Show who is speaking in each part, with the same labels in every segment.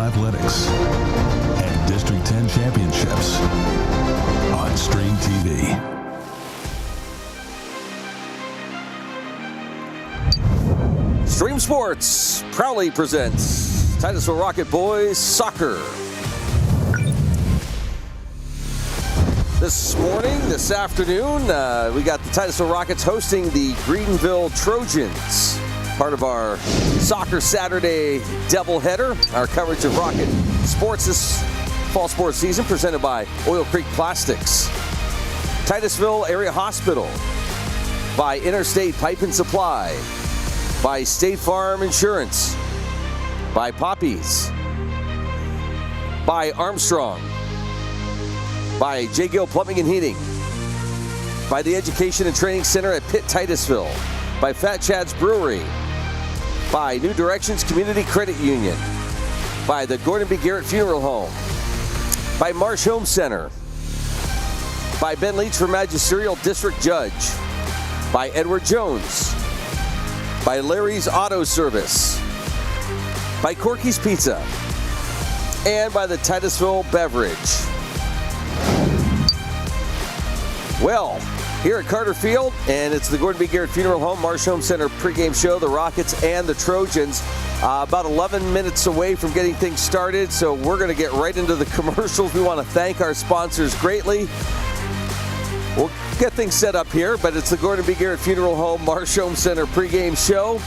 Speaker 1: athletics and District 10 championships on Stream TV.
Speaker 2: Stream Sports proudly presents Titusville Rocket Boys Soccer. This afternoon, we got the Titusville Rockets hosting the Greenville Trojans. Part of our Soccer Saturday doubleheader. Our coverage of Rocket sports this fall sports season presented by Oil Creek Plastics, Titusville Area Hospital, by Interstate Pipe and Supply, by State Farm Insurance, by Poppies, by Armstrong, by J. Gill Plumbing and Heating, by the Education and Training Center at Pitt Titusville, by Fat Chad's Brewery, by New Directions Community Credit Union, by the Gordon B. Garrett Funeral Home, by Marsh Home Center, by Ben Leach for Magisterial District Judge, by Edward Jones, by Larry's Auto Service, by Corky's Pizza, and by the Titusville Beverage. Well, here at Carter Field, and it's the Gordon B. Garrett Funeral Home, Marsh Home Center pregame show, the Rockets and the Trojans. About 11 minutes away from getting things started, so we're going to get right into the commercials. We want to thank our sponsors greatly. We'll get things set up here, but it's the Gordon B. Garrett Funeral Home, Marsh Home Center pregame show,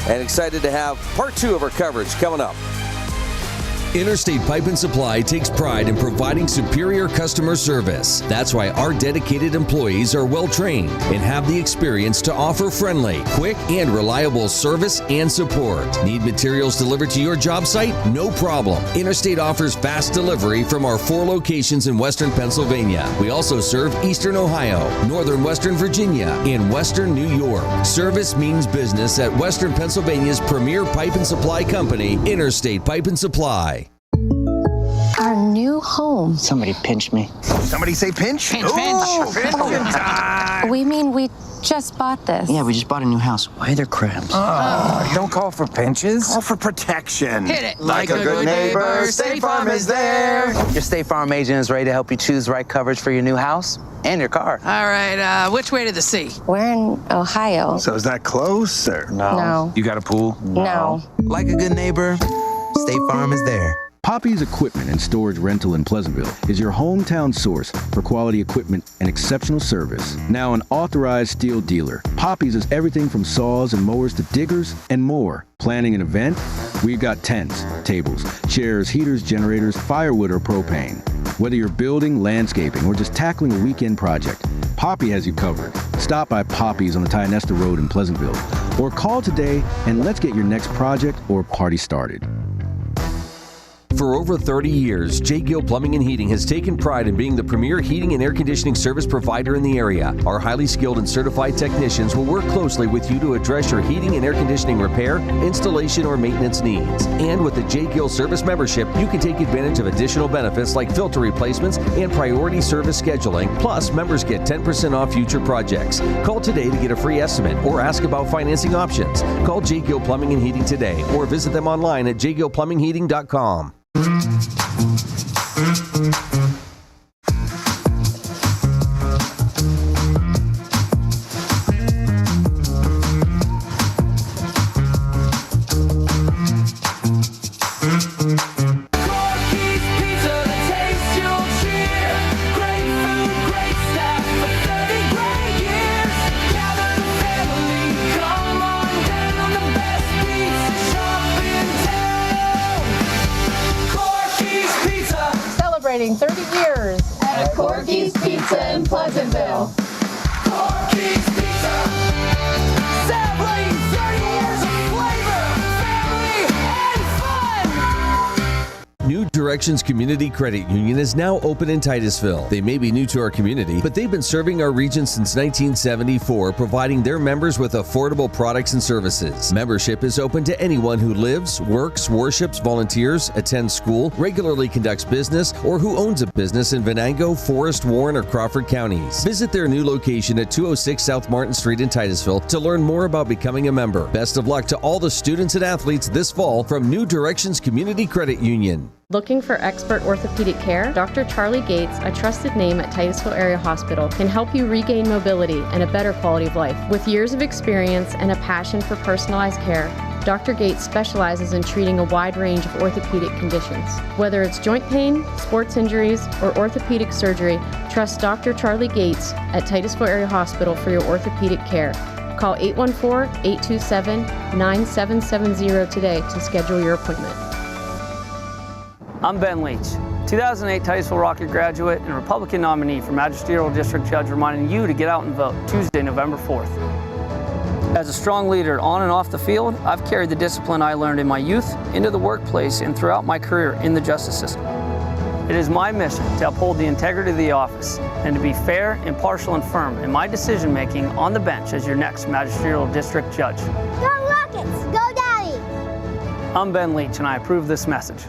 Speaker 2: and excited to have part 2 of our coverage coming up.
Speaker 3: Interstate Pipe and Supply takes pride in providing superior customer service. That's why our dedicated employees are well trained and have the experience to offer friendly, quick, and reliable service and support. Need materials delivered to your job site? No problem. Interstate offers fast delivery from our 4 locations in Western Pennsylvania. We also serve Eastern Ohio, Northern Western Virginia, and Western New York. Service means business at Western Pennsylvania's premier pipe and supply company, Interstate Pipe and Supply.
Speaker 4: Our new home.
Speaker 5: Somebody pinch me.
Speaker 6: Somebody say pinch?
Speaker 4: Pinch,
Speaker 6: Ooh,
Speaker 4: pinch.
Speaker 6: time.
Speaker 4: We mean we just bought this.
Speaker 5: Yeah, we just bought a new house. Why are there crabs?
Speaker 6: Don't call for pinches. Call for protection.
Speaker 7: Hit it.
Speaker 6: Like a good neighbor, State Farm is there.
Speaker 5: Your State Farm agent is ready to help you choose the right coverage for your new house and your car.
Speaker 7: All right, which way to the sea?
Speaker 4: We're in Ohio.
Speaker 6: So is that close or
Speaker 4: No.
Speaker 6: You got a pool?
Speaker 4: No.
Speaker 8: Like a good neighbor, State Farm is there.
Speaker 9: Poppy's Equipment and Storage Rental in Pleasantville is your hometown source for quality equipment and exceptional service. Now an authorized steel dealer, Poppy's is everything from saws and mowers to diggers and more. Planning an event? We've got tents, tables, chairs, heaters, generators, firewood or propane. Whether you're building, landscaping, or just tackling a weekend project, Poppy has you covered. Stop by Poppy's on the Tionesta Road in Pleasantville or call today and let's get your next project or party started.
Speaker 3: For over 30 years, J. Gill Plumbing and Heating has taken pride in being the premier heating and air conditioning service provider in the area. Our highly skilled and certified technicians will work closely with you to address your heating and air conditioning repair, installation, or maintenance needs. And with the J. Gill Service membership, you can take advantage of additional benefits like filter replacements and priority service scheduling. Plus, members get 10% off future projects. Call today to get a free estimate or ask about financing options. Call J. Gill Plumbing and Heating today or visit them online at jgillplumbingheating.com.
Speaker 7: Celebrating 30 years
Speaker 10: at Corky's Pizza in Pleasantville.
Speaker 11: Corky's Pizza, celebrating 30 years of flavor, family, and fun.
Speaker 3: New Directions Community Credit Union is now open in Titusville. They may be new to our community, but they've been serving our region since 1974, providing their members with affordable products and services. Membership is open to anyone who lives, works, worships, volunteers, attends school, regularly conducts business, or who owns a business in Venango, Forest, Warren, or Crawford counties. Visit their new location at 206 South Martin Street in Titusville to learn more about becoming a member. Best of luck to all the students and athletes this fall from New Directions Community Credit Union.
Speaker 12: Looking for expert orthopedic care? Dr. Charlie Gates, a trusted name at Titusville Area Hospital, can help you regain mobility and a better quality of life. With years of experience and a passion for personalized care, Dr. Gates specializes in treating a wide range of orthopedic conditions. Whether it's joint pain, sports injuries, or orthopedic surgery, trust Dr. Charlie Gates at Titusville Area Hospital for your orthopedic care. Call 814-827-9770 today to schedule your appointment.
Speaker 13: I'm Ben Leach, 2008 Titusville Rocket graduate and Republican nominee for Magisterial District Judge, reminding you to get out and vote Tuesday, November 4th. As a strong leader on and off the field, I've carried the discipline I learned in my youth into the workplace and throughout my career in the justice system. It is my mission to uphold the integrity of the office and to be fair, impartial, and firm in my decision-making on the bench as your next Magisterial District Judge.
Speaker 10: Go Rockets! Go Daddy!
Speaker 13: I'm Ben Leach, and I approve this message.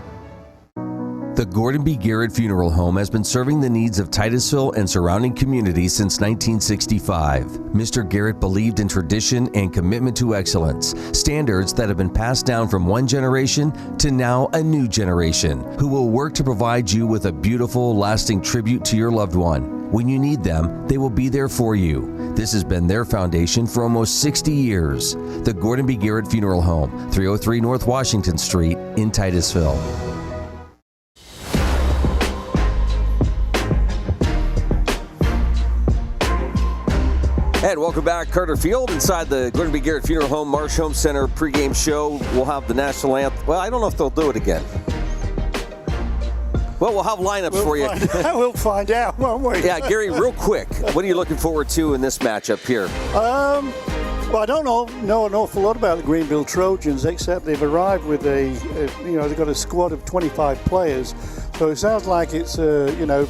Speaker 3: The Gordon B. Garrett Funeral Home has been serving the needs of Titusville and surrounding communities since 1965. Mr. Garrett believed in tradition and commitment to excellence, standards that have been passed down from one generation to now a new generation, who will work to provide you with a beautiful, lasting tribute to your loved one. When you need them, they will be there for you. This has been their foundation for almost 60 years. The Gordon B. Garrett Funeral Home, 303 North Washington Street in Titusville.
Speaker 2: And welcome back, Carter Field, inside the Gordon B. Garrett Funeral Home Marsh Home Center pregame show. We'll have the national anthem. Well, I don't know if they'll do it again. Well, we'll have lineups for you.
Speaker 14: We'll find out, won't we?
Speaker 2: Yeah, Gary, real quick, what are you looking forward to in this matchup here?
Speaker 14: Well, I don't know an awful lot about the Greenville Trojans, except they've arrived with they've got a squad of 25 players. So it sounds like it's a,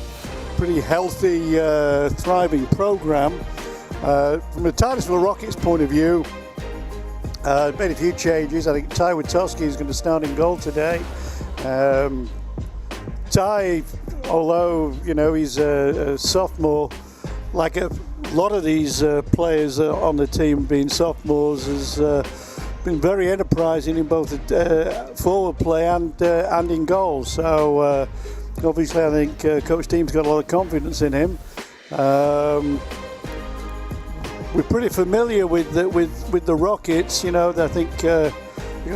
Speaker 14: pretty healthy, thriving program. From the Titusville Rockets' point of view, made a few changes. I think Ty Witowski is going to start in goal today. Ty, although he's a sophomore, like a lot of these players on the team being sophomores, has been very enterprising in both forward play and in goal. So obviously, I think Coach Team's got a lot of confidence in him. We're pretty familiar with the Rockets. I think we've got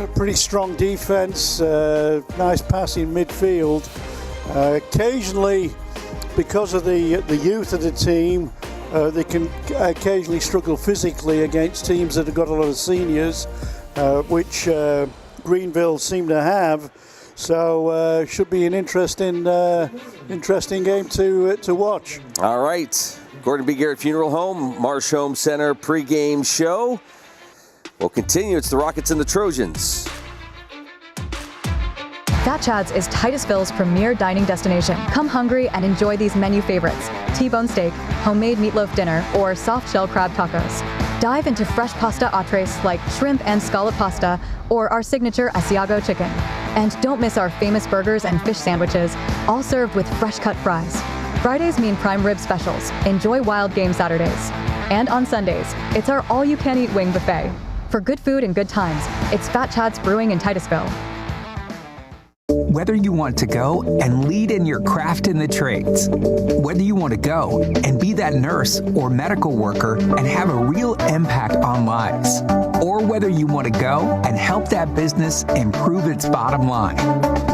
Speaker 14: a pretty strong defense, nice passing midfield. Occasionally, because of the youth of the team, they can occasionally struggle physically against teams that have got a lot of seniors, which Greenville seem to have. So should be an interesting game to watch.
Speaker 2: All right. Gordon B. Garrett Funeral Home, Marsh Home Center pregame show. We'll continue. It's the Rockets and the Trojans.
Speaker 15: Fat Chad's is Titusville's premier dining destination. Come hungry and enjoy these menu favorites: T-bone steak, homemade meatloaf dinner, or soft shell crab tacos. Dive into fresh pasta entrees like shrimp and scallop pasta or our signature Asiago chicken. And don't miss our famous burgers and fish sandwiches, all served with fresh cut fries. Fridays mean prime rib specials. Enjoy wild game Saturdays. And on Sundays, it's our all-you-can-eat wing buffet. For good food and good times, it's Fat Chad's Brewing in Titusville.
Speaker 16: Whether you want to go and lead in your craft in the trades, whether you want to go and be that nurse or medical worker and have a real impact on lives, or whether you want to go and help that business improve its bottom line,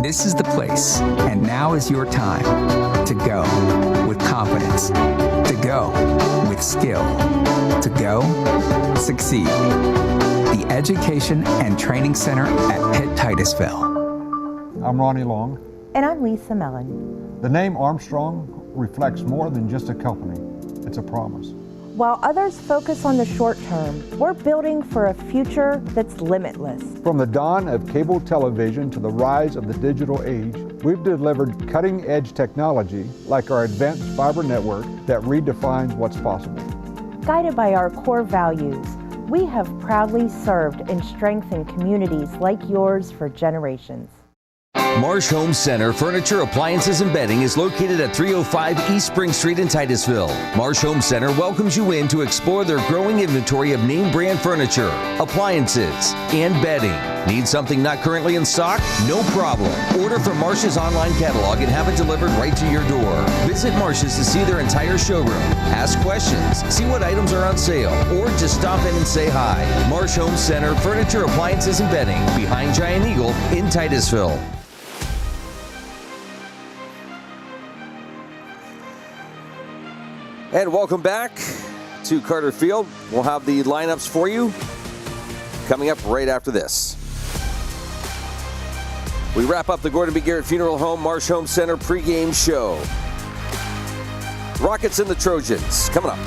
Speaker 16: this is the place. And now is your time to go with confidence, to go with skill, to go succeed. The Education and Training Center at Pitt Titusville.
Speaker 17: I'm Ronnie Long.
Speaker 18: And I'm Lisa Mellon.
Speaker 17: The name Armstrong reflects more than just a company. It's a promise.
Speaker 18: While others focus on the short term, we're building for a future that's limitless.
Speaker 17: From the dawn of cable television to the rise of the digital age, we've delivered cutting-edge technology like our advanced fiber network that redefines what's possible.
Speaker 18: Guided by our core values, we have proudly served and strengthened communities like yours for generations.
Speaker 3: Marsh Home Center Furniture, Appliances, and Bedding is located at 305 East Spring Street in Titusville. Marsh Home Center welcomes you in to explore their growing inventory of name brand furniture, appliances, and bedding. Need something not currently in stock? No problem. Order from Marsh's online catalog and have it delivered right to your door. Visit Marsh's to see their entire showroom. Ask questions, see what items are on sale, or just stop in and say hi. Marsh Home Center Furniture, Appliances, and Bedding, behind Giant Eagle in Titusville.
Speaker 2: And welcome back to Carter Field. We'll have the lineups for you coming up right after this. We wrap up the Gordon B. Garrett Funeral Home Marsh Home Center pregame show. Rockets and the Trojans coming up.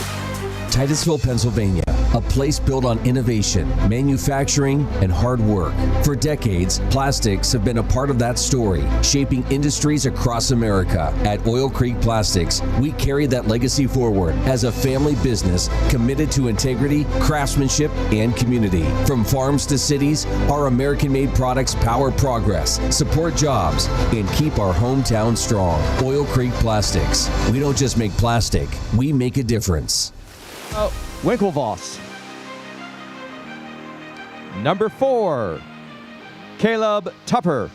Speaker 3: Titusville, Pennsylvania, a place built on innovation, manufacturing, and hard work. For decades, plastics have been a part of that story, shaping industries across America. At Oil Creek Plastics, we carry that legacy forward as a family business committed to integrity, craftsmanship, and community. From farms to cities, our American-made products power progress, support jobs, and keep our hometown strong. Oil Creek Plastics. We don't just make plastic, we make a difference.
Speaker 19: Winklevoss. Number 4, Caleb Tupper.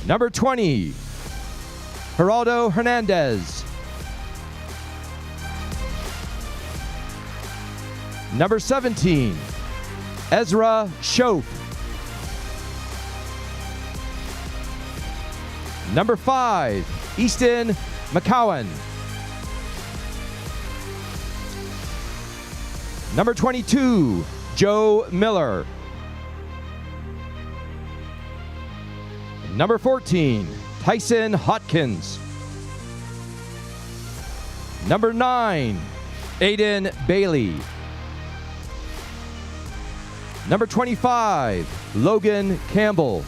Speaker 19: Number 20, Geraldo Hernandez. Number 17, Ezra Schoaf. Number 5, Easton McCowan. Number 22, Joe Miller. Number 14, Tyson Hotkins. Number 9, Aiden Bailey. Number 25, Logan Campbell.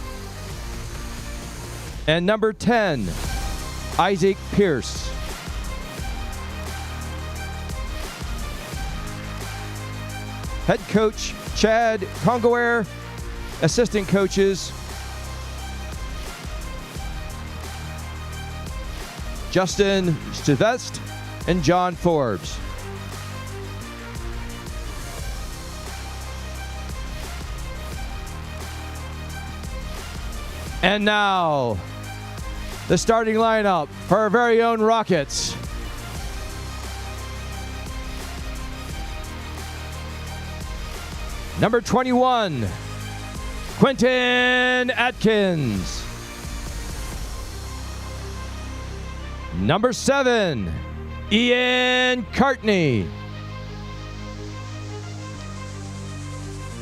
Speaker 19: And number 10, Isaac Pierce. Head coach Chad Congoer, assistant coaches Justin Sylvest and John Forbes. And now, the starting lineup for our very own Rockets. Number 21, Quentin Atkins. Number 7, Ian Cartney.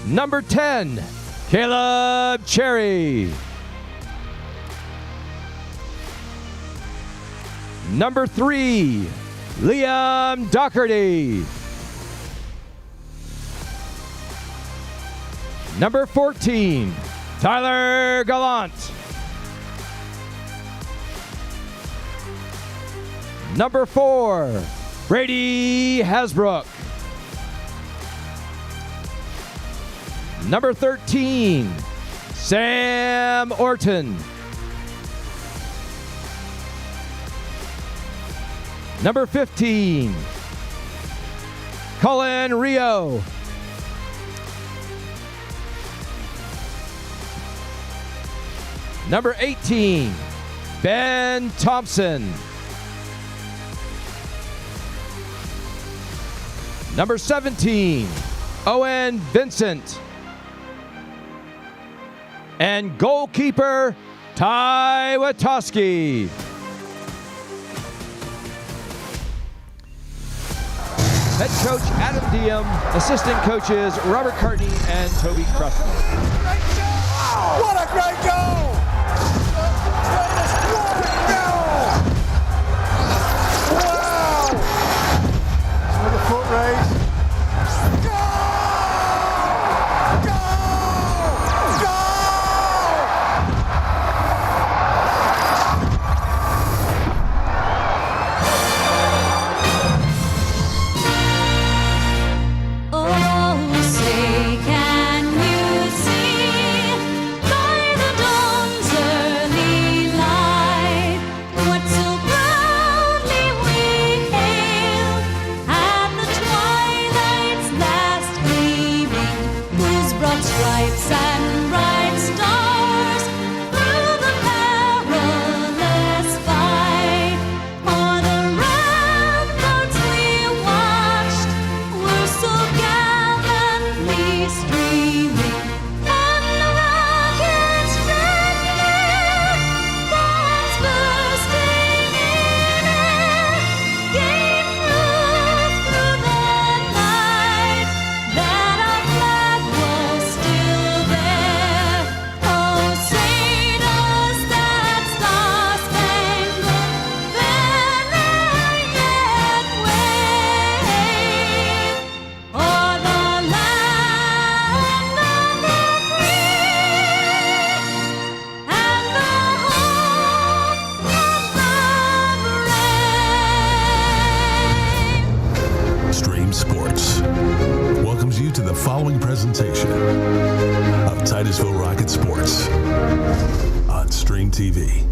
Speaker 19: Number 10, Caleb Cherry. Number 3, Liam Doherty. Number 14, Tyler Gallant. Number 4, Brady Hasbrook. Number 13, Sam Orton. Number 15, Cullen Rio. Number 18, Ben Thompson. Number 17, Owen Vincent. And goalkeeper, Ty Watoski. Head coach Adam Diem, assistant coaches Robert Cartney and Toby Crusty.
Speaker 11: What a great goal! Wow!
Speaker 14: Another foot race.
Speaker 1: following presentation of Titusville Rocket Sports on Stream TV.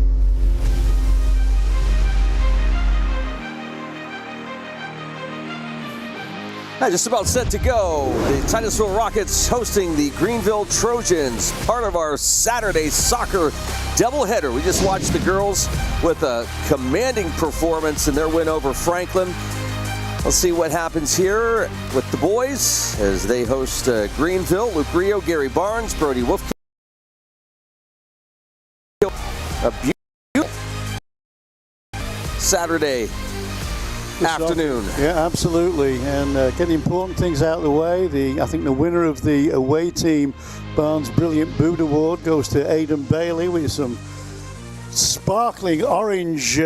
Speaker 2: Just about set to go. The Titusville Rockets hosting the Greenville Trojans, part of our Saturday soccer doubleheader. We just watched the girls with a commanding performance in their win over Franklin. Let's see what happens here with the boys as they host Greenville. Luke Rio, Gary Barnes, Brody Wolf. A beautiful Saturday afternoon.
Speaker 14: Yeah, absolutely. And get the important things out of the way. I think the winner of the away team Barnes Brilliant Boot Award goes to Aidan Bailey with some sparkling orange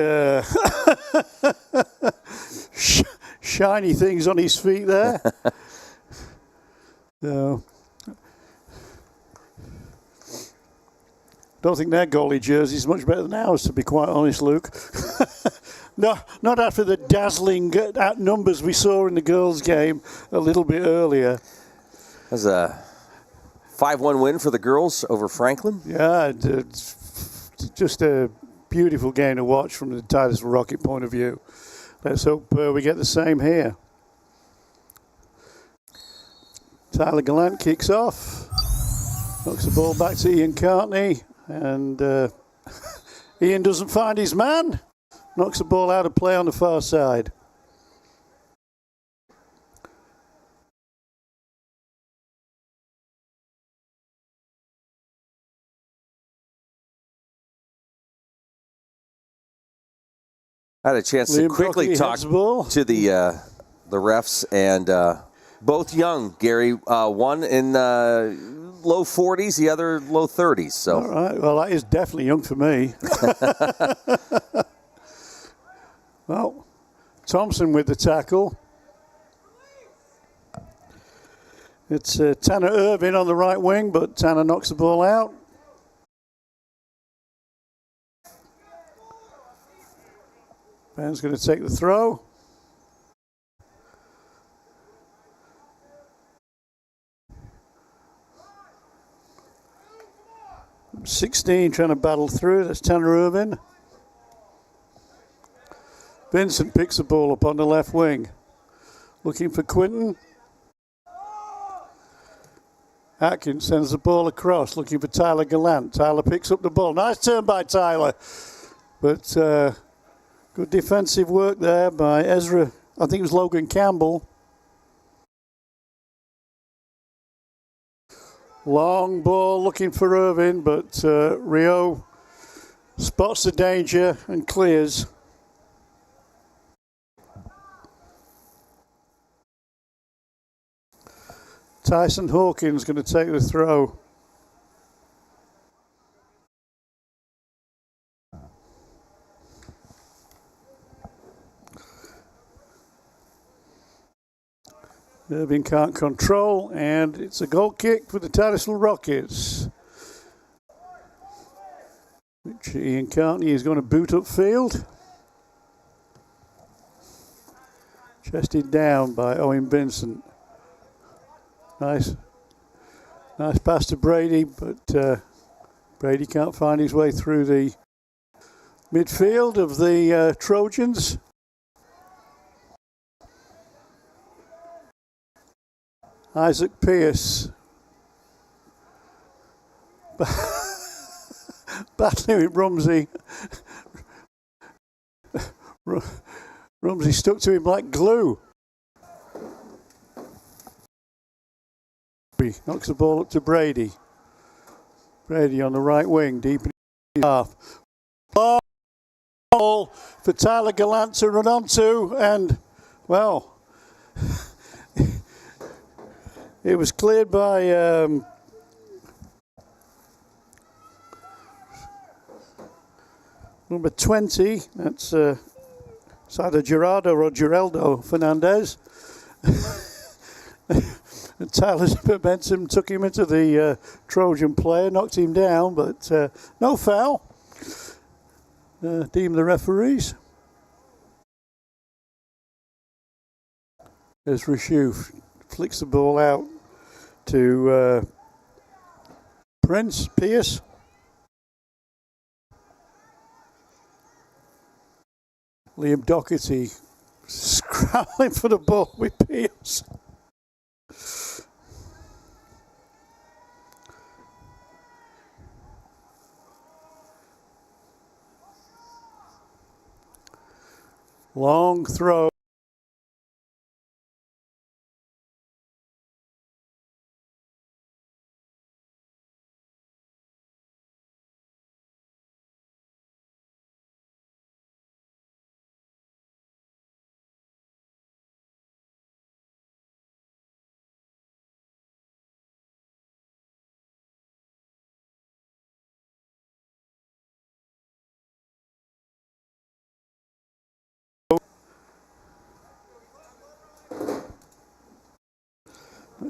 Speaker 14: shiny things on his feet there. So, don't think their goalie jersey is much better than ours, to be quite honest, Luke. No, not after the dazzling numbers we saw in the girls' game a little bit earlier.
Speaker 2: That was a 5-1 win for the girls over Franklin.
Speaker 14: Yeah, it's just a beautiful game to watch from the Titusville Rocket point of view. Let's hope we get the same here. Tyler Gallant kicks off. Knocks the ball back to Ian Cartney. And Ian doesn't find his man. Knocks the ball out of play on the far side.
Speaker 2: I had a chance to quickly talk to the refs, and both young, Gary. One in low 40s, the other low 30s. So,
Speaker 14: all right. Well, that is definitely young for me. Well, Thompson with the tackle. It's Tanner Irvin on the right wing, but Tanner knocks the ball out. Ben's going to take the throw. Number 16 trying to battle through. That's Tanner Irvin. Vincent picks the ball up on the left wing. Looking for Quinton. Atkins sends the ball across, looking for Tyler Gallant. Tyler picks up the ball. Nice turn by Tyler. But good defensive work there by Ezra. I think it was Logan Campbell. Long ball looking for Irvin, but Rio spots the danger and clears. Tyson Hawkins going to take the throw. Irving can't control, and it's a goal kick for the Titusville Rockets, which Ian Cartney is going to boot upfield. Chested down by Owen Vincent. Nice pass to Brady, but Brady can't find his way through the midfield of the Trojans. Isaac Pierce battling with Rumsey. Rumsey stuck to him like glue. Knocks the ball up to Brady. Brady on the right wing, deep in his half. Ball for Tyler Gallant to run onto, and, well, it was cleared by number 20. That's it's either Gerardo or Geraldo Fernandez. And Tyler's momentum took him into the Trojan player, knocked him down, but no foul. Deem the referees. As Rashouf flicks the ball out to Pierce. Liam Doherty scrambling for the ball with Pierce. Long throw.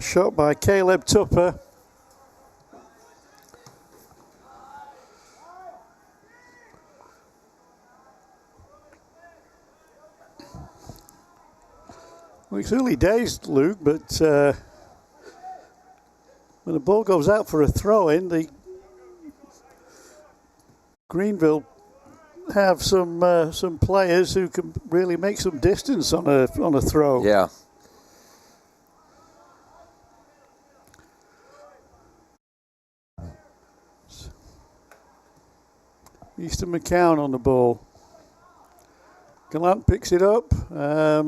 Speaker 14: Shot by Caleb Tupper. Well, it's early days, Luke, but when the ball goes out for a throw-in, the Greenville have some players who can really make some distance on a throw.
Speaker 2: Yeah.
Speaker 14: Easton McCown on the ball. Gallant picks it up. I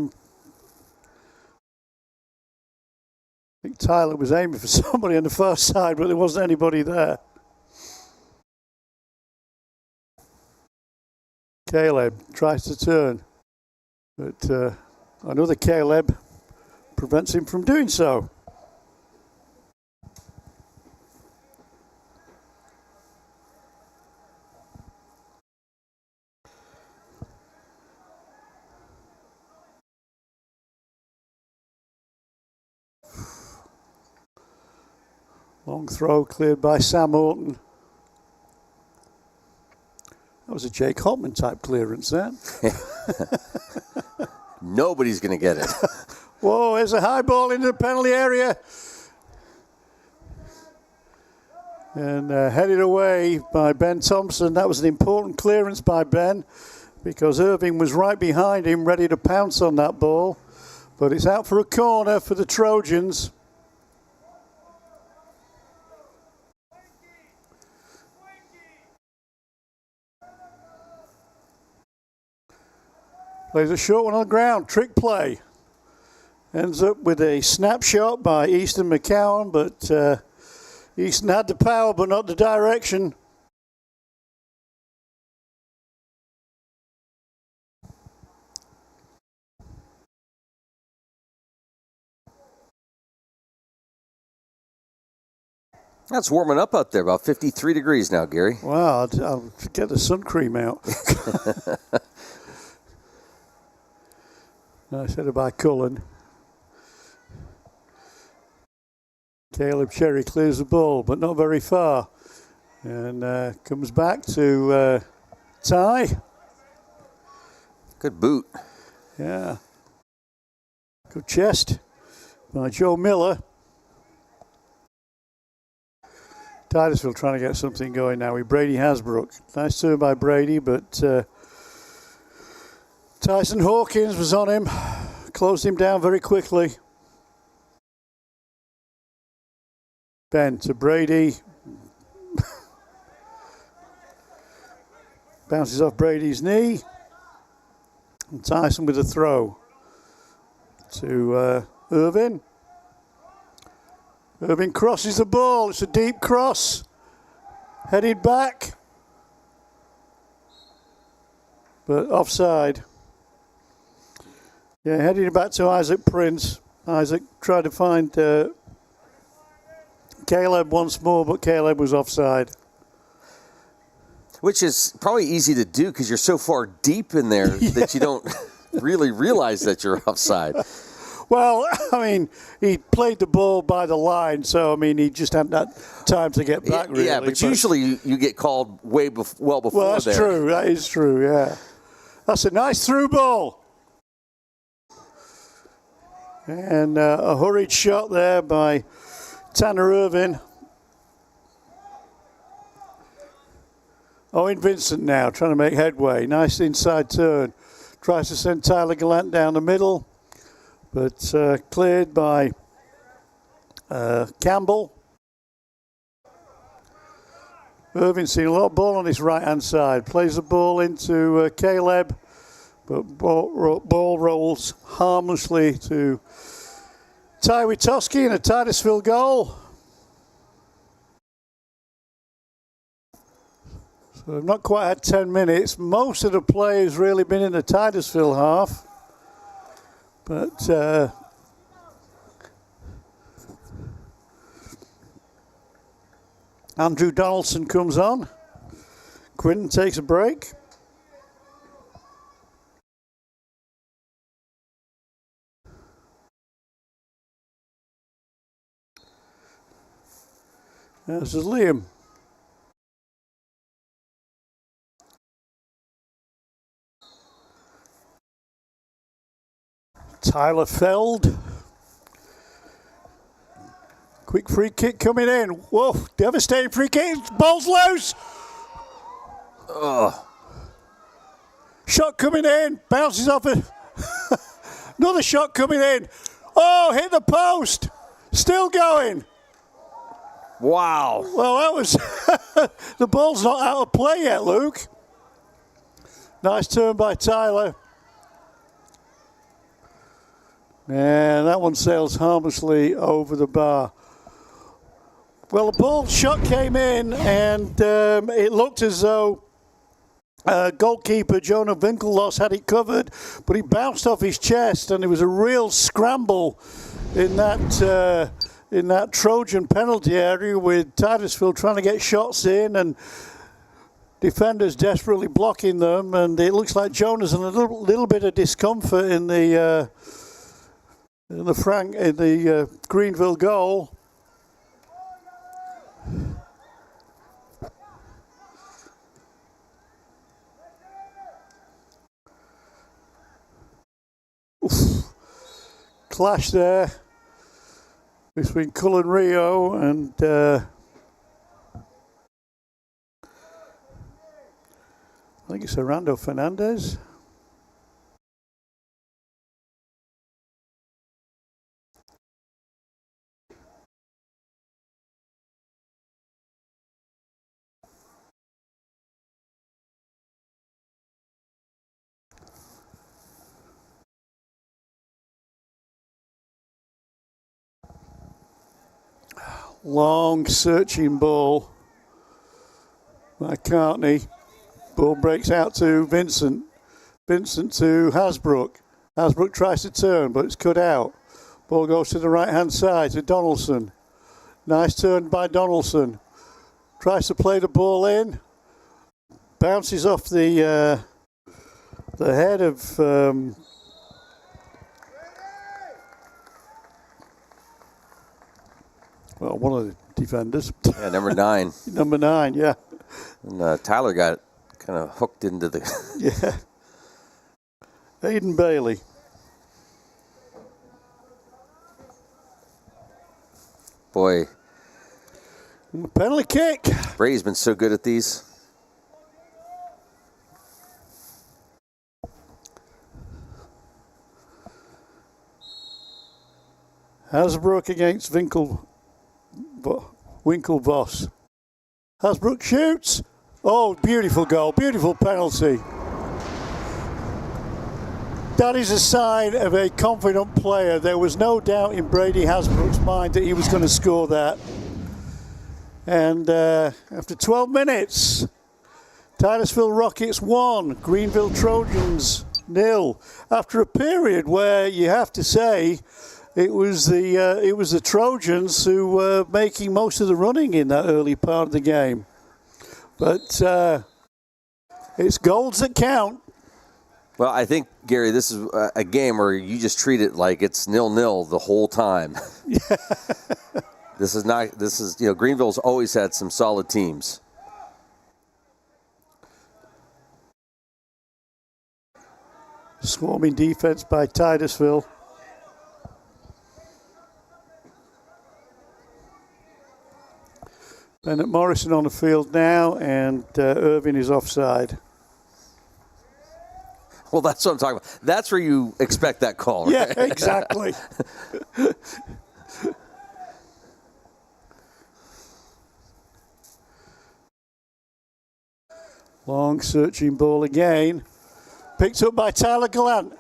Speaker 14: think Tyler was aiming for somebody on the far side, but there wasn't anybody there. Caleb tries to turn, but another Caleb prevents him from doing so. Long throw cleared by Sam Orton. That was a Jake Hopman type clearance then.
Speaker 2: Nobody's going to get it.
Speaker 14: Whoa, there's a high ball into the penalty area. And headed away by Ben Thompson. That was an important clearance by Ben because Irving was right behind him, ready to pounce on that ball. But it's out for a corner for the Trojans. Plays a short one on the ground, trick play. Ends up with a snapshot by Easton McCowan, but Easton had the power but not the direction.
Speaker 2: That's warming up out there, about 53 degrees now, Gary.
Speaker 14: Wow, I'll get the sun cream out. Nice header by Cullen. Caleb Cherry clears the ball, but not very far. And comes back to Ty.
Speaker 2: Good boot.
Speaker 14: Yeah. Good chest by Joe Miller. Titusville trying to get something going now with Brady Hasbrook. Nice turn by Brady, but Tyson Hawkins was on him, closed him down very quickly. Ben to Brady. Bounces off Brady's knee. And Tyson with a throw to Irvin. Irvin crosses the ball. It's a deep cross. Headed back. But offside. Yeah, heading back to Isaac Prince. Isaac tried to find Caleb once more, but Caleb was offside.
Speaker 2: Which is probably easy to do because you're so far deep in there that you don't really realize that you're offside.
Speaker 14: Well, I mean, he played the ball by the line, so, I mean, he just hadn't had time to get back, really.
Speaker 2: Yeah, but usually you get called well before there.
Speaker 14: Well, that's true. That is true, yeah. That's a nice through ball. And a hurried shot there by Tanner Irvin. Owen Vincent now trying to make headway. Nice inside turn. Tries to send Tyler Gallant down the middle, but cleared by Campbell. Irvin's seen a lot of ball on his right-hand side. Plays the ball into Caleb, but ball rolls harmlessly to Ty Witowski and a Titusville goal. So we've not quite had 10 minutes. Most of the play has really been in the Titusville half. But Andrew Donaldson comes on. Quinton takes a break. This is Liam. Tyler Feld. Quick free kick coming in. Whoa, devastating free kick. Ball's loose. Shot coming in. Bounces off it. Another shot coming in. Oh, hit the post. Still going.
Speaker 2: Wow.
Speaker 14: Well, that was... the ball's not out of play yet, Luke. Nice turn by Tyler. And that one sails harmlessly over the bar. Well, the ball shot came in, and it looked as though goalkeeper Jonah Winkleloss had it covered, but he bounced off his chest, and there was a real scramble in that Trojan penalty area with Titusville trying to get shots in and defenders desperately blocking them, and it looks like Jonah's in a little bit of discomfort in the Greenville goal. clash there between Cullen Rio and I think it's Orlando Fernandez. Long searching ball by Cartney. Ball breaks out to Vincent. Vincent to Hasbrook. Hasbrook tries to turn, but it's cut out. Ball goes to the right-hand side to Donaldson. Nice turn by Donaldson. Tries to play the ball in. Bounces off the head of well, one of the defenders.
Speaker 2: Yeah, number 9.
Speaker 14: Number 9, yeah.
Speaker 2: And Tyler got kind of hooked into the...
Speaker 14: Yeah. Aiden Bailey.
Speaker 2: Boy.
Speaker 14: Penalty kick.
Speaker 2: Bray's been so good at these.
Speaker 14: Hasbrook against Winklevoss. Hasbrook shoots. Oh, beautiful goal. Beautiful penalty. That is a sign of a confident player. There was no doubt in Brady Hasbrook's mind that he was going to score that. And after 12 minutes, Titusville Rockets 1, Greenville Trojans 0. After a period where you have to say it was the Trojans who were making most of the running in that early part of the game. But it's goals that count.
Speaker 2: Well, I think, Gary, this is a game where you just treat it like it's 0-0 the whole time. Yeah. This is, Greenville's always had some solid teams.
Speaker 14: Swarming defense by Titusville. Bennett Morrison on the field now, and Irving is offside.
Speaker 2: Well, that's what I'm talking about. That's where you expect that call, right?
Speaker 14: Yeah, exactly. Long searching ball again. Picked up by Tyler Gallant.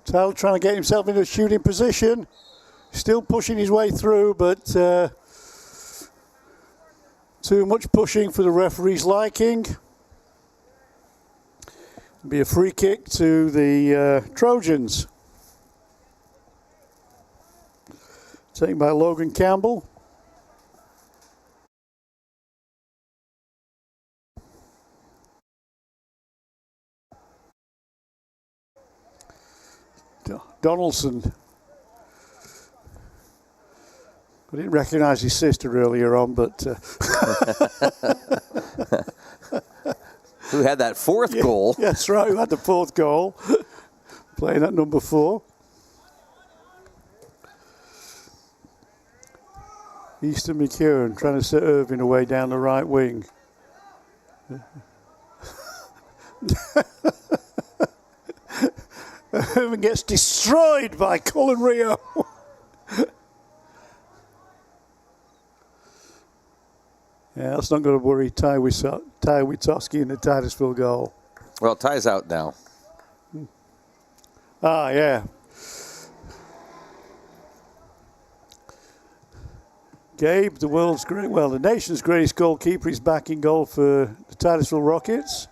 Speaker 14: Tyler trying to get himself in a shooting position. Still pushing his way through, but too much pushing for the referee's liking. It'll be a free kick to the Trojans. Taken by Logan Campbell. Donaldson. I didn't recognise his sister earlier on, but...
Speaker 2: Who had that fourth goal.
Speaker 14: That's right, who had the fourth goal. Playing at number 4. Easton McEwen trying to set Irving away down the right wing. Irving gets destroyed by Cullen Rio. Yeah, that's not going to worry Ty Witowski in the Titusville goal.
Speaker 2: Well, Ty's out now.
Speaker 14: Ah, yeah. Gabe, the nation's greatest goalkeeper, is back in goal for the Titusville Rockets.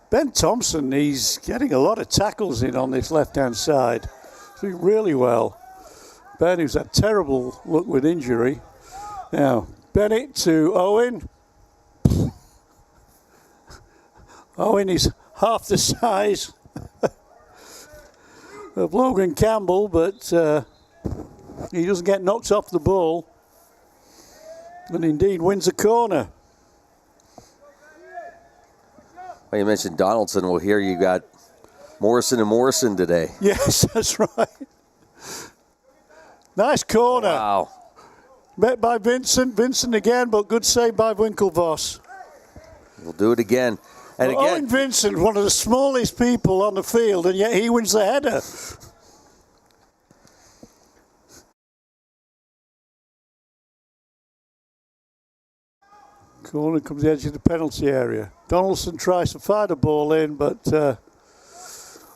Speaker 14: Ben Thompson, he's getting a lot of tackles in on this left-hand side. Doing really well. Ben, who's had terrible luck with injury. Now, Bennett to Owen. Owen is half the size of Logan Campbell, but he doesn't get knocked off the ball. And indeed wins a corner.
Speaker 2: Well, you mentioned Donaldson. Well, here you got Morrison and Morrison today.
Speaker 14: Yes, that's right. Nice corner.
Speaker 2: Wow.
Speaker 14: Met by Vincent. Vincent again, but good save by Winklevoss.
Speaker 2: We'll do it again. And
Speaker 14: well,
Speaker 2: again,
Speaker 14: Owen Vincent, one of the smallest people on the field, and yet he wins the header. Corner comes the edge of the penalty area. Donaldson tries to fire the ball in, but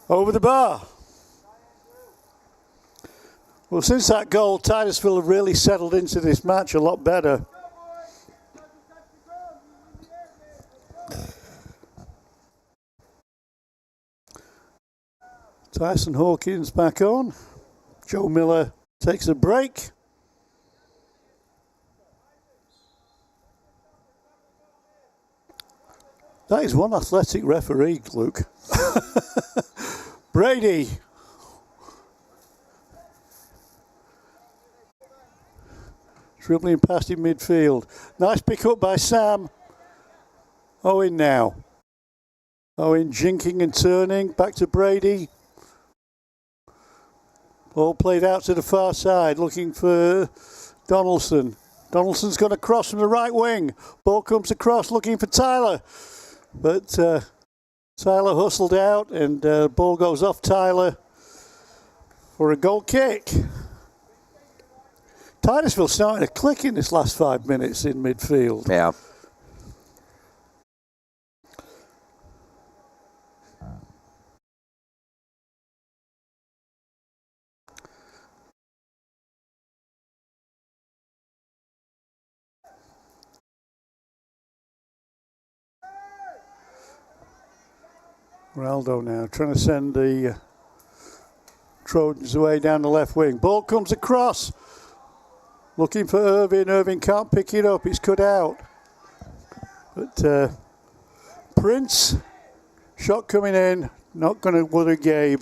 Speaker 14: over the bar. Well, since that goal, Titusville have really settled into this match a lot better. Tyson Hawkins back on. Joe Miller takes a break. That is one athletic referee, Luke. Brady. Dribbling past in midfield. Nice pick up by Sam. Owen now. Owen jinking and turning. Back to Brady. Ball played out to the far side, looking for Donaldson. Donaldson's got a cross from the right wing. Ball comes across, looking for Tyler. But Tyler hustled out, and ball goes off Tyler for a goal kick. Titusville starting to click in this last 5 minutes in midfield.
Speaker 2: Yeah.
Speaker 14: Ronaldo now trying to send the Trojans away down the left wing. Ball comes across. Looking for Irvin. Irvin can't pick it up. It's cut out. But Prince, shot coming in. Not going to bother Gabe.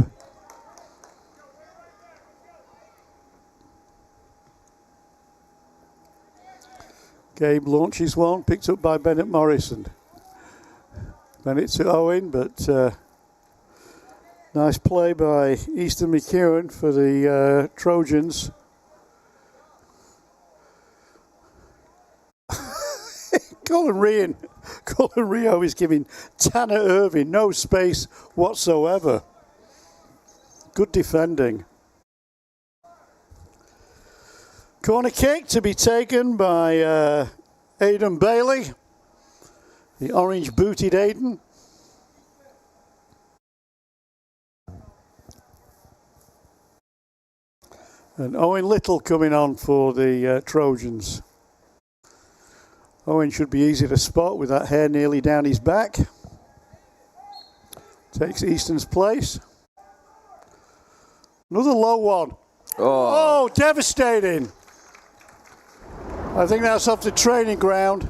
Speaker 14: Gabe launches one. Picked up by Bennett Morrison. Bennett to Owen, but nice play by Easton McEwen for the Trojans. Colin Rio is giving Tanner Irvin no space whatsoever. Good defending. Corner kick to be taken by Aidan Bailey. The orange booted Aidan. And Owen Little coming on for the Trojans. Owen should be easy to spot with that hair nearly down his back. Takes Easton's place. Another low one. Oh, devastating. I think that's off the training ground.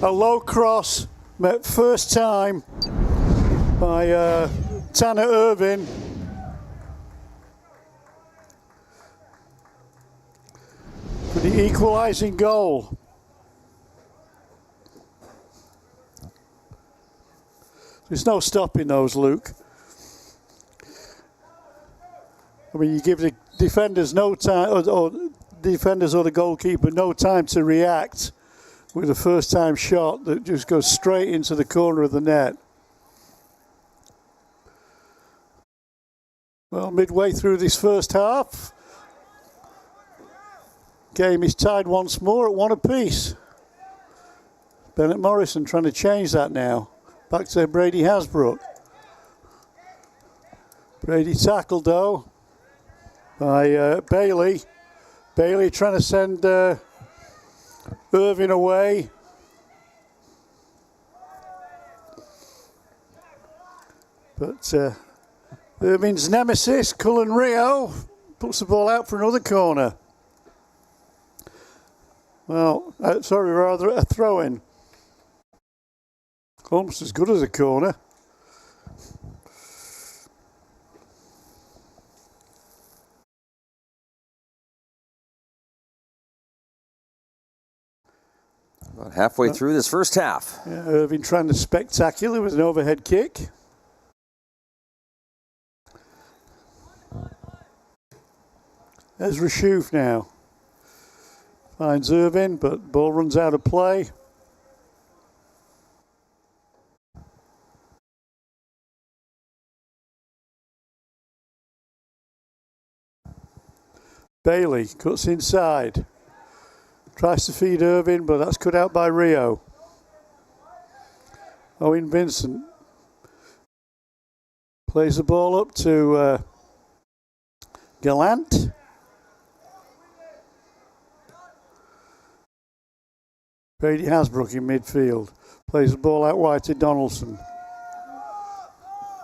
Speaker 14: A low cross met first time by Tanner Irvin. For the equalising goal. There's no stopping those, Luke. I mean, you give the defenders no time, or defenders or the goalkeeper no time to react with a first-time shot that just goes straight into the corner of the net. Well, midway through this first half, game is tied once more at 1 apiece. Bennett Morrison trying to change that now. Back to Brady Hasbrook. Brady tackled though by Bailey. Bailey trying to send Irvin away. But Irvin's nemesis, Cullen Rio, puts the ball out for another corner. Well, rather a throw-in. Almost as good as a corner.
Speaker 2: About halfway through this first half.
Speaker 14: Yeah, Irving trying to spectacular with an overhead kick. There's Rashuf now. Finds Irving, but ball runs out of play. Bailey cuts inside. Tries to feed Irving, but that's cut out by Rio. Owen Vincent plays the ball up to Gallant. Brady Hasbrook in midfield. Plays the ball out wide to Donaldson.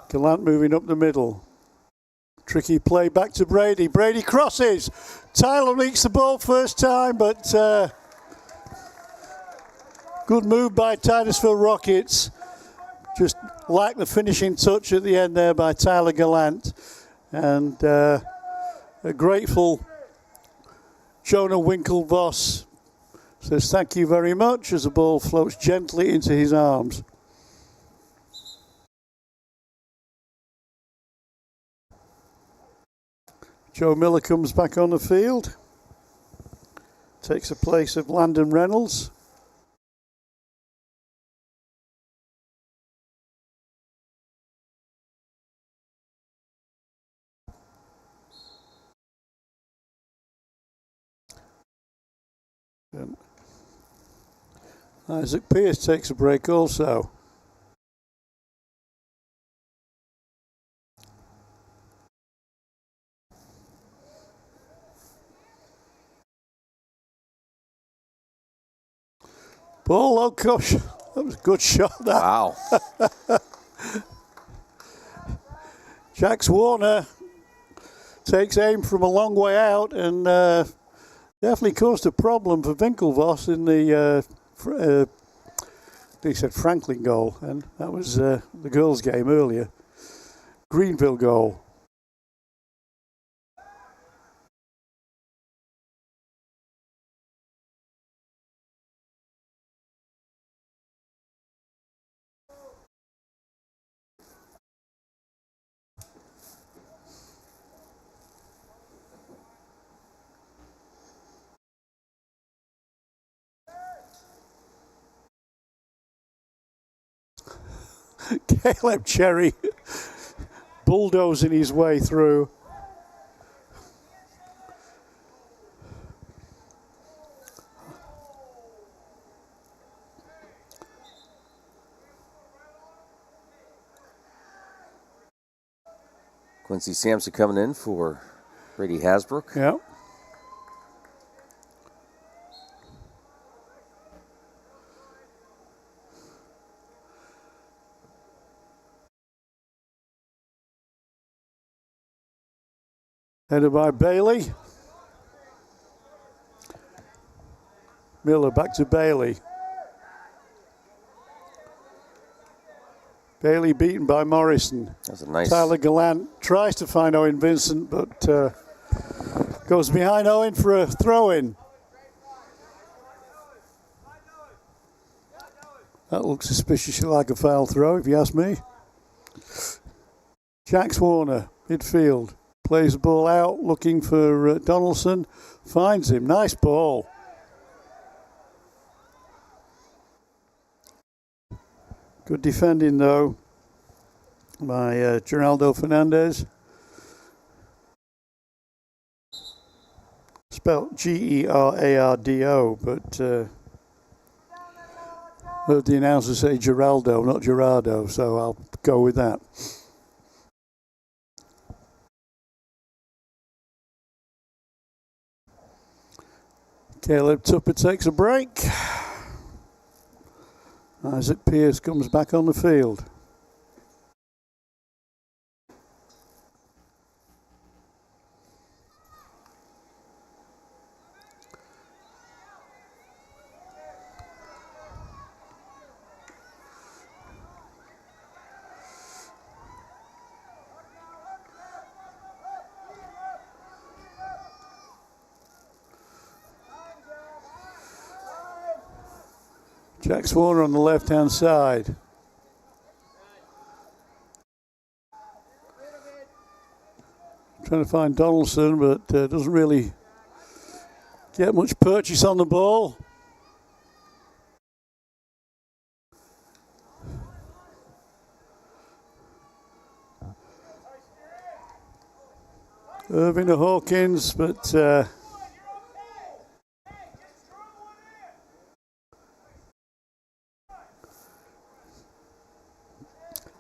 Speaker 14: Gallant moving up the middle. Tricky play back to Brady. Brady crosses. Tyler leaks the ball first time, but good move by Titusville Rockets. Just lacked the finishing touch at the end there by Tyler Gallant. And a grateful Jonah Winklevoss says thank you very much as the ball floats gently into his arms. Joe Miller comes back on the field. Takes the place of Landon Reynolds. And Isaac Pierce takes a break also. Ball, oh gosh, that was a good shot. That.
Speaker 2: Wow.
Speaker 14: Jax Warner takes aim from a long way out and definitely caused a problem for Winklevoss in the, he said Franklin goal, and that was the girls' game earlier. Greenville goal. Caleb Cherry bulldozing his way through.
Speaker 2: Quincy Sampson coming in for Brady Hasbrook.
Speaker 14: Yeah. Headed by Bailey. Miller back to Bailey. Bailey beaten by Morrison.
Speaker 2: That's a nice.
Speaker 14: Tyler Gallant tries to find Owen Vincent, but goes behind Owen for a throw-in. That looks suspiciously like a foul throw, if you ask me. Jax Warner, midfield. Plays the ball out, looking for Donaldson. Finds him. Nice ball. Good defending, though, by Geraldo Fernandez. Spelled Gerardo, but heard the announcer say Geraldo, not Gerardo, so I'll go with that. Caleb Tupper takes a break. Isaac Pierce comes back on the field. Jack Warner on the left-hand side. Trying to find Donaldson, but doesn't really get much purchase on the ball. Irving to Hawkins, but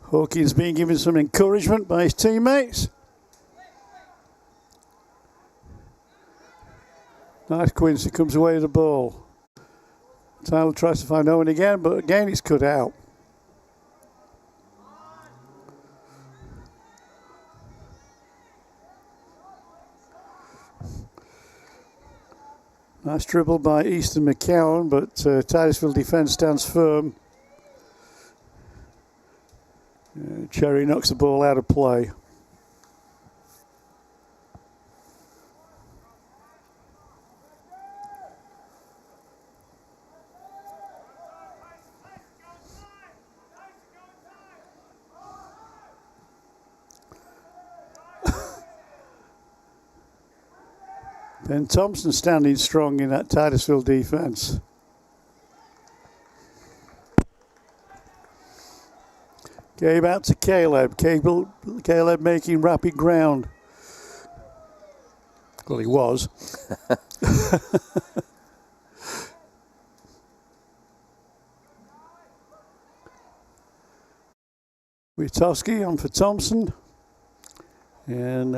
Speaker 14: Hawkins being given some encouragement by his teammates. Nice Quincy comes away with the ball. Tyler tries to find Owen again, but again it's cut out. Nice dribble by Easton McCowan, but Titusville defence stands firm. Cherry knocks the ball out of play. Ben Thompson standing strong in that Titusville defence. Gabe out to Caleb. Caleb making rapid ground. Well, he was. Witowski on for Thompson. And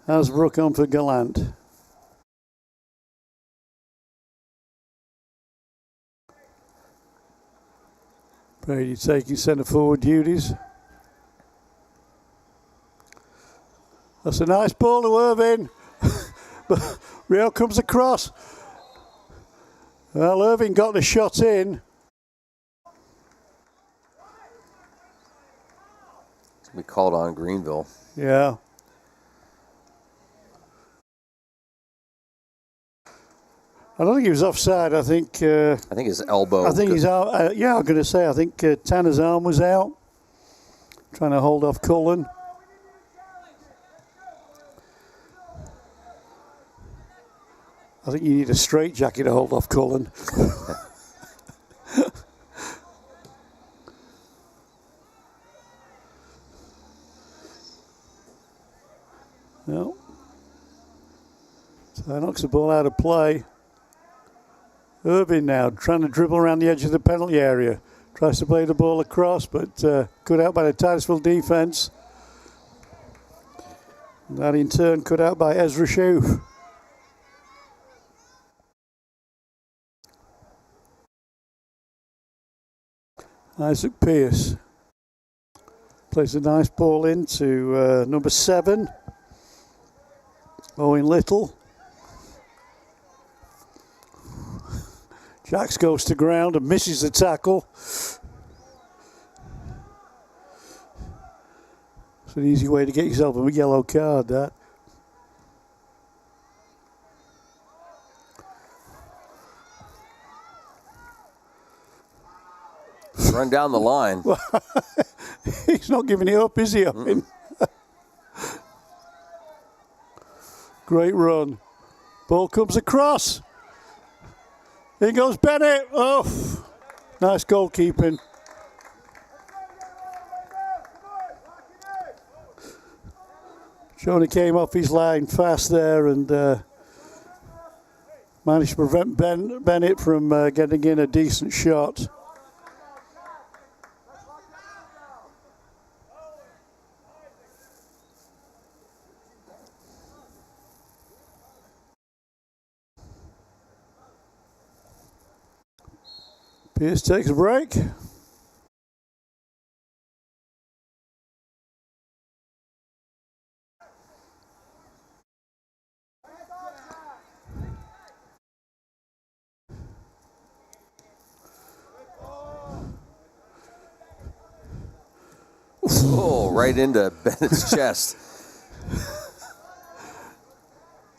Speaker 14: Hasbrook on for Gallant. Brady taking centre forward duties. That's a nice ball to Irving. But Rio comes across. Well, Irving got the shot in.
Speaker 2: It's going to be called on Greenville.
Speaker 14: Yeah. I don't think he was offside. I think
Speaker 2: his elbow.
Speaker 14: I think he's out. Yeah, I'm going to say. I think Tanner's arm was out, trying to hold off Cullen. I think you need a straight jacket to hold off Cullen. No. So that knocks the ball out of play. Irving now trying to dribble around the edge of the penalty area. Tries to play the ball across, but cut out by the Titusville defence. That in turn cut out by Ezra Shue. Isaac Pierce plays a nice ball into number 7, Owen Little. Jacks goes to ground and misses the tackle. It's an easy way to get yourself a yellow card, that.
Speaker 2: Run down the line.
Speaker 14: He's not giving it up, is he? Great run. Ball comes across. In goes Bennett. Oh, nice goalkeeping. Jonah came off his line fast there and managed to prevent Bennett from getting in a decent shot. Pierce takes a break.
Speaker 2: Oh, right into Bennett's chest.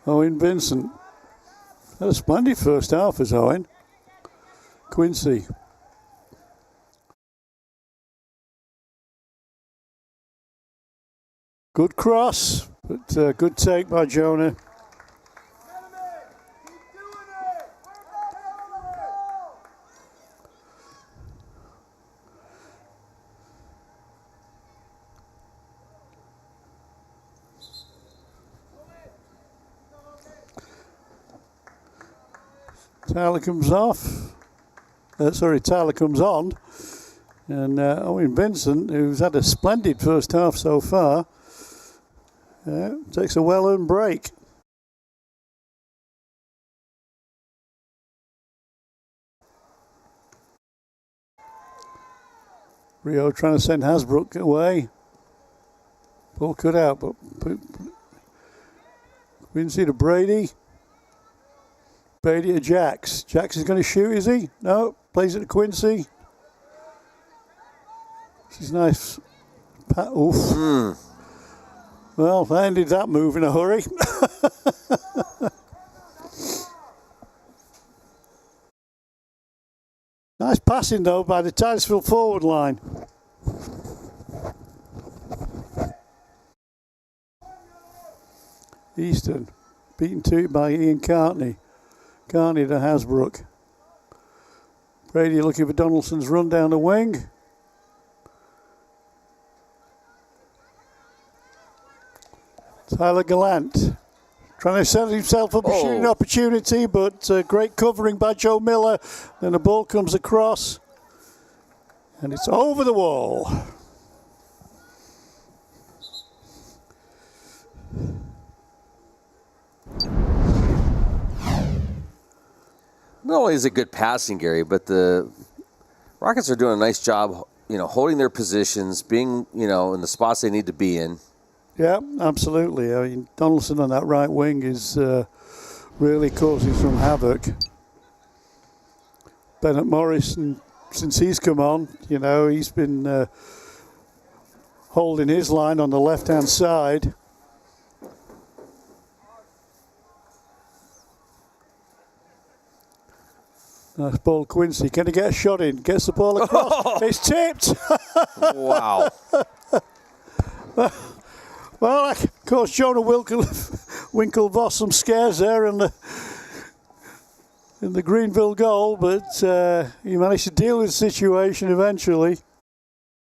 Speaker 14: Owen Vincent. Had a splendid first half as Owen. Quincy. Good cross, but good take by Jonah. Tyler comes off. Tyler comes on. And Owen Vincent, who's had a splendid first half so far, takes a well-earned break. Rio trying to send Hasbrook away. Ball cut out, but Quincy to Brady. Brady to Jax. Jax is going to shoot, is he? No, plays it to Quincy. This is nice. Oof. Well, I ended that move in a hurry. Nice passing, though, by the Titusville forward line. Easton, beaten to it by Ian Cartney. Carney to Hasbrook. Brady looking for Donaldson's run down the wing. Tyler Gallant trying to set himself up a shooting opportunity, but great covering by Joe Miller. Then the ball comes across, and it's over the wall.
Speaker 2: Not only is it good passing, Gary, but the Rockets are doing a nice job, holding their positions, being, in the spots they need to be in.
Speaker 14: Yeah, absolutely. I mean, Donaldson on that right wing is really causing some havoc. Bennett Morrison, since he's come on, he's been holding his line on the left-hand side. Nice ball, Quincy. Can he get a shot in? Gets the ball across. It's tipped.
Speaker 2: Wow.
Speaker 14: Well, of course, Jonah Winklevoss some scares there in the Greenville goal, but he managed to deal with the situation eventually.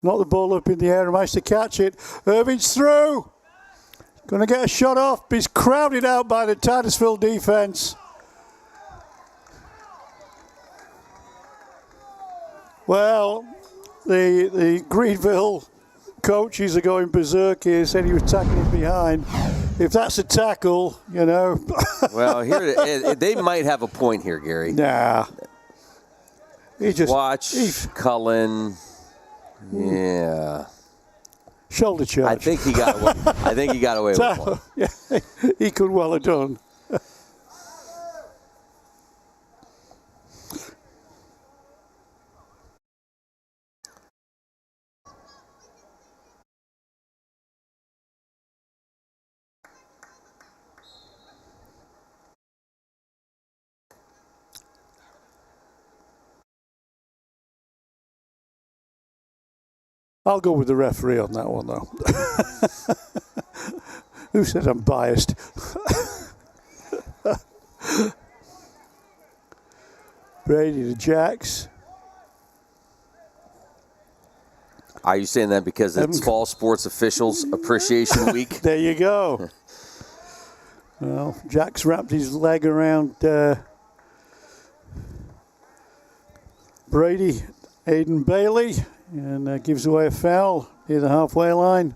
Speaker 14: Knocked the ball up in the air and managed to catch it. Irving's through. Going to get a shot off, but he's crowded out by the Titusville defense. Well, the Greenville coaches are going berserk here, said he was tackling behind. If that's a tackle,
Speaker 2: Well, here they might have a point here, Gary.
Speaker 14: Nah.
Speaker 2: Watch Cullen. Yeah.
Speaker 14: Shoulder charge.
Speaker 2: I think he got away with one.
Speaker 14: Yeah, he could well have done. I'll go with the referee on that one, though. Who said I'm biased? Brady to Jax.
Speaker 2: Are you saying that because it's Fall Sports Officials Appreciation Week?
Speaker 14: There you go. Well, Jax wrapped his leg around Brady, Aiden Bailey, and gives away a foul near the halfway line.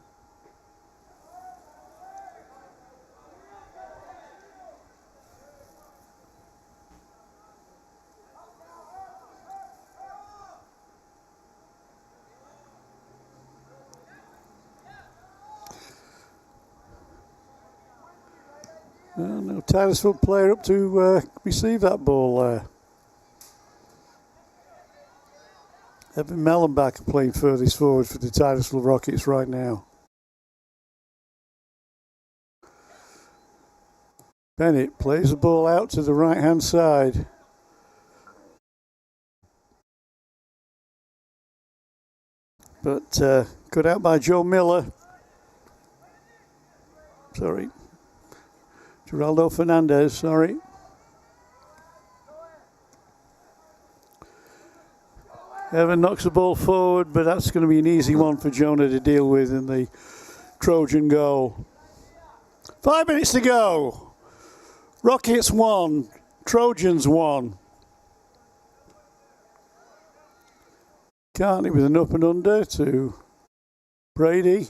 Speaker 14: No Titusville player up to receive that ball there. Evan Mellenbach playing furthest forward for the Titusville Rockets right now. Bennett plays the ball out to the right-hand side. But good out by Joe Miller. Sorry. Geraldo Fernandez, sorry. Evan knocks the ball forward, but that's going to be an easy one for Jonah to deal with in the Trojan goal. 5 minutes to go. Rockets 1, Trojans 1. Carney with an up and under to Brady.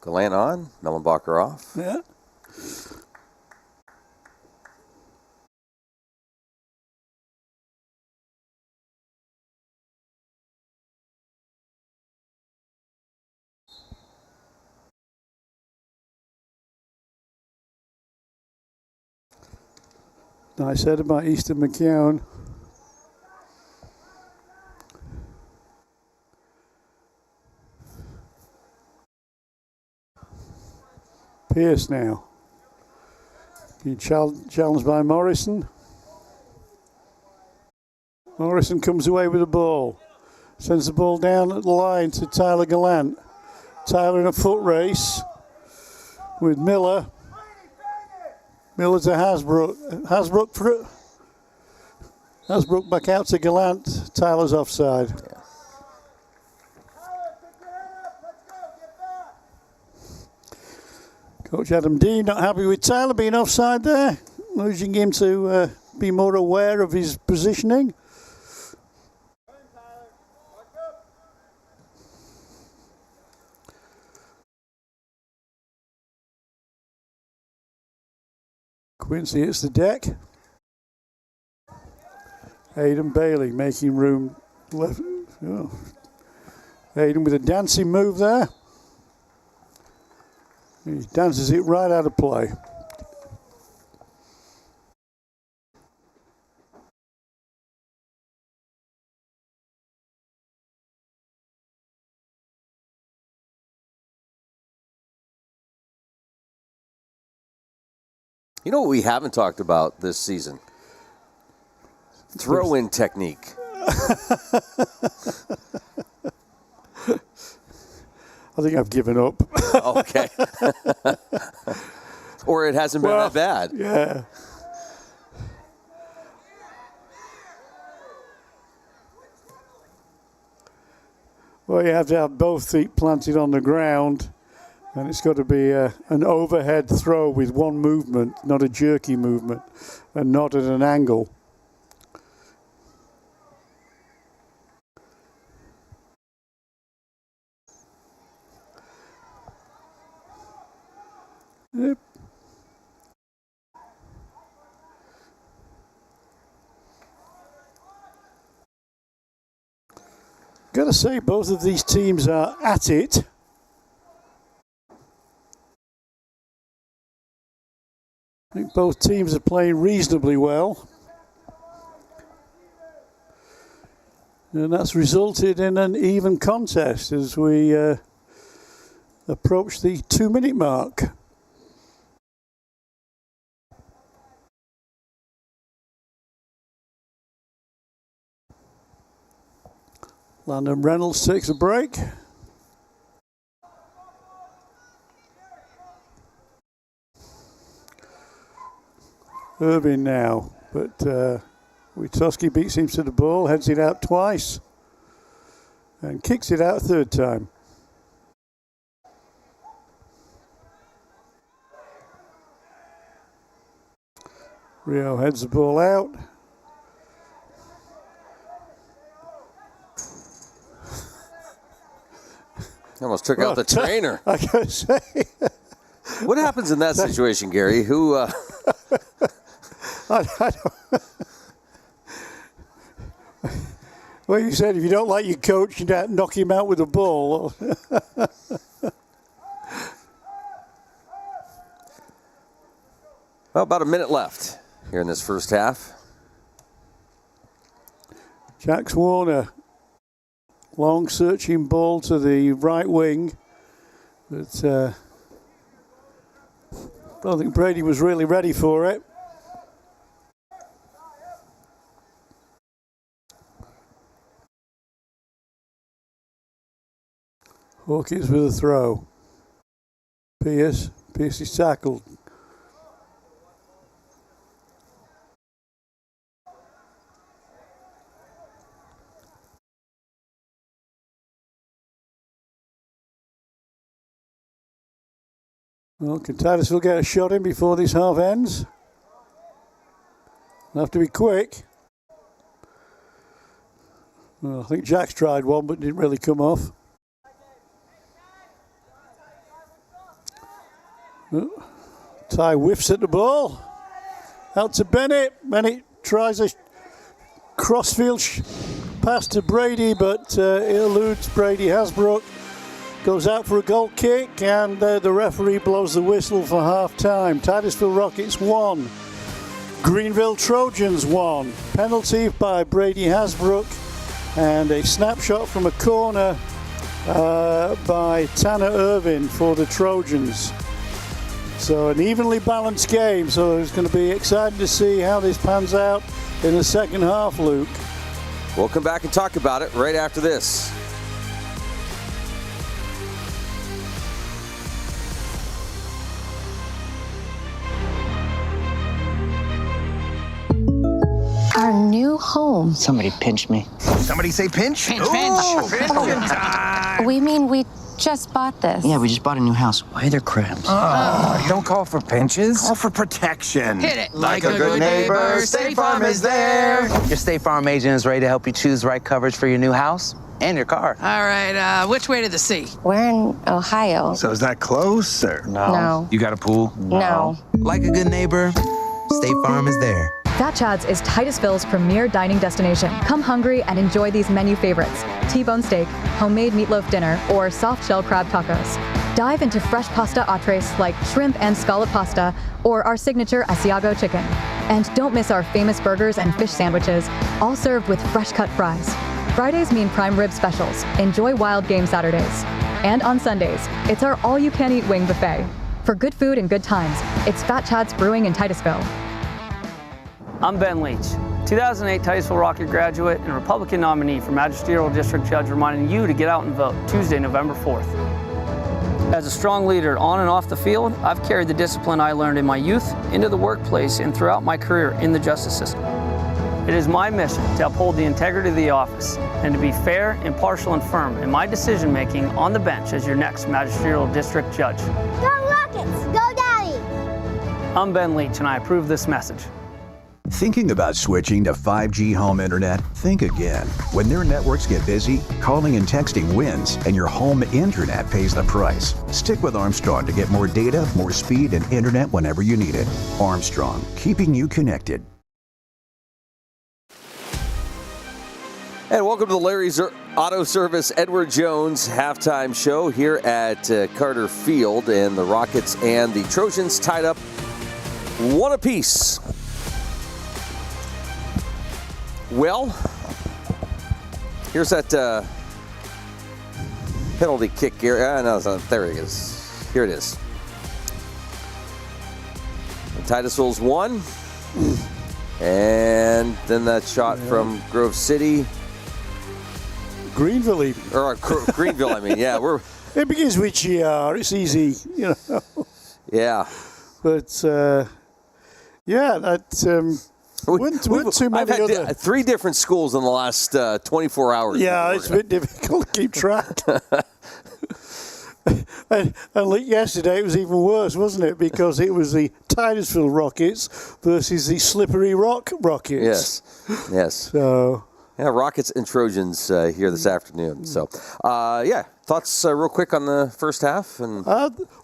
Speaker 2: Gallant on, Mellenbacher off.
Speaker 14: Yeah. Nice header by Easton McKeown. Pierce now. Being challenged by Morrison. Morrison comes away with the ball. Sends the ball down at the line to Tyler Gallant. Tyler in a foot race with Miller. Miller to Hasbrook. Hasbrook back out to Gallant. Tyler's offside.
Speaker 2: Yeah.
Speaker 14: Coach Adam Dean not happy with Tyler being offside there, urging him to be more aware of his positioning. Quincy hits the deck. Aidan Bailey making room left. Oh. Aidan with a dancing move there. He dances it right out of play.
Speaker 2: You know what we haven't talked about this season? Throw-in technique.
Speaker 14: I think I've given up.
Speaker 2: Okay. Or it hasn't been that bad.
Speaker 14: Yeah. Well, you have to have both feet planted on the ground, and it's got to be an overhead throw with one movement, not a jerky movement, and not at an angle. Yep. Got to say, both of these teams are at it. I think both teams are playing reasonably well. And that's resulted in an even contest as we approach the 2-minute mark. Landon Reynolds takes a break. Irving now, but Witoski beats him to the ball, heads it out twice, and kicks it out a third time. Rio heads the ball out.
Speaker 2: Almost took out the trainer.
Speaker 14: I gotta say.
Speaker 2: What happens in that situation, Gary? Who?
Speaker 14: I don't. Well, you said if you don't like your coach, you knock him out with a ball.
Speaker 2: Well, about a minute left here in this first half.
Speaker 14: Jax Warner. Long searching ball to the right wing. But don't think Brady was really ready for it. Hawkins with a throw. Pierce is tackled. Well, can Titusville get a shot in before this half ends? They'll have to be quick. Well, I think Jack's tried one, but didn't really come off. Ty whiffs at the ball. Out to Bennett. Bennett tries a crossfield pass to Brady, but it eludes Brady Hasbrook. Goes out for a goal kick, and the referee blows the whistle for half-time. Titusville Rockets 1. Greenville Trojans 1. Penalty by Brady Hasbrook, and a snapshot from a corner by Tanner Irvin for the Trojans. So an evenly balanced game, so it's going to be exciting to see how this pans out in the second half, Luke.
Speaker 2: We'll come back and talk about it right after this.
Speaker 4: Our new home.
Speaker 5: Somebody pinch me.
Speaker 6: Somebody say pinch?
Speaker 7: Pinch,
Speaker 6: Ooh,
Speaker 7: pinch.
Speaker 6: pinch time.
Speaker 4: We mean we just bought this.
Speaker 5: Yeah, we just bought a new house. Why are there crabs?
Speaker 6: Oh, don't call for pinches. Call for protection.
Speaker 7: Hit it.
Speaker 6: Like a good neighbor, State Farm is there.
Speaker 5: Your State Farm agent is ready to help you choose the right coverage for your new house and your car.
Speaker 7: All right, which way to the sea?
Speaker 4: We're in Ohio.
Speaker 6: So is that close or?
Speaker 4: No.
Speaker 6: You got a pool?
Speaker 4: No.
Speaker 8: Like a good neighbor, State Farm is there.
Speaker 15: Fat Chad's is Titusville's premier dining destination. Come hungry and enjoy these menu favorites: T-bone steak, homemade meatloaf dinner, or soft shell crab tacos. Dive into fresh pasta entrees like shrimp and scallop pasta, or our signature Asiago chicken. And don't miss our famous burgers and fish sandwiches, all served with fresh cut fries. Fridays mean prime rib specials. Enjoy wild game Saturdays. And on Sundays, it's our all-you-can-eat wing buffet. For good food and good times, it's Fat Chad's Brewing in Titusville.
Speaker 13: I'm Ben Leach, 2008 Titusville Rocket graduate and Republican nominee for Magisterial District Judge, reminding you to get out and vote Tuesday, November 4th. As a strong leader on and off the field, I've carried the discipline I learned in my youth into the workplace and throughout my career in the justice system. It is my mission to uphold the integrity of the office and to be fair, impartial, and firm in my decision-making on the bench as your next Magisterial District Judge.
Speaker 10: Go Rockets! Go Daddy!
Speaker 13: I'm Ben Leach, and I approve this message.
Speaker 20: Thinking about switching to 5G home internet? Think again. When their networks get busy, calling and texting wins, and your home internet pays the price. Stick with Armstrong to get more data, more speed, and internet whenever you need it. Armstrong, keeping you connected.
Speaker 2: And welcome to the Larry's Auto Service Edward Jones halftime show here at Carter Field. And the Rockets and the Trojans tied up 1 apiece. Well, here's that penalty kick here. No, it's not. There it is. Here it is. Titusville's 1. And then that shot from Grove City.
Speaker 14: Greenville even.
Speaker 2: Or Greenville, I mean. Yeah,
Speaker 14: it begins with GR. It's easy, you know.
Speaker 2: Yeah.
Speaker 14: But, yeah, that... Wouldn't too many
Speaker 2: I've had
Speaker 14: other...
Speaker 2: 3 different schools in the last 24 hours.
Speaker 14: Yeah, it's a bit difficult to keep track. and yesterday it was even worse, wasn't it? Because it was the Titusville Rockets versus the Slippery Rock Rockets.
Speaker 2: Yes.
Speaker 14: So...
Speaker 2: Yeah, Rockets and Trojans here this afternoon. So, yeah, thoughts real quick on the first half? And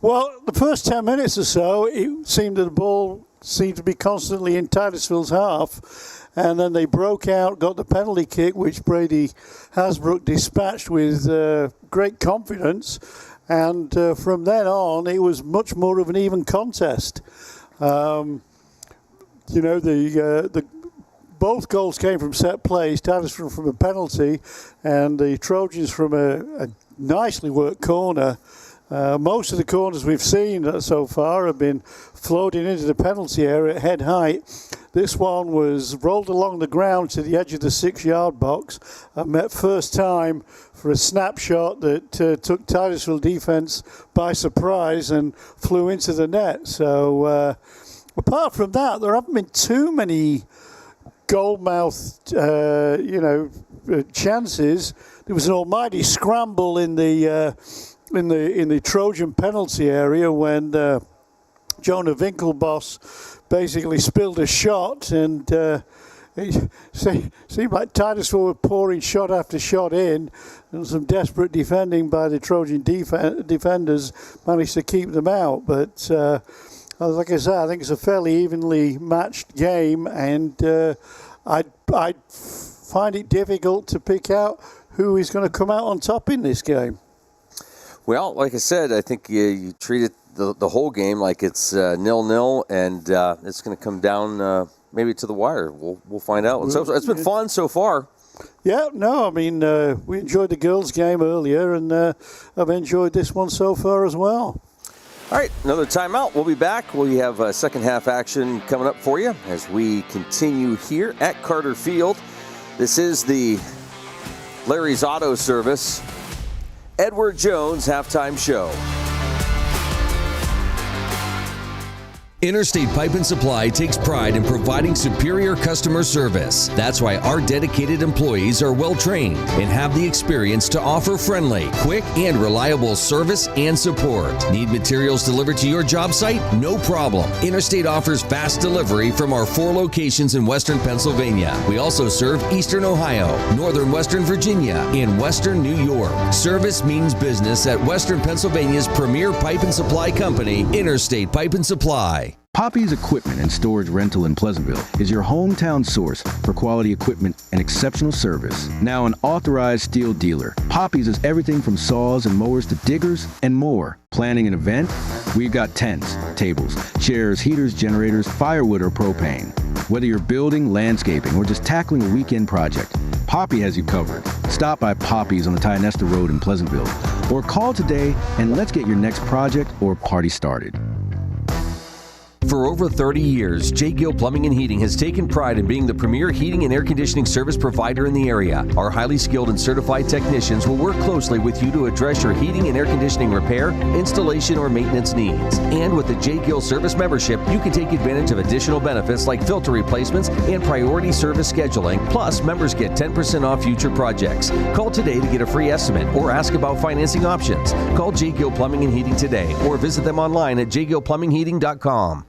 Speaker 14: well, the first 10 minutes or so, it seemed that the ball seemed to be constantly in Titusville's half. And then they broke out, got the penalty kick, which Brady Hasbrook dispatched with great confidence. And from then on, it was much more of an even contest. You know, the both goals came from set plays, Titusville from a penalty, and the Trojans from a nicely worked corner. Most of the corners we've seen so far have been floating into the penalty area at head height. This one was rolled along the ground to the edge of the 6-yard box and met first time for a snapshot that took Titusville defense by surprise and flew into the net. So apart from that, there haven't been too many goal-mouthed, chances. There was an almighty scramble in the Trojan penalty area when Jonah Winklevoss basically spilled a shot, and it seemed like Titusville were pouring shot after shot in, and some desperate defending by the Trojan defenders managed to keep them out. But like I said, I think it's a fairly evenly matched game, and I'd find it difficult to pick out who is going to come out on top in this game.
Speaker 2: Well, like I said, I think you treat it the whole game like it's 0-0, and it's going to come down maybe to the wire. We'll find out. So it's been fun so far.
Speaker 14: Yeah, no, I mean, we enjoyed the girls' game earlier, and I've enjoyed this one so far as well.
Speaker 2: All right, another timeout. We'll be back. We have second half action coming up for you as we continue here at Carter Field. This is the Larry's Auto Service Edward Jones halftime show.
Speaker 3: Interstate Pipe and Supply takes pride in providing superior customer service. That's why our dedicated employees are well trained and have the experience to offer friendly, quick, and reliable service and support. Need materials delivered to your job site? No problem. Interstate offers fast delivery from our 4 locations in Western Pennsylvania. We also serve Eastern Ohio, Northern Western Virginia, and Western New York. Service means business at Western Pennsylvania's premier pipe and supply company, Interstate Pipe and Supply.
Speaker 9: Poppy's Equipment and Storage Rental in Pleasantville is your hometown source for quality equipment and exceptional service. Now an authorized steel dealer, Poppy's is everything from saws and mowers to diggers and more. Planning an event? We've got tents, tables, chairs, heaters, generators, firewood, or propane. Whether you're building, landscaping, or just tackling a weekend project, Poppy has you covered. Stop by Poppy's on the Tionesta Road in Pleasantville, or call today and let's get your next project or party started.
Speaker 3: For over 30 years, J. Gill Plumbing and Heating has taken pride in being the premier heating and air conditioning service provider in the area. Our highly skilled and certified technicians will work closely with you to address your heating and air conditioning repair, installation, or maintenance needs. And with the J. Gill service membership, you can take advantage of additional benefits like filter replacements and priority service scheduling. Plus, members get 10% off future projects. Call today to get a free estimate or ask about financing options. Call J. Gill Plumbing and Heating today or visit them online at jgillplumbingheating.com.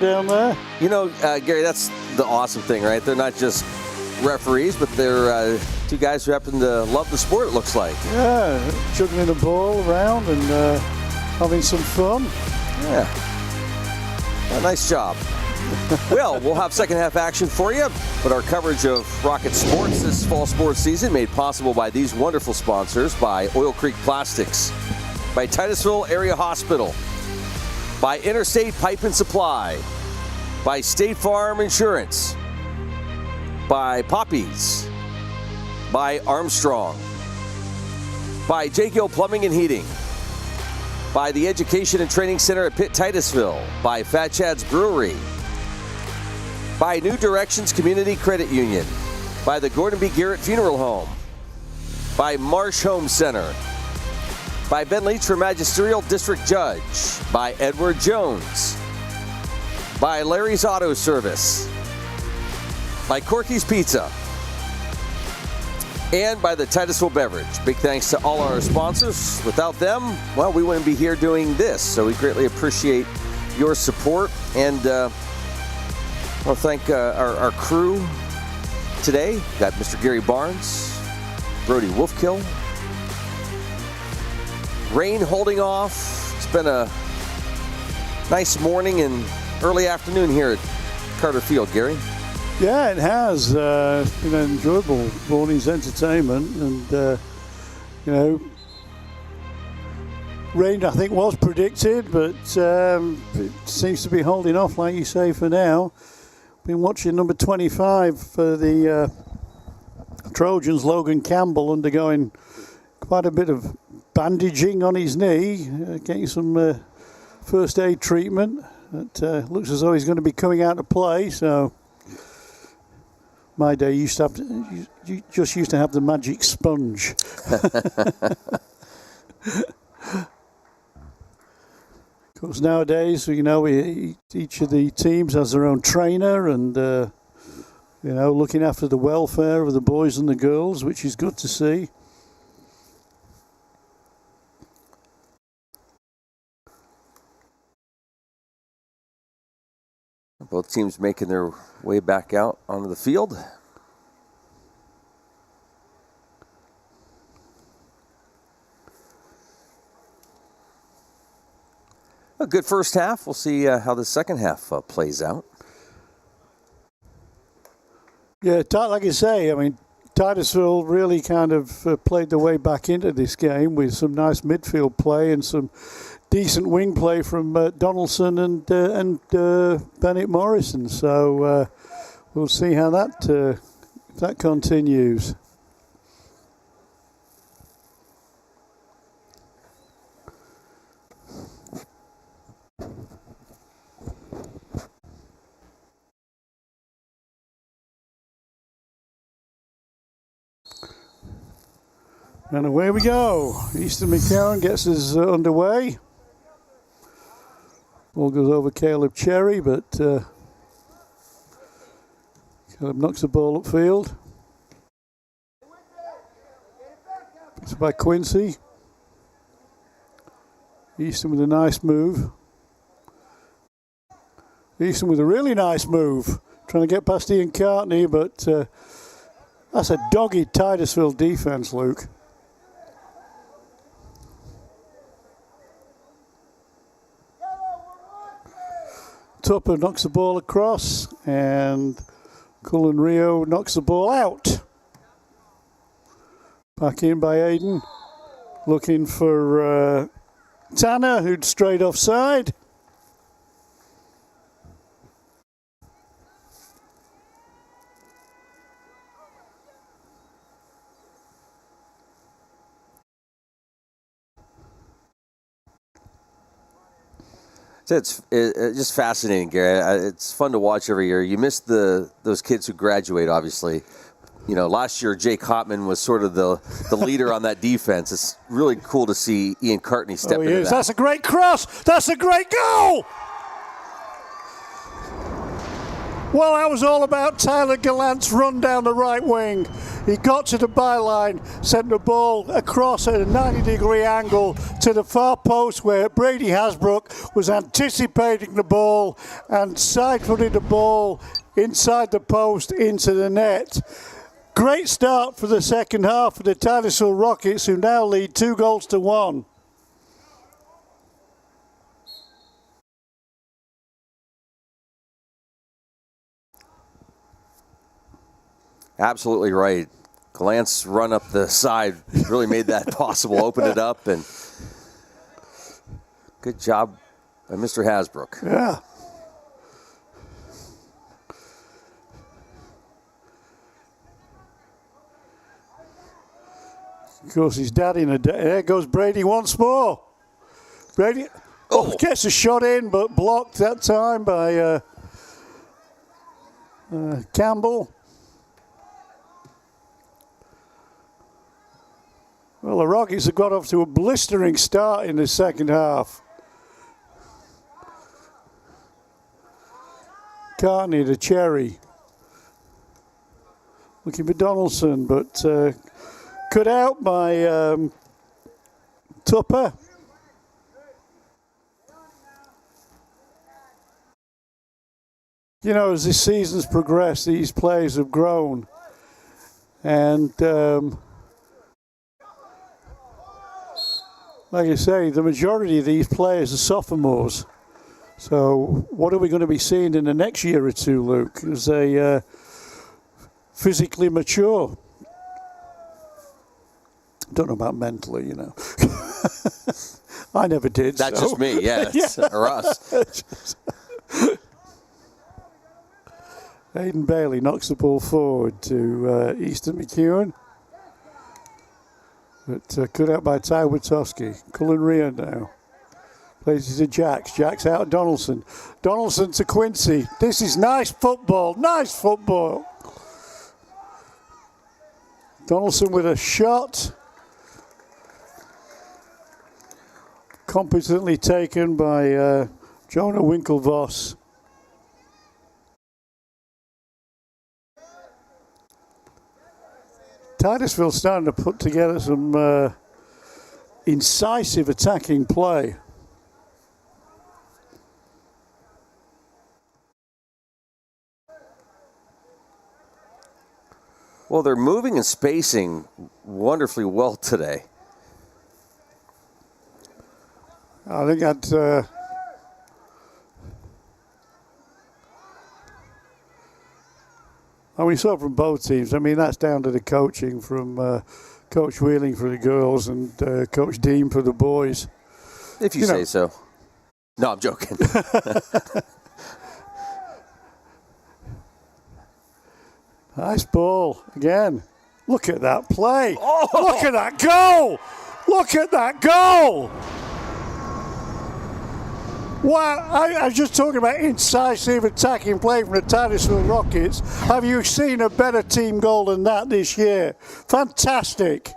Speaker 14: Down there.
Speaker 2: You know, Gary, that's the awesome thing, right? They're not just referees, but they're 2 guys who happen to love the sport, it looks like.
Speaker 14: Yeah, juggling the ball around and having some fun.
Speaker 2: Yeah. Nice job. Well, we'll have second half action for you, but our coverage of Rocket Sports this fall sports season made possible by these wonderful sponsors: by Oil Creek Plastics, by Titusville Area Hospital, by Interstate Pipe and Supply, by State Farm Insurance, by Poppy's, by Armstrong, by J. Gill Plumbing and Heating, by the Education and Training Center at Pitt Titusville, by Fat Chad's Brewery, by New Directions Community Credit Union, by the Gordon B. Garrett Funeral Home, by Marsh Home Center, by Ben Leach for Magisterial District Judge, by Edward Jones, by Larry's Auto Service, by Corky's Pizza, and by the Titusville Beverage. Big thanks to all our sponsors. Without them, well, we wouldn't be here doing this, so we greatly appreciate your support. And I want to thank our crew today. We've got Mr. Gary Barnes, Brody Wolfkill, rain holding off. It's been a nice morning and early afternoon here at Carter Field, Gary.
Speaker 14: Yeah, it has. It's been an enjoyable morning's entertainment, and rain I think was predicted, but it seems to be holding off, like you say, for now. Been watching number 25 for the Trojans, Logan Campbell, undergoing quite a bit of bandaging on his knee, getting some first aid treatment. It looks as though he's going to be coming out to play. So my day you just used to have the magic sponge. Of course, nowadays, each of the teams has their own trainer, and looking after the welfare of the boys and the girls, which is good to see.
Speaker 2: Both teams making their way back out onto the field. A good first half. We'll see how the second half plays out.
Speaker 14: Yeah, like I say, Titusville really kind of played their way back into this game with some nice midfield play and some decent wing play from Donaldson and Bennett Morrison. So we'll see how that continues. And away we go. Easton McCarron gets us underway. Ball goes over Caleb Cherry, but Caleb knocks the ball upfield. It's by Quincy. Easton with a nice move. Easton with a really nice move. Trying to get past Ian Cartney, but that's a dogged Titusville defense, Luke. Tupper knocks the ball across, and Cullen Rio knocks the ball out. Back in by Aiden. Looking for Tanner, who'd strayed offside.
Speaker 2: It's just fascinating, Gary. It's fun to watch every year. You miss those kids who graduate, obviously. Last year, Jake Hotman was sort of the leader on that defense. It's really cool to see Ian Cartney step into that.
Speaker 14: That's a great cross. That's a great goal. Well, that was all about Tyler Gallant's run down the right wing. He got to the byline, sent the ball across at a 90-degree angle to the far post where Brady Hasbrook was anticipating the ball and side-footed the ball inside the post into the net. Great start for the second half for the Titusville Rockets, who now lead 2-1.
Speaker 2: Absolutely right. Gallant's run up the side really made that possible, opened it up, and good job by Mr. Hasbrook.
Speaker 14: Yeah. Of course, his daddy in a day. There goes Brady once more. Brady gets a shot in, but blocked that time by Campbell. Well, the Rockets have got off to a blistering start in the second half. Cartney to Cherry. Looking for Donaldson, but cut out by Tupper. As this season's progressed, these players have grown. And like I say, the majority of these players are sophomores. So what are we going to be seeing in the next year or two, Luke? As they physically mature. Don't know about mentally, you know. I never did.
Speaker 2: That's
Speaker 14: so.
Speaker 2: just me, yeah. That's, or us.
Speaker 14: Aidan Bailey knocks the ball forward to Easton McEwen. But cut out by Ty Witowski. Cullen Rea now. Plays it to Jacks. Jacks out Donaldson. Donaldson to Quincy. This is nice football. Nice football. Donaldson with a shot. Competently taken by Jonah Winklevoss. Titusville starting to put together some incisive attacking play.
Speaker 2: Well, they're moving and spacing wonderfully well today.
Speaker 14: I think that we saw from both teams. I mean, that's down to the coaching from Coach Wheeling for the girls and Coach Dean for the boys.
Speaker 2: If you say so. No, I'm joking.
Speaker 14: Nice ball again. Look at that play. Oh. Look at that goal. Look at that goal. Wow, I was just talking about incisive attacking play from the Titusville Rockets. Have you seen a better team goal than that this year? Fantastic.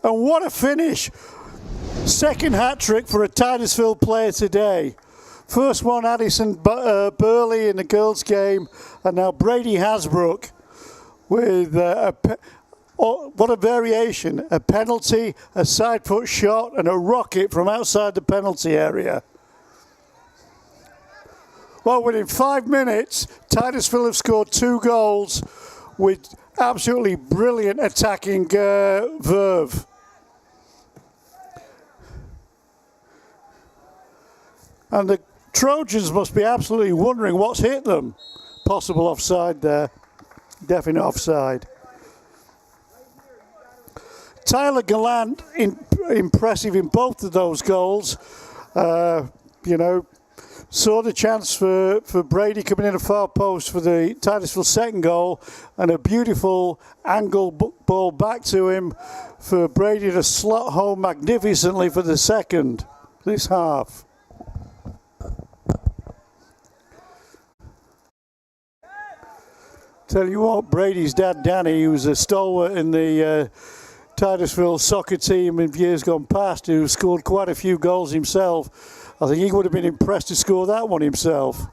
Speaker 14: And what a finish. Second hat trick for a Titusville player today. First one, Addison Burley in the girls' game, and now Brady Hasbrook with what a variation. A penalty, a side foot shot, and a rocket from outside the penalty area. Well, within 5 minutes, Titusville have scored 2 goals with absolutely brilliant attacking verve. And the Trojans must be absolutely wondering what's hit them. Possible offside there. Definite offside. Tyler Gallant, impressive in both of those goals. Saw the chance for Brady coming in a far post for the Titusville second goal, and a beautiful angle ball back to him for Brady to slot home magnificently for the second this half. Tell you what, Brady's dad, Danny, who was a stalwart in the Titusville soccer team in years gone past, who scored quite a few goals himself. I think he would have been impressed to score that one himself.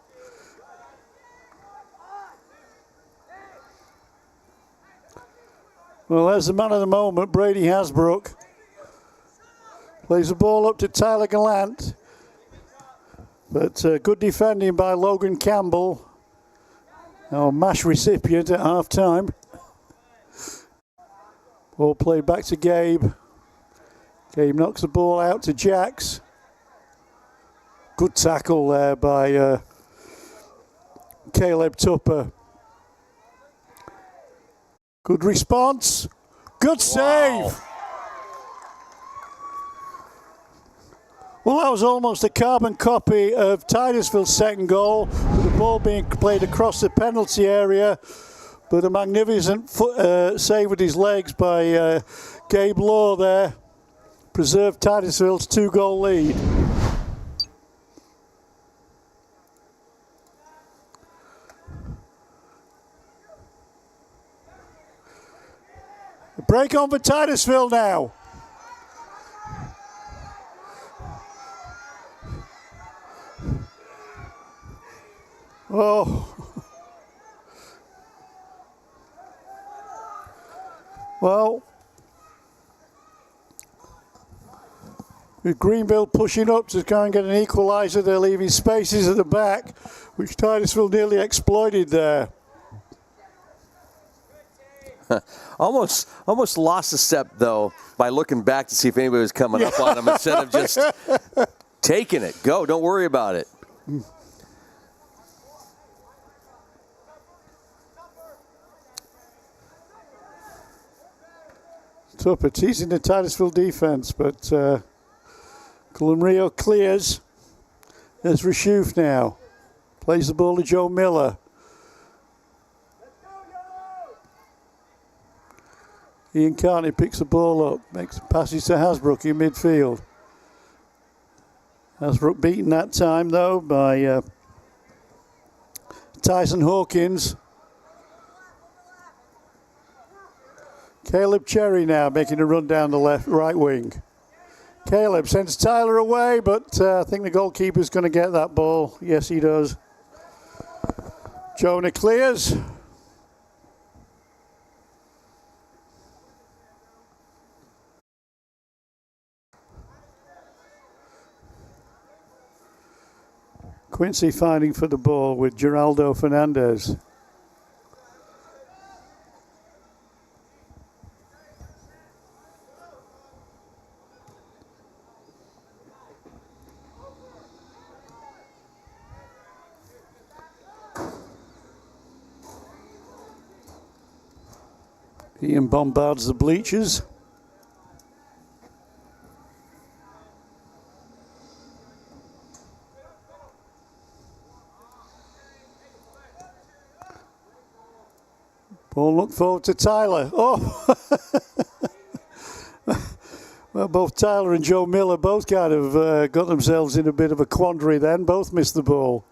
Speaker 14: Well, there's the man of the moment, Brady Hasbrook. Plays the ball up to Tyler Gallant. But good defending by Logan Campbell. Our MASH recipient at half time. Ball played back to Gabe. Gabe knocks the ball out to Jacks. Good tackle there by Caleb Tupper. Good response. Good save. Well, that was almost a carbon copy of Titusville's second goal, with the ball being played across the penalty area. But a magnificent save with his legs by Gabe Law there preserved Titusville's 2-goal lead. A break on for Titusville now. Oh. Well, with Greenville pushing up to try and get an equaliser, they're leaving spaces at the back, which Titusville nearly exploited there.
Speaker 2: Almost lost a step, though, by looking back to see if anybody was coming up on him instead of just taking it. Go, don't worry about it.
Speaker 14: Tuppert, he's in the Titusville defense, but Cullen Rio clears. There's Rashuf now. Plays the ball to Joe Miller. Ian Carney picks the ball up, passes to Hasbrook in midfield. Hasbrook beaten that time though by Tyson Hawkins. Caleb Cherry now making a run down the right wing. Caleb sends Tyler away, but I think the goalkeeper's going to get that ball. Yes, he does. Jonah clears. Quincy fighting for the ball with Geraldo Fernandez. Ian bombards the bleachers. Ball look forward to Tyler. Oh! Well, both Tyler and Joe Miller both kind of got themselves in a bit of a quandary then. Both missed the ball.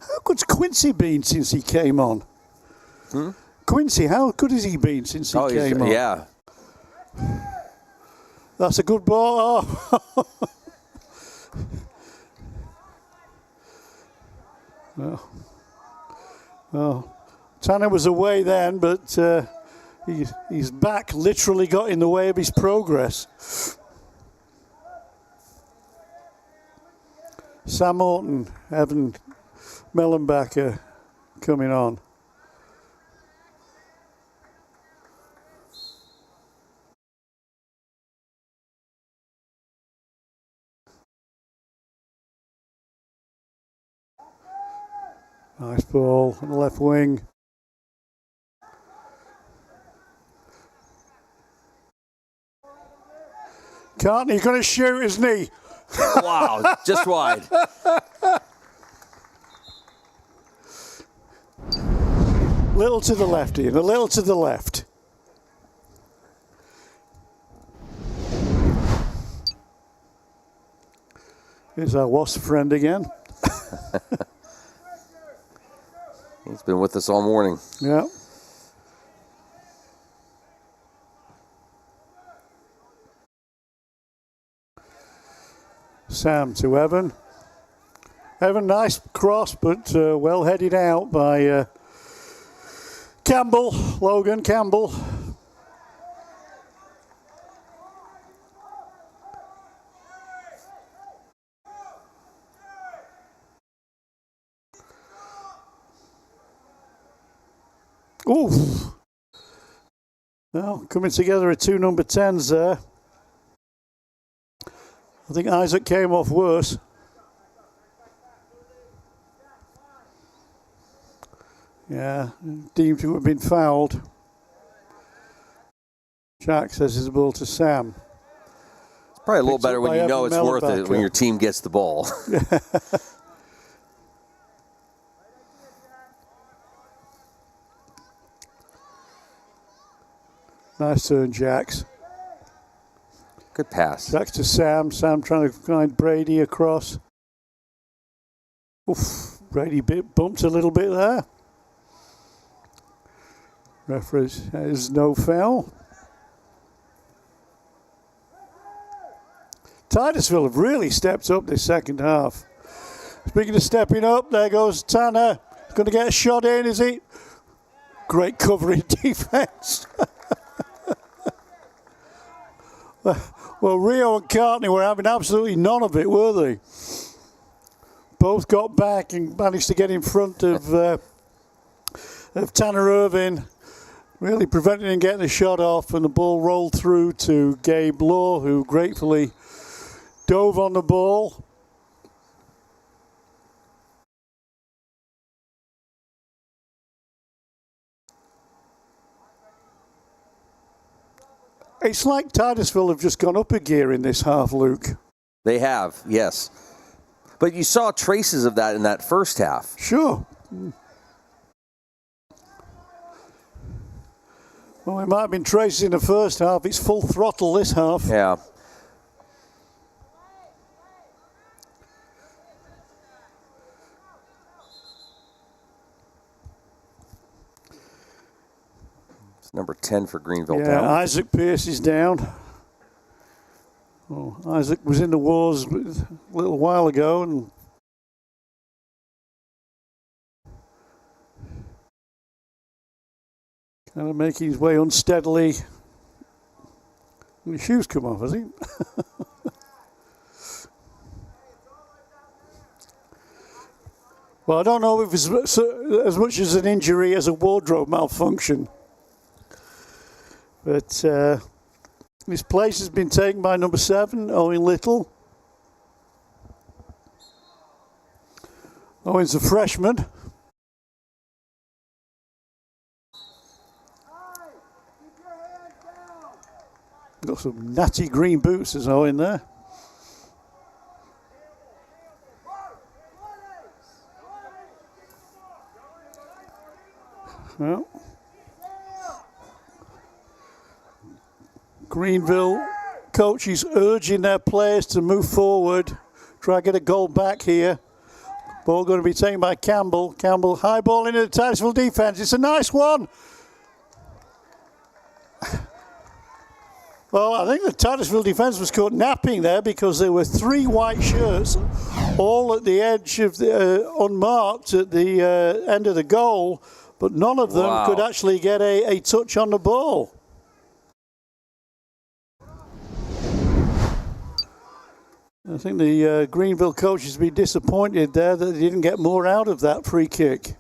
Speaker 14: How good's Quincy been since he came on? Quincy, how good has he been since he came on?
Speaker 2: Yeah.
Speaker 14: That's a good ball. Oh. Well, Tanner was away then, but his back literally got in the way of his progress. Sam Orton, Evan Mellenbacher coming on. Nice ball on the left wing. Cartney going to shoot, isn't he?
Speaker 2: Wow, just wide.
Speaker 14: Little to the left, Ian, a little to the left. Here's our Wasp friend again.
Speaker 2: He's been with us all morning.
Speaker 14: Yeah. Sam to Evan. Evan, nice cross, but well headed out by Campbell, Logan Campbell. Ooh. Well, coming together at two number 10s there. I think Isaac came off worse. Yeah, deemed to have been fouled. Jack says it's a ball to Sam.
Speaker 2: It's probably a little better when you know it's worth it when your team gets the ball.
Speaker 14: Nice turn, Jax.
Speaker 2: Good pass.
Speaker 14: Jax to Sam. Sam trying to find Brady across. Oof, Brady bumped a little bit there. Referee says no foul. Titusville have really stepped up this second half. Speaking of stepping up, there goes Tanner. Going to get a shot in, is he? Great covering defense. Well, Rio and Cartney were having absolutely none of it, were they? Both got back and managed to get in front of Tanner Irvin. Really preventing him getting the shot off, and the ball rolled through to Gabe Law, who gratefully dove on the ball. It's like Titusville have just gone up a gear in this half, Luke.
Speaker 2: They have, yes. But you saw traces of that in that first half.
Speaker 14: Sure. Well, it might have been traces in the first half. It's full throttle this half.
Speaker 2: Yeah. It's number 10 for Greenville down.
Speaker 14: Isaac Pierce is down. Oh, Isaac was in the wars a little while ago, and kind of making his way unsteadily. And his shoes come off, has he? Well, I don't know if it's as much as an injury as a wardrobe malfunction. But his place has been taken by number 7, Owen Little. Owen's a freshman. Got some natty green boots, as Owen there. Well, Greenville coaches urging their players to move forward, try to get a goal back here. Ball going to be taken by Campbell. Campbell high ball into the Titusville defense. It's a nice one. Well, I think the Titusville defense was caught napping there because there were 3 white shirts all at the edge of the unmarked at the end of the goal, but none of them could actually get a touch on the ball. I think the Greenville coaches will be disappointed there that they didn't get more out of that free kick.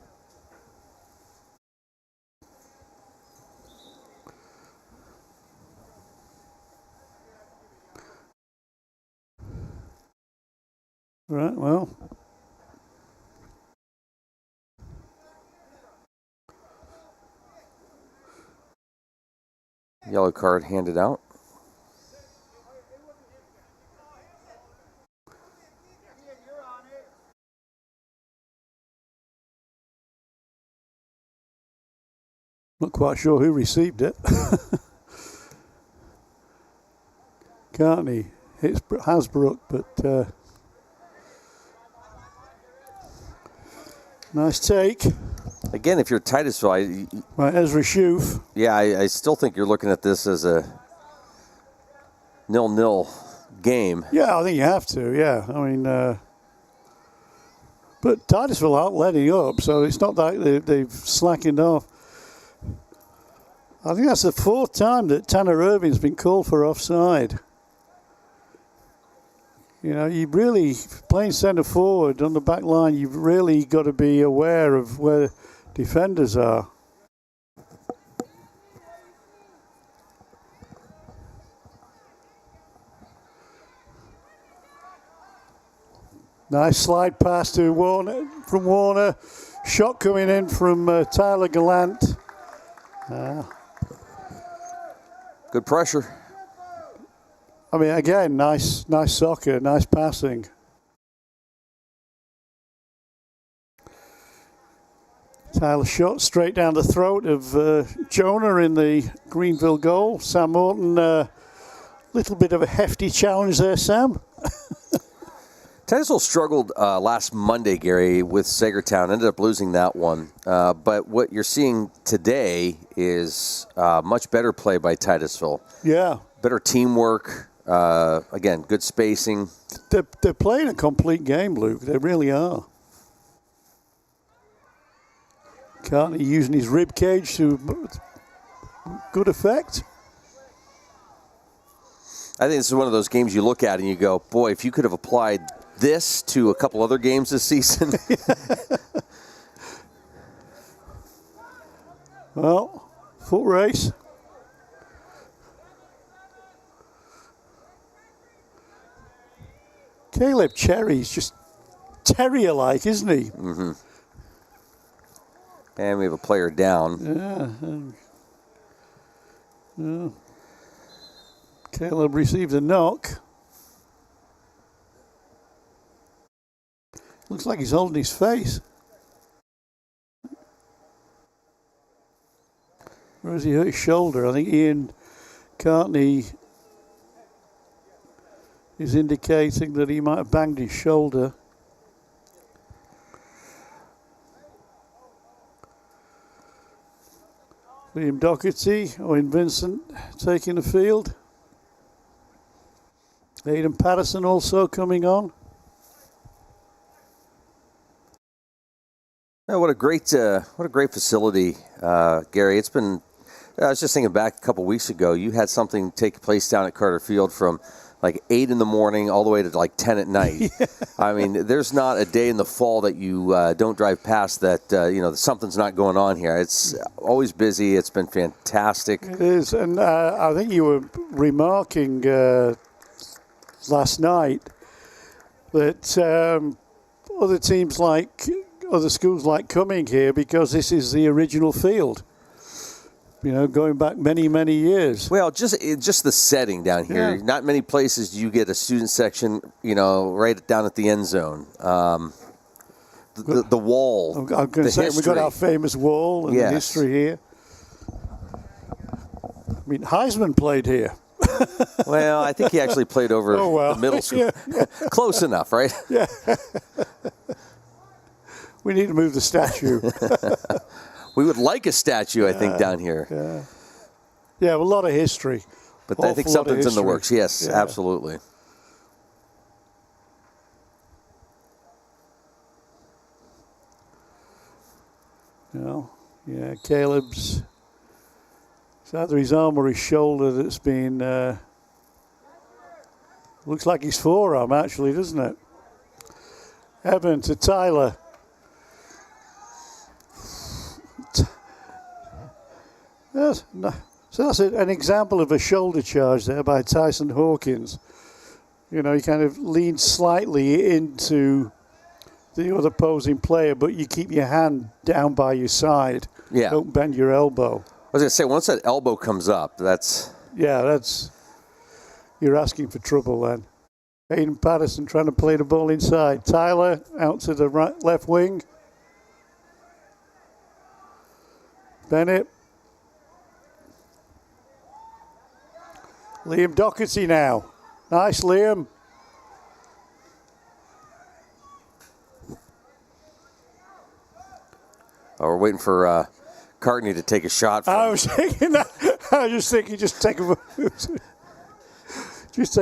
Speaker 14: Right, well.
Speaker 2: Yellow card handed out.
Speaker 14: Not quite sure who received it. Cartney hits Hasbrook, but nice take.
Speaker 2: Again, if you're Titusville,
Speaker 14: right, Ezra Shoof.
Speaker 2: Yeah, I still think you're looking at this as a 0-0 game.
Speaker 14: Yeah, I think you have to. Yeah, I mean, but Titusville aren't letting up, so it's not like they've slackened off. I think that's the 4th time that Tanner Irving's been called for offside. You know, you really, playing centre forward on the back line, you've really got to be aware of where defenders are. Nice slide pass to Warner, from Warner. Shot coming in from Tyler Gallant.
Speaker 2: Good pressure.
Speaker 14: I mean, again, nice soccer, nice passing. Tyler shot straight down the throat of Jonah in the Greenville goal. Sam Morton, little bit of a hefty challenge there, Sam.
Speaker 2: Titusville struggled last Monday, Gary, with Sagertown. Ended up losing that one. But what you're seeing today is much better play by Titusville.
Speaker 14: Yeah.
Speaker 2: Better teamwork. Again, good spacing.
Speaker 14: They're playing a complete game, Luke. They really are. Cartney using his rib cage to good effect.
Speaker 2: I think this is one of those games you look at and you go, boy, if you could have applied this to a couple other games this season.
Speaker 14: Well, Foot race. Caleb Cherry's just terrier-like, isn't he?
Speaker 2: Mm-hmm. And we have a player down.
Speaker 14: Yeah. Caleb received a knock. Looks like he's holding his face. Or has he hurt his shoulder? I think Ian Cartney is indicating that he might have banged his shoulder. Liam Doherty, Owen Vincent taking the field. Aidan Patterson also coming on.
Speaker 2: Oh, what a great facility, Gary. It's been. I was just thinking back a couple weeks ago. You had something take place down at Carter Field from like 8 in the morning all the way to like 10 at night. Yeah. I mean, there's not a day in the fall that you don't drive past that something's not going on here. It's always busy. It's been fantastic.
Speaker 14: It is, and I think you were remarking last night that other teams other schools like coming here because this is the original field. Going back many, many years.
Speaker 2: Well, just the setting down here. Yeah. Not many places do you get a student section, right down at the end zone. The wall.
Speaker 14: I'm going to say we've got our famous wall and the history here. I mean, Heisman played here.
Speaker 2: Well, I think he actually played over the middle school. Yeah. Close enough, right?
Speaker 14: Yeah. We need to move the statue.
Speaker 2: We would like a statue, I think, down here.
Speaker 14: Yeah, a lot of history.
Speaker 2: But I think something's in the works. Yes, absolutely.
Speaker 14: Caleb's. It's either his arm or his shoulder that's been. Looks like his forearm, actually, doesn't it? Evan to Tyler. Yes, no. So that's an example of a shoulder charge there by Tyson Hawkins. He kind of leans slightly into the other opposing player, but you keep your hand down by your side.
Speaker 2: Yeah.
Speaker 14: Don't bend your elbow.
Speaker 2: I was going to say, once that elbow comes up, that's...
Speaker 14: Yeah, you're asking for trouble then. Aidan Patterson trying to play the ball inside. Tyler out to the left wing. Bennett. Liam Doherty now. Nice, Liam.
Speaker 2: We're waiting for Cartney to take a shot.
Speaker 14: I was thinking that. I was just thinking, just take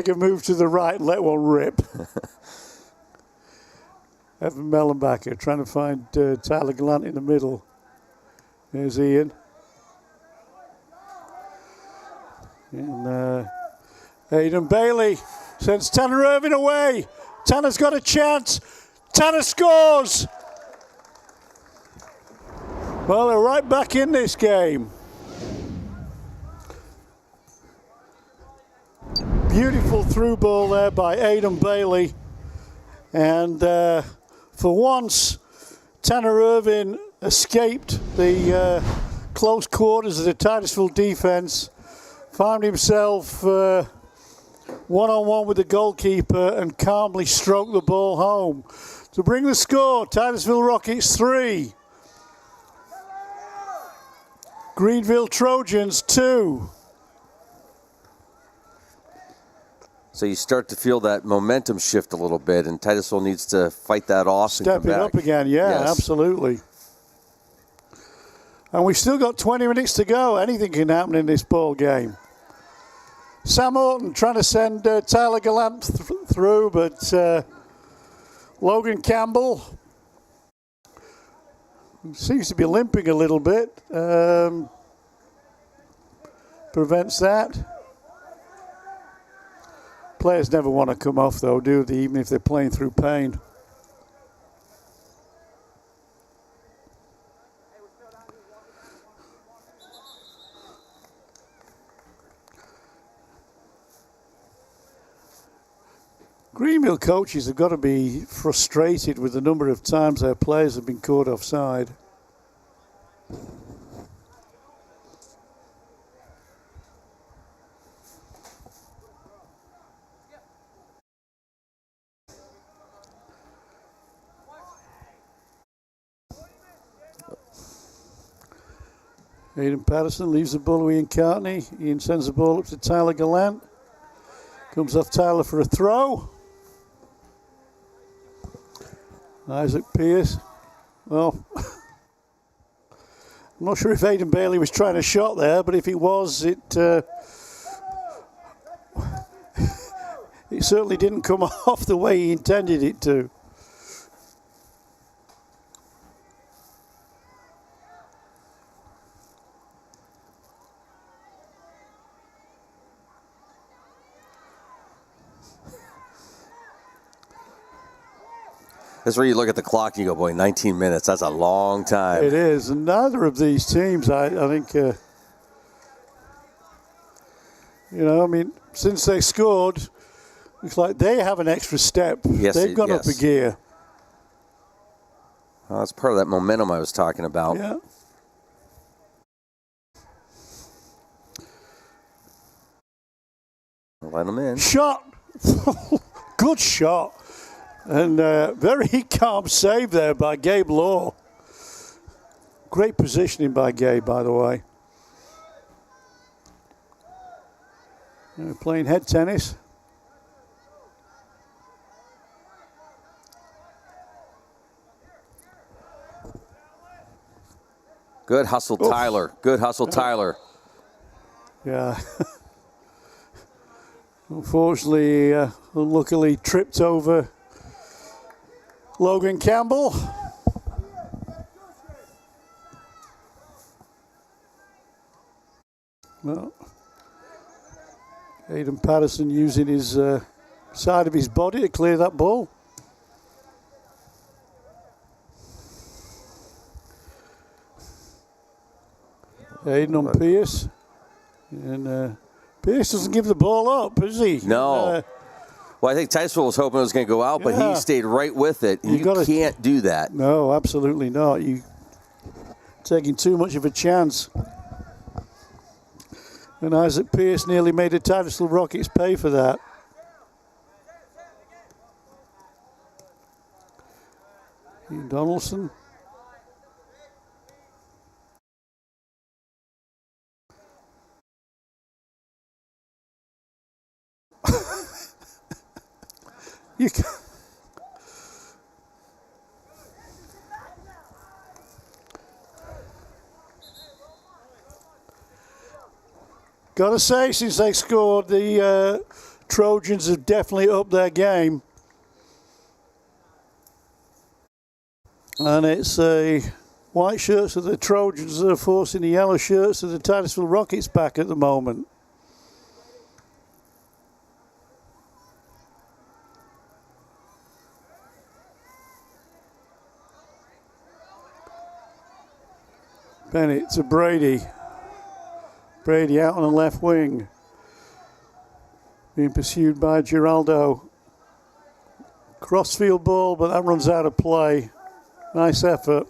Speaker 14: a move to the right and let one rip. Evan Mellenbacher trying to find Tyler Gallant in the middle. There's Ian. And Aidan Bailey sends Tanner Irving away. Tanner's got a chance. Tanner scores. Well, they're right back in this game. Beautiful through ball there by Aidan Bailey. And for once, Tanner Irving escaped the close quarters of the Titusville defense. Found himself one-on-one with the goalkeeper and calmly stroked the ball home. To bring the score, Titusville Rockets 3. Greenville Trojans 2.
Speaker 2: So you start to feel that momentum shift a little bit, and Titusville needs to fight that off.
Speaker 14: Step it up again, yes. Absolutely. And we've still got 20 minutes to go. Anything can happen in this ball game. Sam Orton trying to send Tyler Gallant through, but Logan Campbell seems to be limping a little bit. Prevents that. Players never want to come off, though, do they? Even if they're playing through pain. Greenville coaches have got to be frustrated with the number of times their players have been caught offside. Aidan Patterson leaves the ball to Ian Cartney. Ian sends the ball up to Tyler Gallant. Comes off Tyler for a throw. Isaac Pierce. Well, I'm not sure if Aidan Bailey was trying a shot there, but if he was, it certainly didn't come off the way he intended it to.
Speaker 2: That's where you look at the clock and you go, boy, 19 minutes, that's a long time.
Speaker 14: It is, and neither of these teams, I think, since they scored, looks like they have an extra step.
Speaker 2: Yes,
Speaker 14: they've gone up a gear.
Speaker 2: Well, that's part of that momentum I was talking about.
Speaker 14: Yeah.
Speaker 2: Let them in.
Speaker 14: Shot! Good shot. And very calm save there by Gabe Law. Great positioning by Gabe, by the way. Playing head tennis.
Speaker 2: Good hustle, Tyler. Good hustle, Tyler.
Speaker 14: Yeah. Unfortunately, unluckily tripped over Logan Campbell. Well, Aidan Patterson using his side of his body to clear that ball. Aidan on Pierce. And Pierce doesn't give the ball up, does he?
Speaker 2: No. Well, I think Titusville was hoping it was going to go out, but he stayed right with it. You can't do that.
Speaker 14: No, absolutely not. You're taking too much of a chance. And Isaac Pierce nearly made the Titusville Rockets pay for that. Ian Donaldson. You can. Gotta say, since they scored, the Trojans have definitely upped their game. And it's white shirts of the Trojans that are forcing the yellow shirts of the Titusville Rockets back at the moment. Bennett to Brady. Brady out on the left wing. Being pursued by Giraldo. Crossfield ball, but that runs out of play. Nice effort.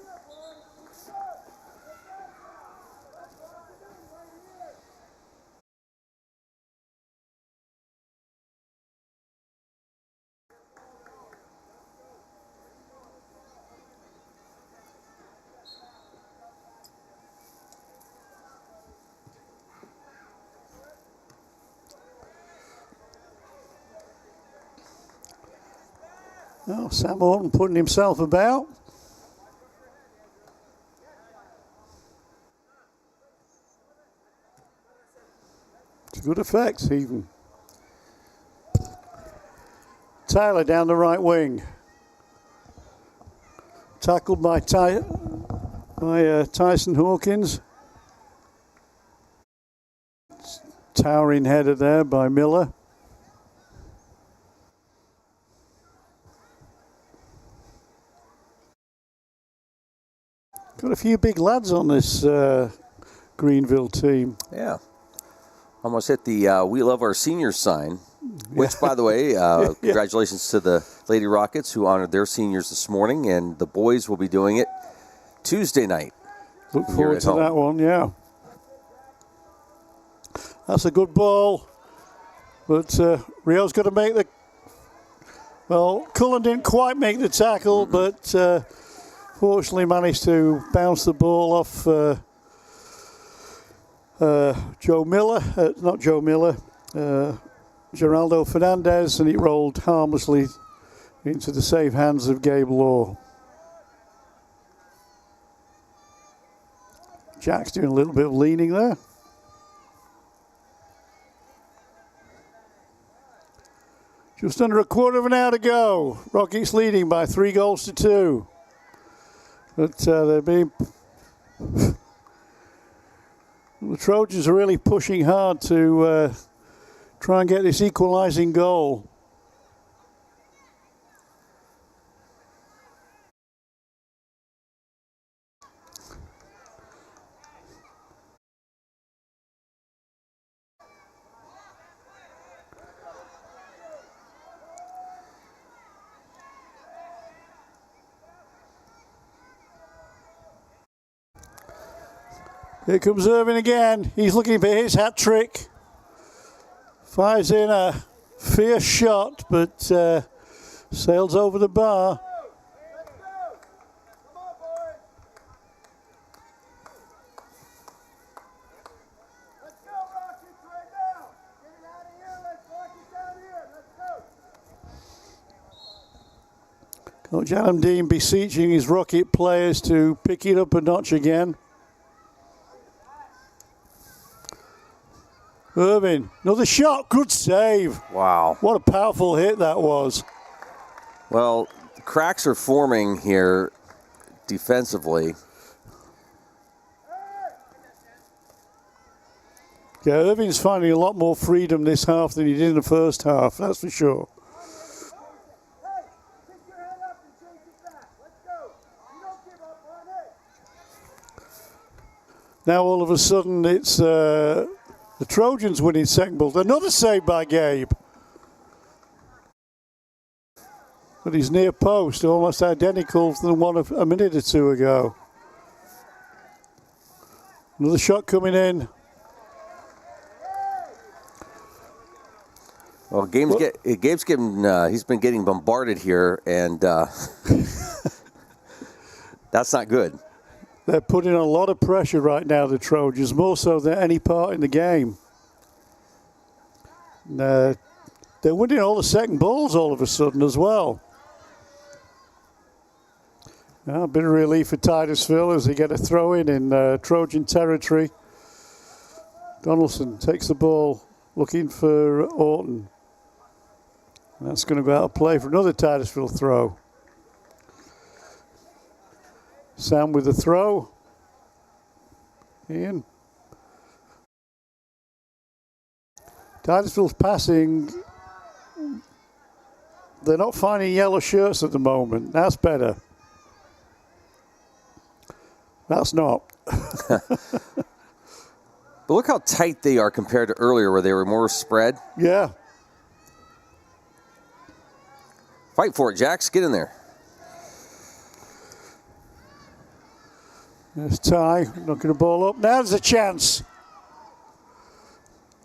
Speaker 14: Oh, Sam Horton putting himself about. It's a good effect, even. Tyler down the right wing. Tackled by Tyson Hawkins. Towering header there by Miller. Got a few big lads on this Greenville team.
Speaker 2: Yeah. Almost hit the We Love Our Seniors sign. Which, by the way, congratulations to the Lady Rockets who honored their seniors this morning, and the boys will be doing it Tuesday night.
Speaker 14: Look forward to that one, yeah. That's a good ball. But Rio's got to make the... Well, Cullen didn't quite make the tackle, but fortunately managed to bounce the ball off Joe Miller. Not Joe Miller. Geraldo Fernandez, and it rolled harmlessly into the safe hands of Gabe Law. Jack's doing a little bit of leaning there. Just under a quarter of an hour to go. Rockets leading by 3-2. But they're being... The Trojans are really pushing hard to try and get this equalizing goal. Here comes Irvin again. He's looking for his hat trick. Fires in a fierce shot, but sails over the bar. Coach Adam Dean beseeching his Rocket players to pick it up a notch again. Irvin, another shot, good save.
Speaker 2: Wow.
Speaker 14: What a powerful hit that was.
Speaker 2: Well, cracks are forming here defensively.
Speaker 14: Yeah, Irvin's finding a lot more freedom this half than he did in the first half, that's for sure. Now all of a sudden it's the Trojans winning second ball. Another save by Gabe. But he's near post, almost identical to the one a minute or two ago. Another shot coming in.
Speaker 2: Well, Gabe's getting, he's been getting bombarded here, and that's not good.
Speaker 14: They're putting a lot of pressure right now, the Trojans, more so than any part in the game. They're winning all the second balls all of a sudden as well. A bit of relief for Titusville as they get a throw in Trojan territory. Donaldson takes the ball, looking for Orton. That's going to go out of play for another Titusville throw. Sam with the throw. Ian. Titusville's passing. They're not finding yellow shirts at the moment. That's better. That's not.
Speaker 2: But look how tight they are compared to earlier where they were more spread.
Speaker 14: Yeah.
Speaker 2: Fight for it, Jax. Get in there.
Speaker 14: There's Ty knocking the ball up. Now there's a chance.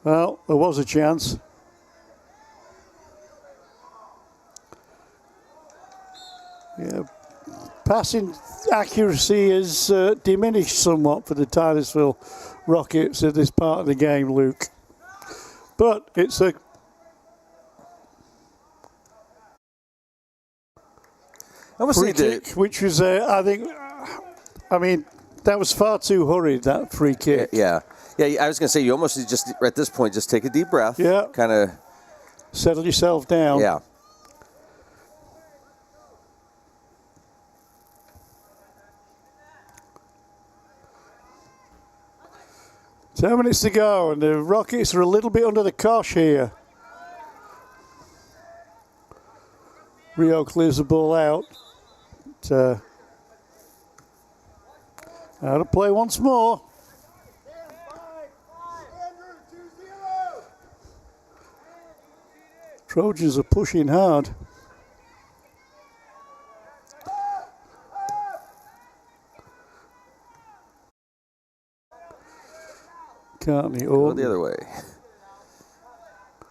Speaker 14: Well, there was a chance. Yeah, passing accuracy is diminished somewhat for the Titusville Rockets at this part of the game, Luke. But it's a... free kick, which was, I mean, that was far too hurried, that free kick.
Speaker 2: Yeah, I was going to say, you almost just, at this point, just take a deep breath.
Speaker 14: Yeah.
Speaker 2: Kind of...
Speaker 14: settle yourself down.
Speaker 2: Yeah.
Speaker 14: Ten minutes to go, and the Rockets are a little bit under the cosh here. Rio clears the ball out. Out of play once more. Trojans are pushing hard. Cartney,
Speaker 2: Go the other way.
Speaker 14: A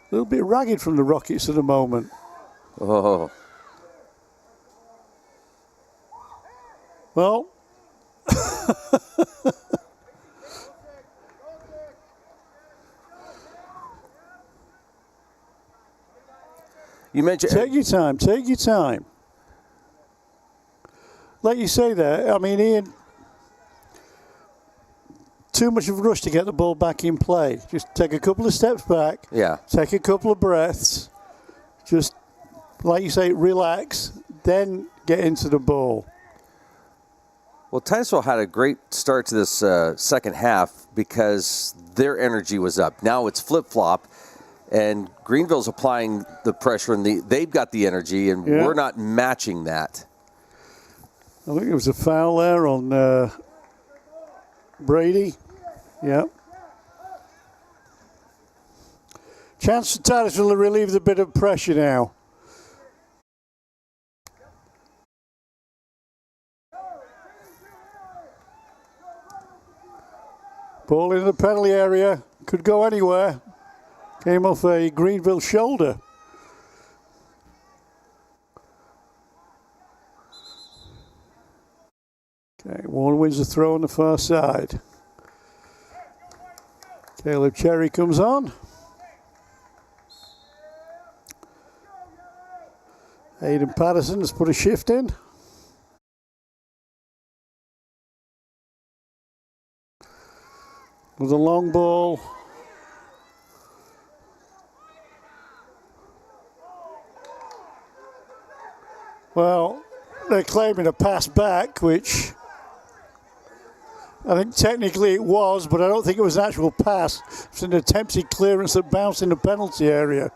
Speaker 14: little bit ragged from the Rockets at the moment.
Speaker 2: Oh.
Speaker 14: Well.
Speaker 2: You mentioned...
Speaker 14: Take your time, take your time. Like you say there, I mean, Ian, too much of a rush to get the ball back in play. Just take a couple of steps back.
Speaker 2: Yeah.
Speaker 14: Take a couple of breaths. Just, like you say, relax, then get into the ball.
Speaker 2: Well, Titusville had a great start to this second half because their energy was up. Now it's flip-flop, and Greenville's applying the pressure, and they've got the energy, and we're not matching that.
Speaker 14: I think it was a foul there on Brady. Yeah. Chance for Titusville to relieve the bit of pressure now. Ball in the penalty area. Could go anywhere. Came off a Greenville shoulder. Okay, Warren wins the throw on the far side. Caleb Cherry comes on. Aidan Patterson has put a shift in. With a long ball. Well, they're claiming a pass back, which I think technically it was, but I don't think it was an actual pass. It's an attempted clearance that bounced in the penalty area.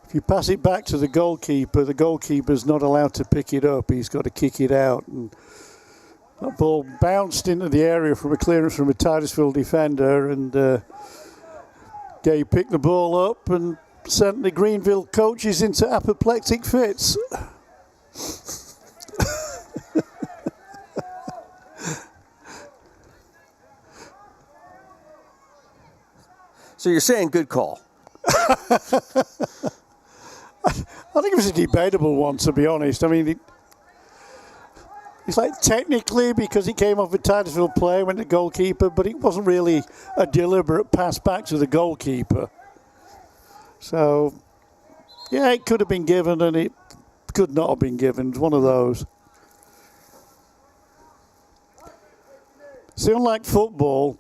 Speaker 14: If you pass it back to the goalkeeper's not allowed to pick it up. He's got to kick it out. And that ball bounced into the area from a clearance from a Titusville defender, and Gay picked the ball up and sent the Greenville coaches into apoplectic fits.
Speaker 2: So you're saying good call?
Speaker 14: I think it was a debatable one, to be honest. I mean, it's like technically because it came off a Titusville play, went to goalkeeper, but it wasn't really a deliberate pass back to the goalkeeper. So, yeah, it could have been given and it could not have been given. It's one of those. See, unlike football,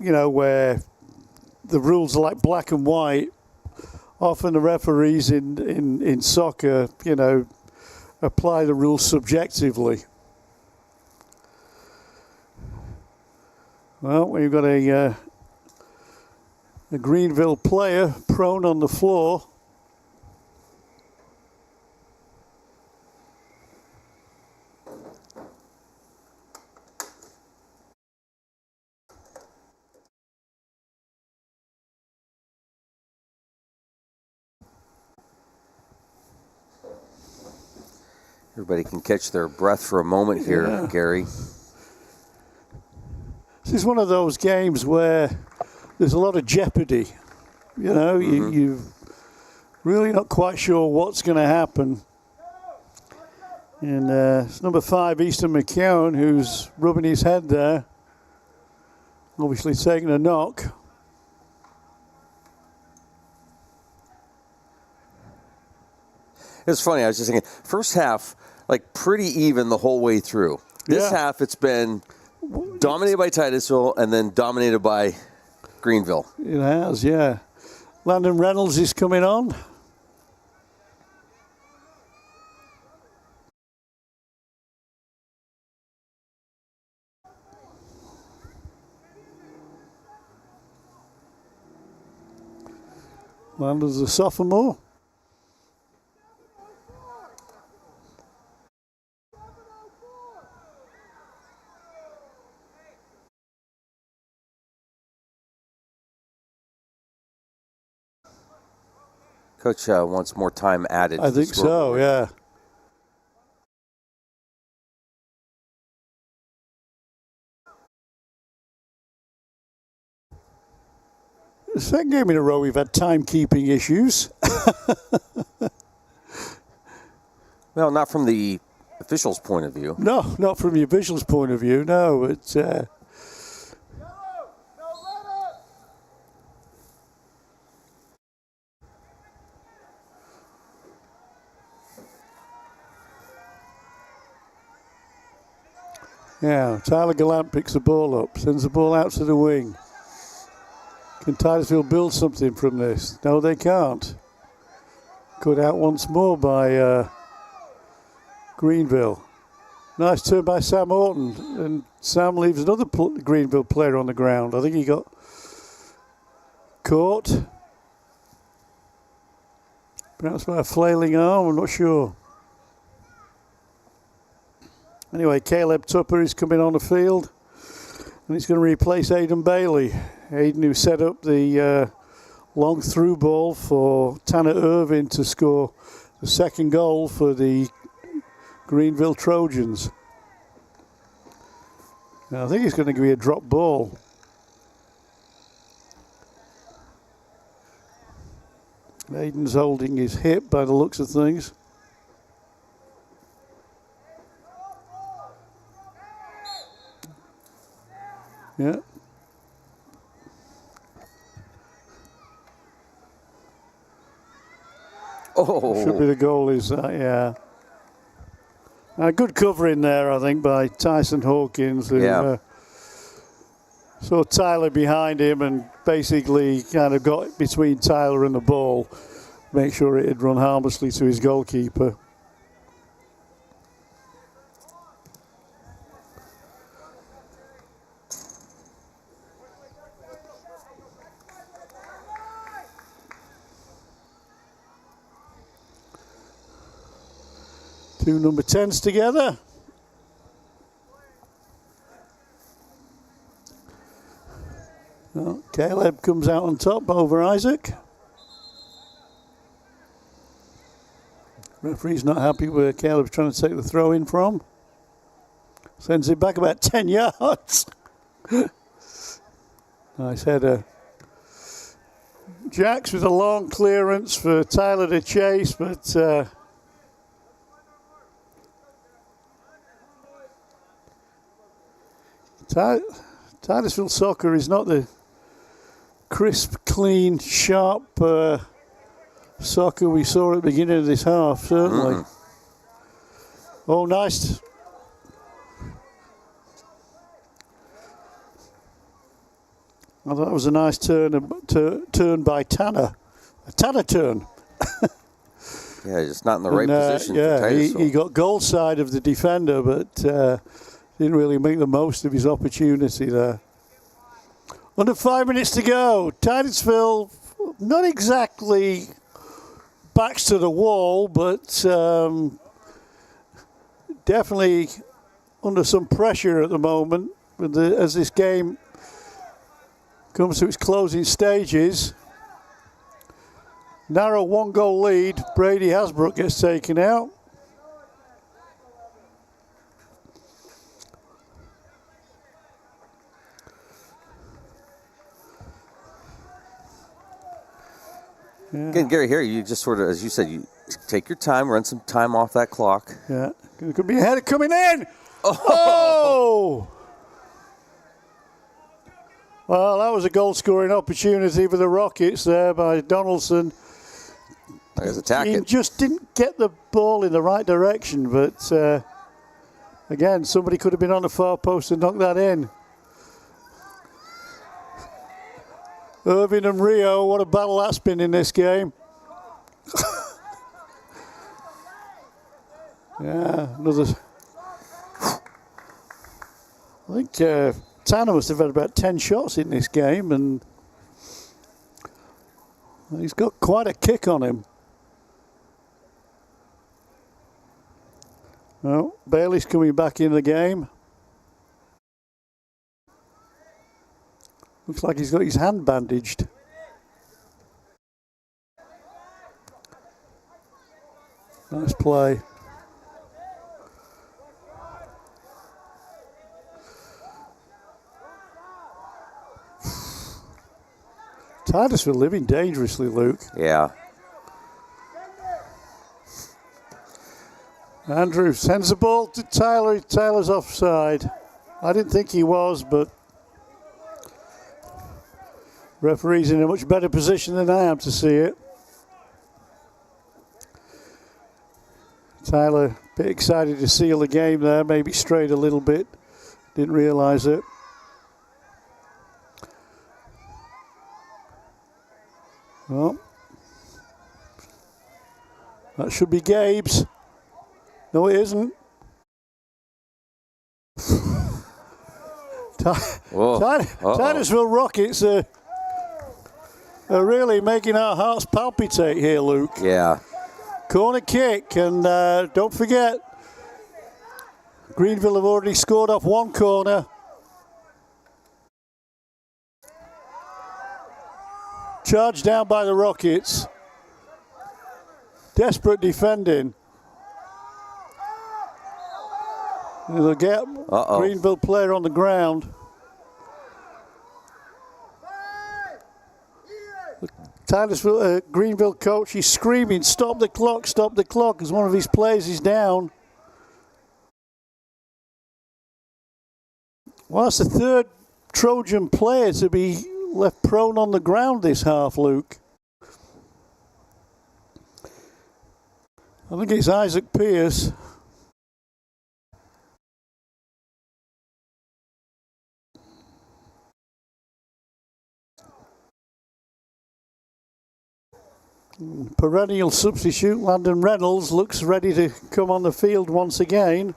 Speaker 14: you know, where the rules are like black and white, often the referees in soccer, you know, apply the rules subjectively. Well, we've got a Greenville player prone on the floor.
Speaker 2: Everybody can catch their breath for a moment here, Gary.
Speaker 14: This is one of those games where there's a lot of jeopardy. You know, you're really not quite sure what's going to happen. And it's number 5, Easton McKeown, who's rubbing his head there. Obviously taking a knock.
Speaker 2: It's funny, I was just thinking, first half, like pretty even the whole way through. This half, it's been dominated by Titusville and then dominated by Greenville.
Speaker 14: It has, yeah. Landon Reynolds is coming on. Landon's a sophomore.
Speaker 2: Coach wants more time added.
Speaker 14: I think so, yeah. The second game in a row we've had timekeeping issues.
Speaker 2: Well, not from the officials' point of view.
Speaker 14: No, not from the officials' point of view, no. It's yeah, Tyler Gallant picks the ball up, sends the ball out to the wing. Can Titusville build something from this? No, they can't. Cut out once more by Greenville. Nice turn by Sam Orton, and Sam leaves another Greenville player on the ground. I think he got caught. Perhaps by a flailing arm, I'm not sure. Anyway, Caleb Tupper is coming on the field, and he's going to replace Aidan Bailey. Aidan, who set up the long through ball for Tanner Irvin to score the second goal for the Greenville Trojans. Now, I think it's going to be a drop ball. Aidan's holding his hip by the looks of things. Yeah.
Speaker 2: Oh.
Speaker 14: Should be the goal, is that, yeah. Good covering there, I think, by Tyson Hawkins, who saw Tyler behind him and basically kind of got between Tyler and the ball, make sure it had run harmlessly to his goalkeeper. Two number 10s together. Well, Caleb comes out on top over Isaac. Referee's not happy where Caleb's trying to take the throw in from. Sends it back about 10 yards. Nice header. Jacks with a long clearance for Tyler to chase, but Titusville soccer is not the crisp, clean, sharp soccer we saw at the beginning of this half, certainly. Oh, nice. I thought that was a nice turn by Tanner. A Tanner turn.
Speaker 2: Yeah, just not in the right position.
Speaker 14: Yeah, he got goal side of the defender, but didn't really make the most of his opportunity there. Under 5 minutes to go. Titusville, not exactly backs to the wall, but definitely under some pressure at the moment as this game comes to its closing stages. Narrow 1-goal lead. Brady Hasbrook gets taken out.
Speaker 2: Yeah. Again, Gary, here you just sort of, as you said, you take your time, run some time off that clock.
Speaker 14: Yeah, could be a header coming in. Oh! Well, that was a goal-scoring opportunity for the Rockets there by Donaldson. He just didn't get the ball in the right direction, but again, somebody could have been on the far post and knocked that in. Irvin and Rio, what a battle that's been in this game. Yeah, another. I think Tanner must have had about 10 shots in this game, and he's got quite a kick on him. Well, Bailey's coming back in the game. Looks like he's got his hand bandaged. Nice play. Titusville living dangerously, Luke.
Speaker 2: Yeah.
Speaker 14: Andrew sends the ball to Tyler. Tyler's offside. I didn't think he was, but referee's in a much better position than I am to see it. Tyler a bit excited to seal the game there, maybe strayed a little bit. Didn't realize it. Well, that should be Gabe's. No, it isn't. Titusville Rockets are really making our hearts palpitate here, Luke.
Speaker 2: Yeah.
Speaker 14: Corner kick, and don't forget, Greenville have already scored off one corner. Charged down by the Rockets. Desperate defending. They'll get Greenville player on the ground. Titusville, Greenville coach, he's screaming, stop the clock, as one of his players is down. Well, that's the third Trojan player to be left prone on the ground this half, Luke. I think it's Isaac Pierce. Perennial substitute Landon Reynolds looks ready to come on the field once again.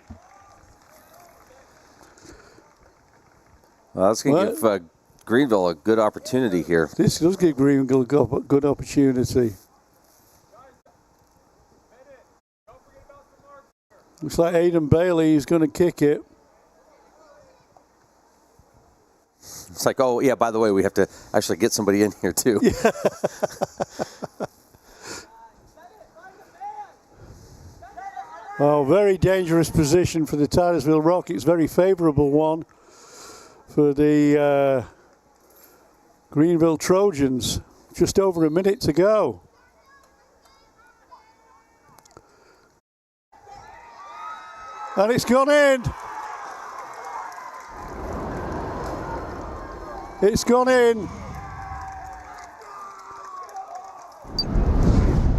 Speaker 2: Well, that's going to give Greenville a good opportunity here.
Speaker 14: This does give Greenville a good opportunity. Looks like Aiden Bailey is going to kick it.
Speaker 2: It's like, oh, yeah, by the way, we have to actually get somebody in here, too. Yeah.
Speaker 14: Oh, very dangerous position for the Titusville Rockets. Very favorable one for the Greenville Trojans. Just over a minute to go. And it's gone in. It's gone in.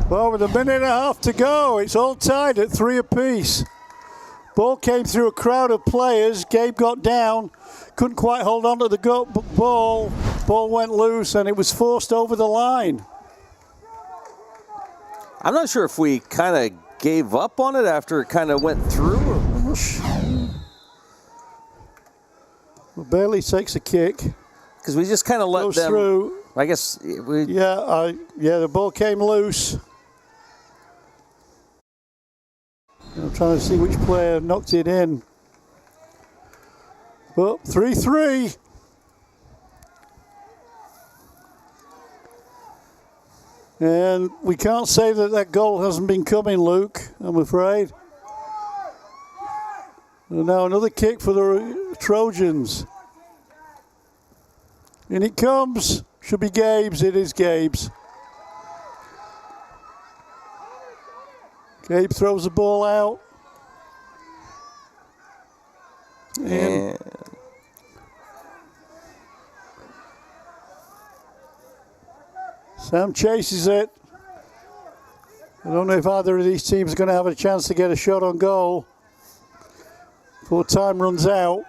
Speaker 14: Well, with a minute and a half to go, it's all tied at 3 apiece. Ball came through a crowd of players. Gabe got down, couldn't quite hold on to the ball. Ball went loose, and it was forced over the line.
Speaker 2: I'm not sure if we kind of gave up on it after it kind of went through.
Speaker 14: Well, Bailey takes a kick.
Speaker 2: Because we just kind of let them
Speaker 14: through.
Speaker 2: I guess we.
Speaker 14: Yeah, the ball came loose. I'm trying to see which player knocked it in. Well, 3-3. And we can't say that goal hasn't been coming, Luke, I'm afraid. And now another kick for the Trojans. And it comes. Should be Gabe's. It is Gabe's. Gabe throws the ball out. And Sam chases it. I don't know if either of these teams are going to have a chance to get a shot on goal before time runs out.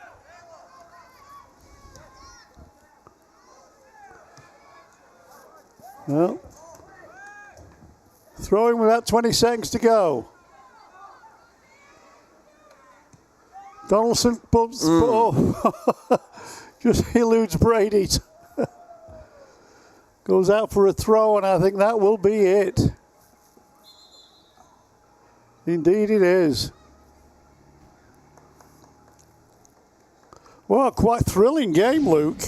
Speaker 14: Well, throwing with about 20 seconds to go. Donaldson bumps, just eludes Brady. Goes out for a throw, and I think that will be it. Indeed it is. Well, quite thrilling game, Luke.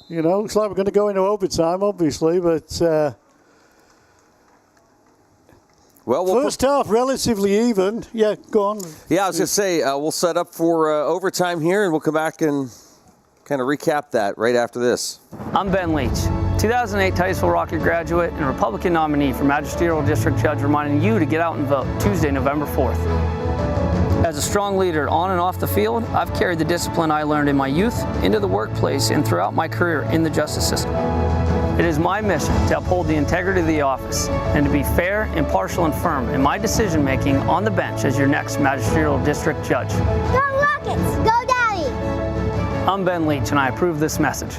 Speaker 14: You know, looks like we're going to go into overtime, obviously, but
Speaker 2: Well,
Speaker 14: first half relatively even. Yeah, go on.
Speaker 2: Yeah, I was going to say, we'll set up for overtime here, and we'll come back and kind of recap that right after this.
Speaker 13: I'm Ben Leach, 2008 Titusville Rocket graduate and Republican nominee for Magisterial District Judge, reminding you to get out and vote Tuesday, November 4th. As a strong leader on and off the field, I've carried the discipline I learned in my youth into the workplace and throughout my career in the justice system. It is my mission to uphold the integrity of the office and to be fair, impartial, and firm in my decision-making on the bench as your next Magisterial District Judge.
Speaker 10: Go Rockets! Go Daddy!
Speaker 13: I'm Ben Leach, and I approve this message.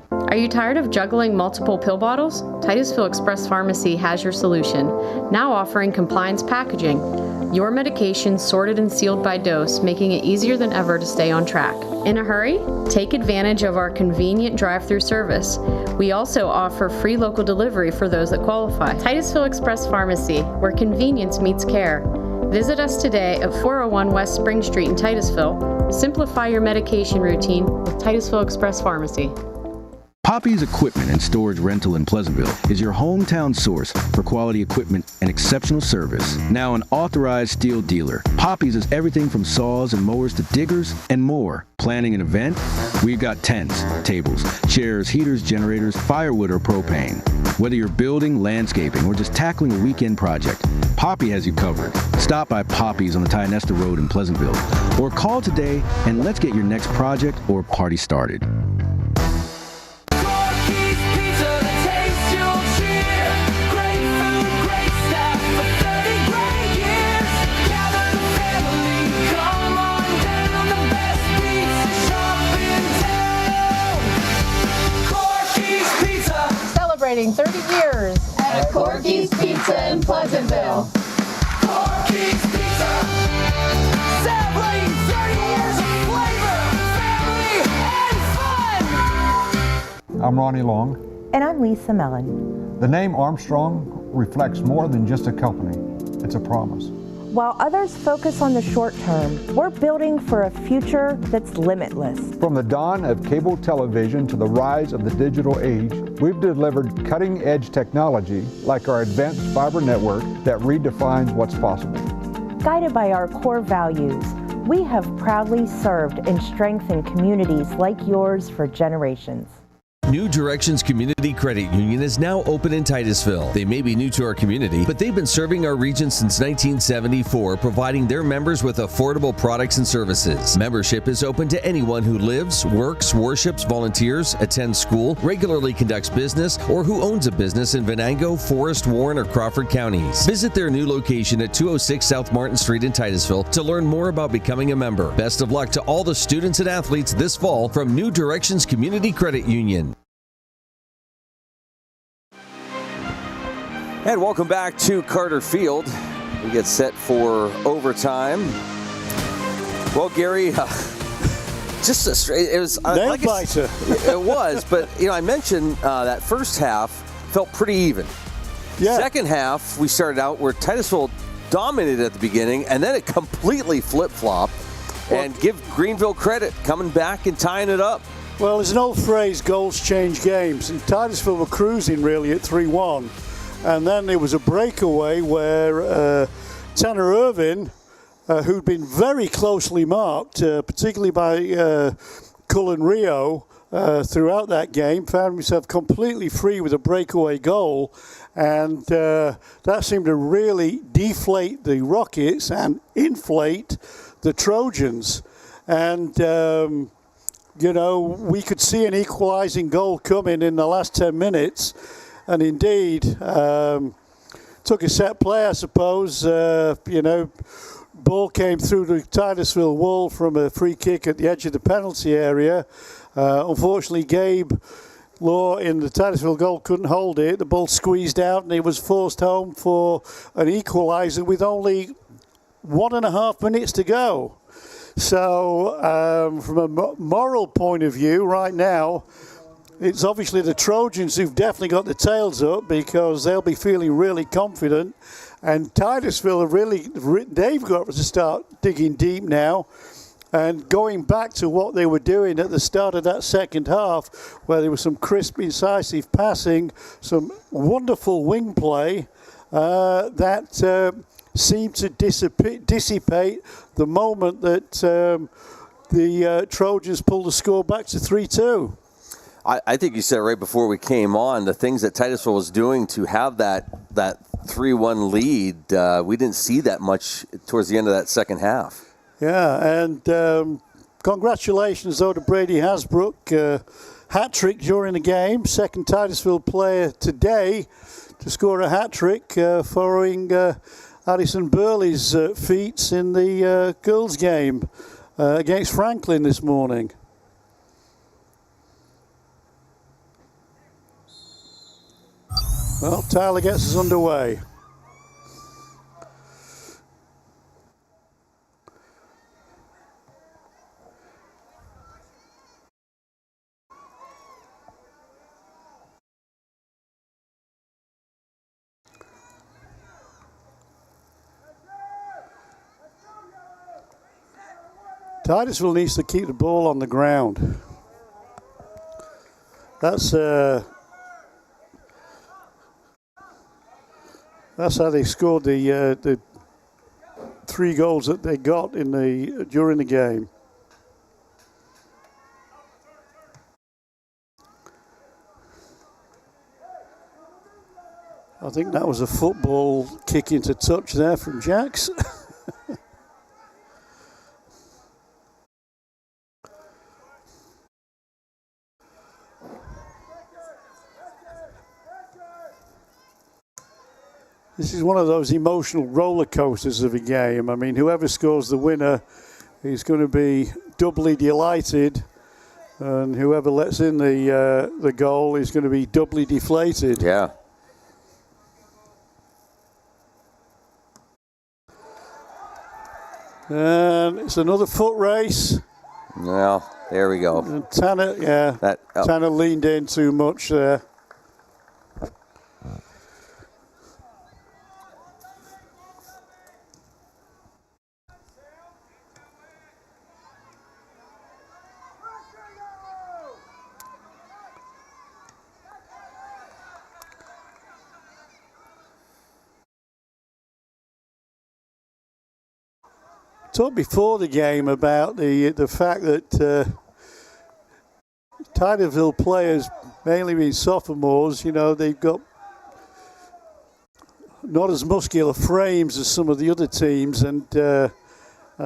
Speaker 12: Are you tired of juggling multiple pill bottles? Titusville Express Pharmacy has your solution, now offering compliance packaging. Your medication sorted and sealed by dose, making it easier than ever to stay on track. In a hurry? Take advantage of our convenient drive-through service. We also offer free local delivery for those that qualify. Titusville Express Pharmacy, where convenience meets care. Visit us today at 401 West Spring Street in Titusville. Simplify your medication routine with Titusville Express Pharmacy.
Speaker 9: Poppy's Equipment and Storage Rental in Pleasantville is your hometown source for quality equipment and exceptional service. Now an authorized steel dealer, Poppy's is everything from saws and mowers to diggers and more. Planning an event? We've got tents, tables, chairs, heaters, generators, firewood, or propane. Whether you're building, landscaping, or just tackling a weekend project, Poppy has you covered. Stop by Poppy's on the Tionesta Road in Pleasantville, or call today and let's get your next project or party started.
Speaker 21: Celebrating 30 years at Corky's Pizza in Pleasantville. Corky's Pizza, celebrating 30 years of flavor, family, and fun.
Speaker 17: I'm Ronnie Long.
Speaker 18: And I'm Lisa Mellon.
Speaker 17: The name Armstrong reflects more than just a company. It's a promise.
Speaker 18: While others focus on the short term, we're building for a future that's limitless.
Speaker 17: From the dawn of cable television to the rise of the digital age, we've delivered cutting-edge technology like our advanced fiber network that redefines what's possible.
Speaker 18: Guided by our core values, we have proudly served and strengthened communities like yours for generations.
Speaker 3: New Directions Community Credit Union is now open in Titusville. They may be new to our community, but they've been serving our region since 1974, providing their members with affordable products and services. Membership is open to anyone who lives, works, worships, volunteers, attends school, regularly conducts business, or who owns a business in Venango, Forest, Warren, or Crawford counties. Visit their new location at 206 South Martin Street in Titusville to learn more about becoming a member. Best of luck to all the students and athletes this fall from New Directions Community Credit Union.
Speaker 2: And welcome back to Carter Field. We get set for overtime. Well, Gary, just a straight, it was
Speaker 14: nail biter.
Speaker 2: It was, but I mentioned that first half felt pretty even.
Speaker 14: Yeah.
Speaker 2: Second half, we started out where Titusville dominated at the beginning, and then it completely flip-flopped. And give Greenville credit, coming back and tying it up.
Speaker 14: Well, there's an old phrase, goals change games, and Titusville were cruising really at 3-1. And then there was a breakaway where Tanner Irvin, who'd been very closely marked, particularly by Cullen Rio throughout that game, found himself completely free with a breakaway goal. And that seemed to really deflate the Rockets and inflate the Trojans. And, we could see an equalizing goal coming in the last 10 minutes. And indeed, took a set play, I suppose. Ball came through the Titusville wall from a free kick at the edge of the penalty area. Unfortunately, Gabe Law in the Titusville goal couldn't hold it. The ball squeezed out and he was forced home for an equaliser with only 1.5 minutes to go. So from a moral point of view right now, it's obviously the Trojans who've definitely got the tails up because they'll be feeling really confident. And Titusville they've got to start digging deep now and going back to what they were doing at the start of that second half, where there was some crisp, incisive passing, some wonderful wing play, that seemed to dissipate the moment that the Trojans pulled the score back to 3-2.
Speaker 2: I think you said right before we came on, the things that Titusville was doing to have that 3-1 lead, we didn't see that much towards the end of that second half.
Speaker 14: Yeah, and congratulations, though, to Brady Hasbrook. Hat-trick during the game, second Titusville player today to score a hat-trick following Addison Burley's feats in the girls' game against Franklin this morning. Well, Tyler gets us underway. Titusville needs to keep the ball on the ground. That's how they scored the 3 goals that they got during the game. I think that was a football kick into touch there from Jacks. This is one of those emotional roller coasters of a game. I mean, whoever scores the winner is going to be doubly delighted, and whoever lets in the goal is going to be doubly deflated.
Speaker 2: Yeah.
Speaker 14: And it's another foot race.
Speaker 2: Well, there we go.
Speaker 14: And Tanner, Tanner leaned in too much there. Talked before the game about the fact that Titusville players, mainly being sophomores, you know, they've got not as muscular frames as some of the other teams, and I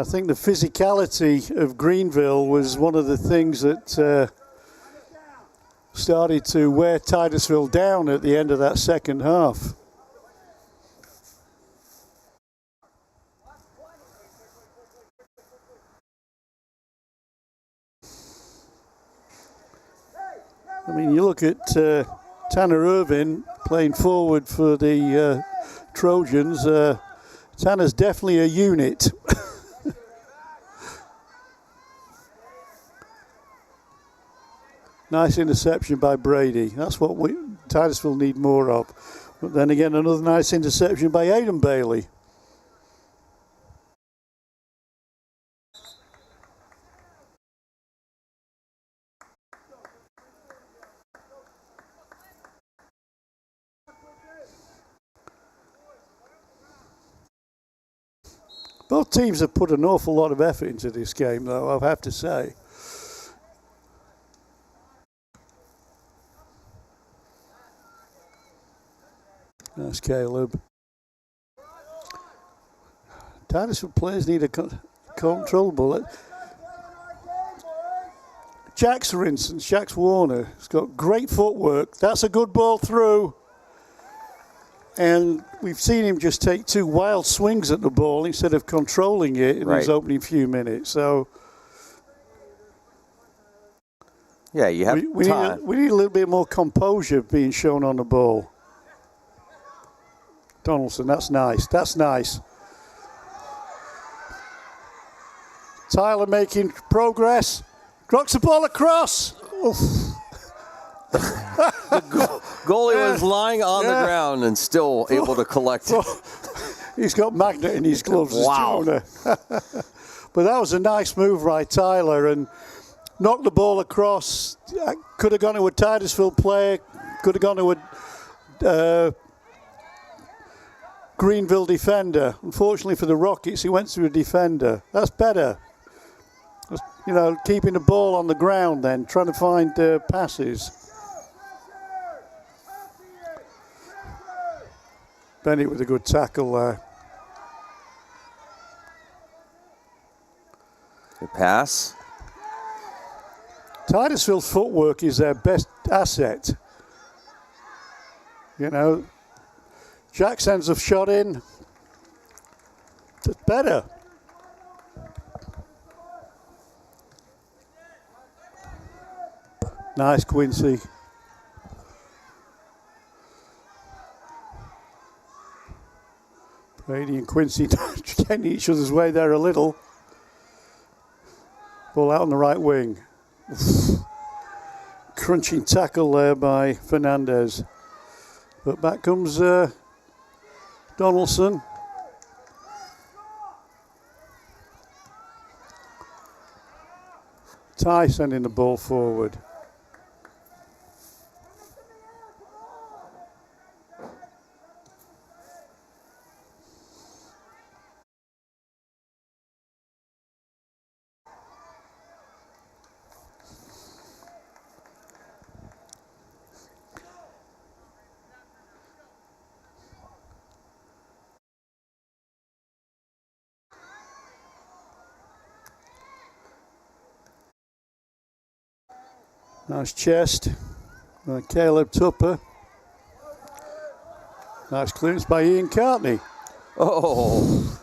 Speaker 14: think the physicality of Greenville was one of the things that started to wear Titusville down at the end of that second half. I mean, you look at Tanner Irvin playing forward for the Trojans. Tanner's definitely a unit. Nice interception by Brady. That's what Titusville need more of. But then again, another nice interception by Aiden Bailey. Both teams have put an awful lot of effort into this game, though, I have to say. That's Caleb. Titusville players need a controllable. Jax, for instance, Jax Warner has got great footwork. That's a good ball through. And we've seen him just take 2 wild swings at the ball instead of controlling it in his opening few minutes. So,
Speaker 2: yeah, you have time.
Speaker 14: We need a little bit more composure being shown on the ball. Donaldson, that's nice. That's nice. Tyler making progress. Rocks the ball across.
Speaker 2: The goalie was lying on the ground and still able to collect it.
Speaker 14: He's got magnet in his gloves.
Speaker 2: Wow.
Speaker 14: But that was a nice move by Tyler and knocked the ball across. Could have gone to a Titusville player. Could have gone to Greenville defender. Unfortunately for the Rockets, he went to a defender. That's better. That's, you know, keeping the ball on the ground then, trying to find passes. Bennett with a good tackle there.
Speaker 2: Good pass.
Speaker 14: Titusville's footwork is their best asset. You know, Jack sends a shot in. It's better. Nice, Quincy. Brady and Quincy getting each other's way there a little. Ball out on the right wing. Crunching tackle there by Fernandez. But back comes Donaldson. Ty sending the ball forward. Nice chest. Caleb Tupper. Nice clearance by Ian Cartney.
Speaker 2: Oh.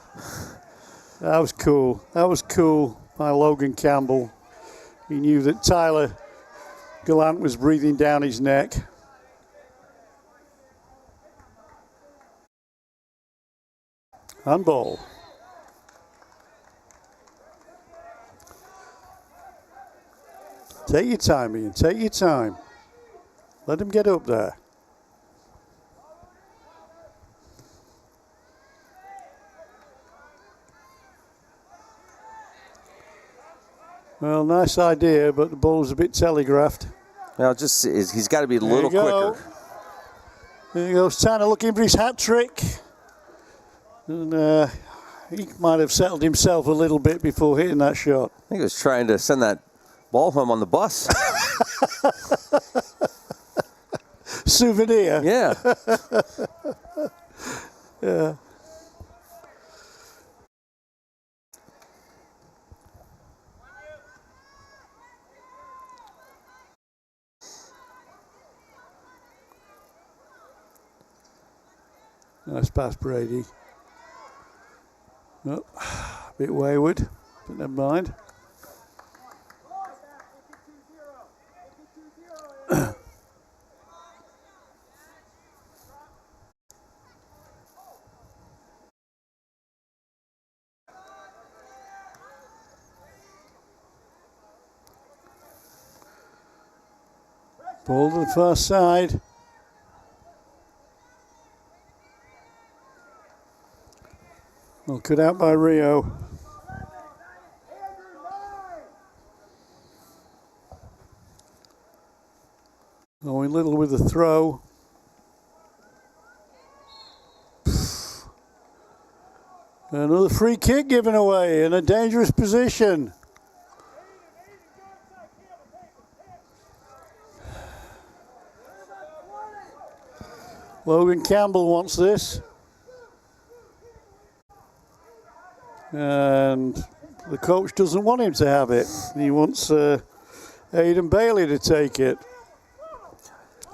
Speaker 14: That was cool. That was cool by Logan Campbell. He knew that Tyler Gallant was breathing down his neck. Handball. Take your time, Ian. Take your time. Let him get up there. Well, nice idea, but the ball was a bit telegraphed.
Speaker 2: Well, just he's got to be a little quicker.
Speaker 14: There he goes, Tanner looking for his hat trick. And he might have settled himself a little bit before hitting that shot.
Speaker 2: I think he was trying to send that ball home on the bus.
Speaker 14: Souvenir.
Speaker 2: Yeah.
Speaker 14: Yeah. Nice pass, Brady. Oh, a bit wayward, but never mind. Ball to the far side. Well, cut out by Rio. Going little with the throw. Another free kick given away in a dangerous position. Logan Campbell wants this. And the coach doesn't want him to have it. He wants Aidan Bailey to take it.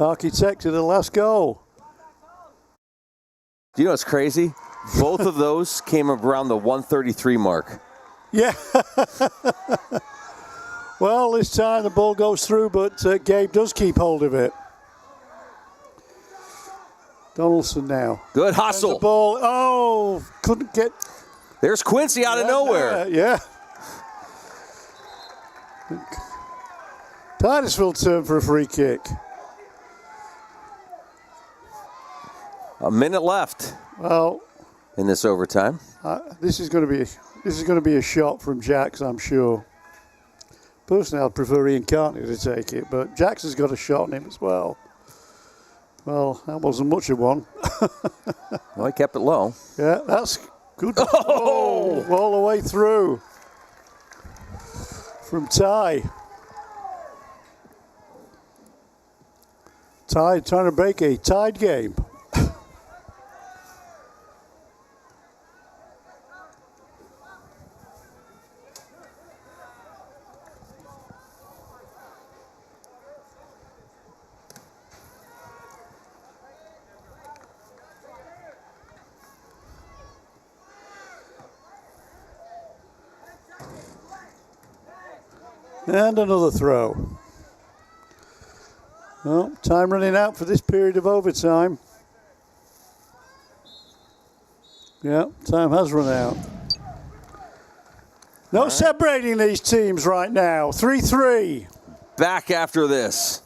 Speaker 14: Architect of the last goal.
Speaker 2: Do you know what's crazy? Both of those came around the 133 mark.
Speaker 14: Yeah. Well, this time the ball goes through, but Gabe does keep hold of it. Donaldson now.
Speaker 2: Good hustle.
Speaker 14: The ball. Oh, couldn't get.
Speaker 2: There's Quincy out of nowhere.
Speaker 14: Yeah. Titusville turn for a free kick.
Speaker 2: A minute left.
Speaker 14: Well,
Speaker 2: in this overtime.
Speaker 14: This is going to be a shot from Jax, I'm sure. Personally, I'd prefer Ian Cartney to take it, but Jax has got a shot on him as well. Well, that wasn't much of one.
Speaker 2: Well, he kept it low.
Speaker 14: Yeah, that's good. Oh, all the way through from Ty. Ty trying to break a tied game. And another throw. Well, time running out for this period of overtime. Yeah, time has run out. No separating these teams right now. 3-3.
Speaker 2: Back after this.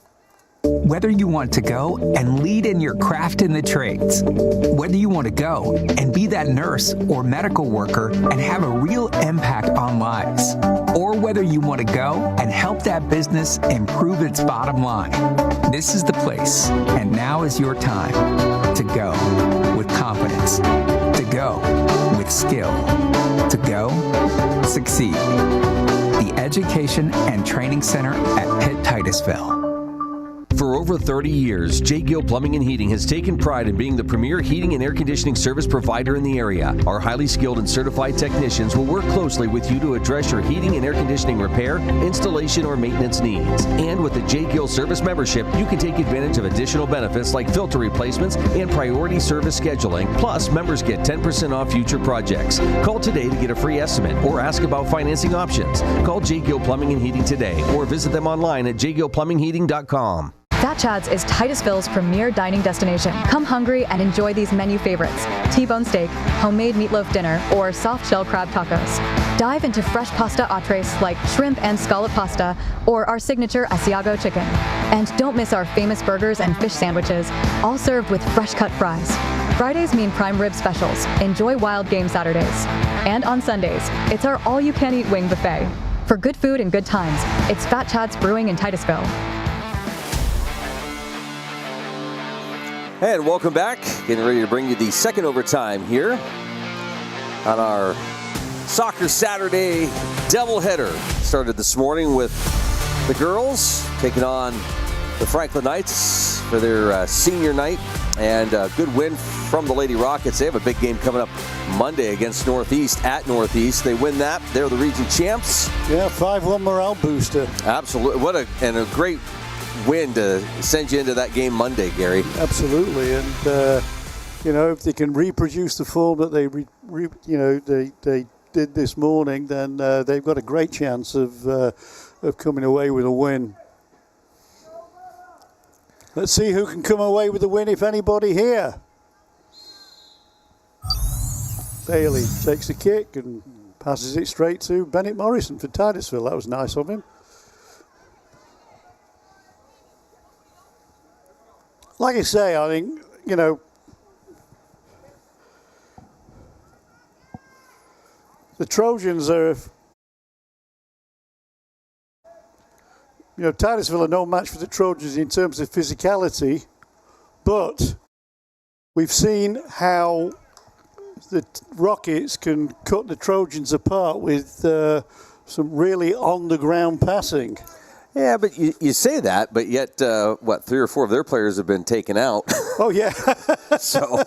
Speaker 16: Whether you want to go and lead in your craft in the trades, whether you want to go and be that nurse or medical worker and have a real impact on lives, or whether you want to go and help that business improve its bottom line, this is the place, and now is your time to go with confidence, to go with skill, to go succeed. The Education and Training Center at Pitt Titusville.
Speaker 3: For over 30 years, J. Gill Plumbing and Heating has taken pride in being the premier heating and air conditioning service provider in the area. Our highly skilled and certified technicians will work closely with you to address your heating and air conditioning repair, installation, or maintenance needs. And with the J. Gill service membership, you can take advantage of additional benefits like filter replacements and priority service scheduling. Plus, members get 10% off future projects. Call today to get a free estimate or ask about financing options. Call J. Gill Plumbing and Heating today or visit them online at jgillplumbingheating.com.
Speaker 15: Fat Chad's is Titusville's premier dining destination. Come hungry and enjoy these menu favorites: T-bone steak, homemade meatloaf dinner, or soft shell crab tacos. Dive into fresh pasta entrees like shrimp and scallop pasta or our signature Asiago chicken. And don't miss our famous burgers and fish sandwiches, all served with fresh cut fries. Fridays mean prime rib specials. Enjoy wild game Saturdays. And on Sundays, it's our all-you-can-eat wing buffet. For good food and good times, it's Fat Chad's Brewing in Titusville.
Speaker 2: And welcome back. Getting ready to bring you the second overtime here on our Soccer Saturday doubleheader. Started this morning with the girls taking on the Franklin Knights for their senior night, and a good win from the Lady Rockets. They have a big game coming up Monday against Northeast at Northeast. They win that. They're the region champs.
Speaker 14: Yeah, 5-1 morale booster.
Speaker 2: Absolutely. What a great win to send you into that game Monday, Gary.
Speaker 14: Absolutely, and if they can reproduce the form that they did this morning, then they've got a great chance of coming away with a win. Let's see who can come away with a win, if anybody here. Bailey takes the kick and passes it straight to Bennett Morrison for Titusville. That was nice of him. Like I say, I think, the Trojans are, Titusville are no match for the Trojans in terms of physicality, but we've seen how the Rockets can cut the Trojans apart with some really on-the-ground passing.
Speaker 2: Yeah, but you say that, but yet, 3 or 4 of their players have been taken out.
Speaker 14: Oh, yeah.
Speaker 2: So,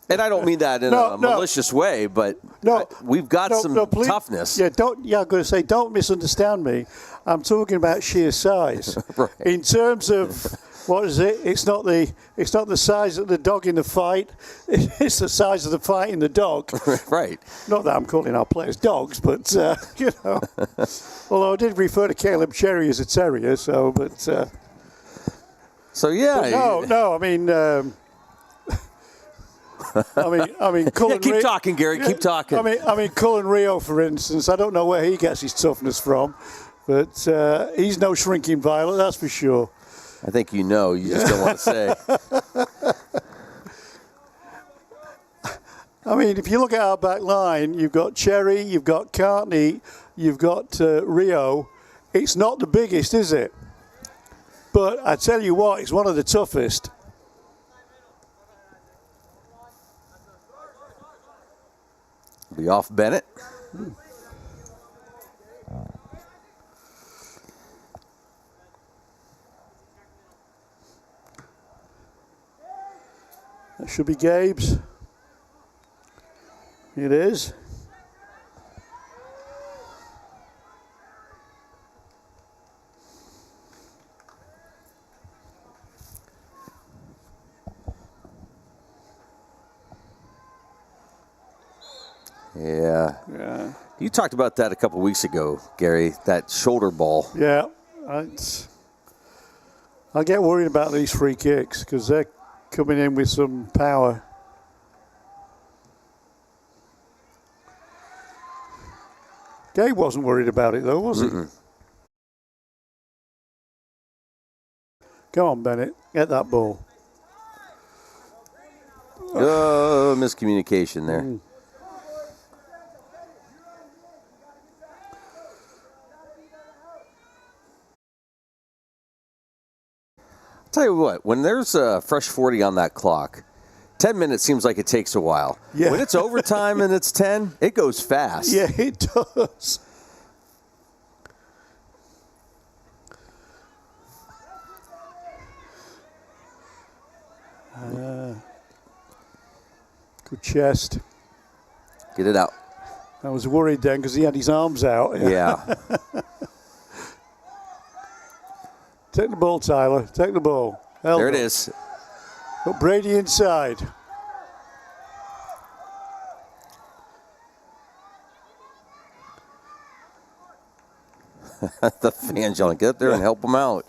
Speaker 2: and I don't mean that in a malicious way, but we've got some toughness.
Speaker 14: Yeah, I'm going to say, don't misunderstand me. I'm talking about sheer size.
Speaker 2: Right.
Speaker 14: In terms of, what is it? It's not the size of the dog in the fight. It's the size of the fight in the dog.
Speaker 2: Right.
Speaker 14: Not that I'm calling our players dogs, but Although I did refer to Caleb Cherry as a terrier, so yeah. But no. I mean, Cullen
Speaker 2: keep talking, Gary. Keep talking.
Speaker 14: I mean, Cullen Rio, for instance. I don't know where he gets his toughness from, but he's no shrinking violet, that's for sure.
Speaker 2: I think you just don't want to say.
Speaker 14: I mean, if you look at our back line, you've got Cherry, you've got Cartney, you've got Rio. It's not the biggest, is it? But I tell you what, it's one of the toughest.
Speaker 2: Be off Bennett.
Speaker 14: That should be Gabe's. It is.
Speaker 2: Yeah.
Speaker 14: Yeah.
Speaker 2: You talked about that a couple weeks ago, Gary, that shoulder ball.
Speaker 14: Yeah. I get worried about these free kicks because they're coming in with some power. Gabe wasn't worried about it, though, was he? Come on, Bennett. Get that ball.
Speaker 2: Oh, miscommunication there. I'll tell you what, when there's a fresh 40 on that clock, 10 minutes seems like it takes a while.
Speaker 14: Yeah.
Speaker 2: When it's overtime and it's 10, it goes fast.
Speaker 14: Yeah, it does. Good chest.
Speaker 2: Get it out.
Speaker 14: I was worried then because he had his arms out.
Speaker 2: Yeah.
Speaker 14: Take the ball, Tyler. Take the ball.
Speaker 2: There it is.
Speaker 14: Put Brady inside.
Speaker 2: The fans yelling, get up there and help them out.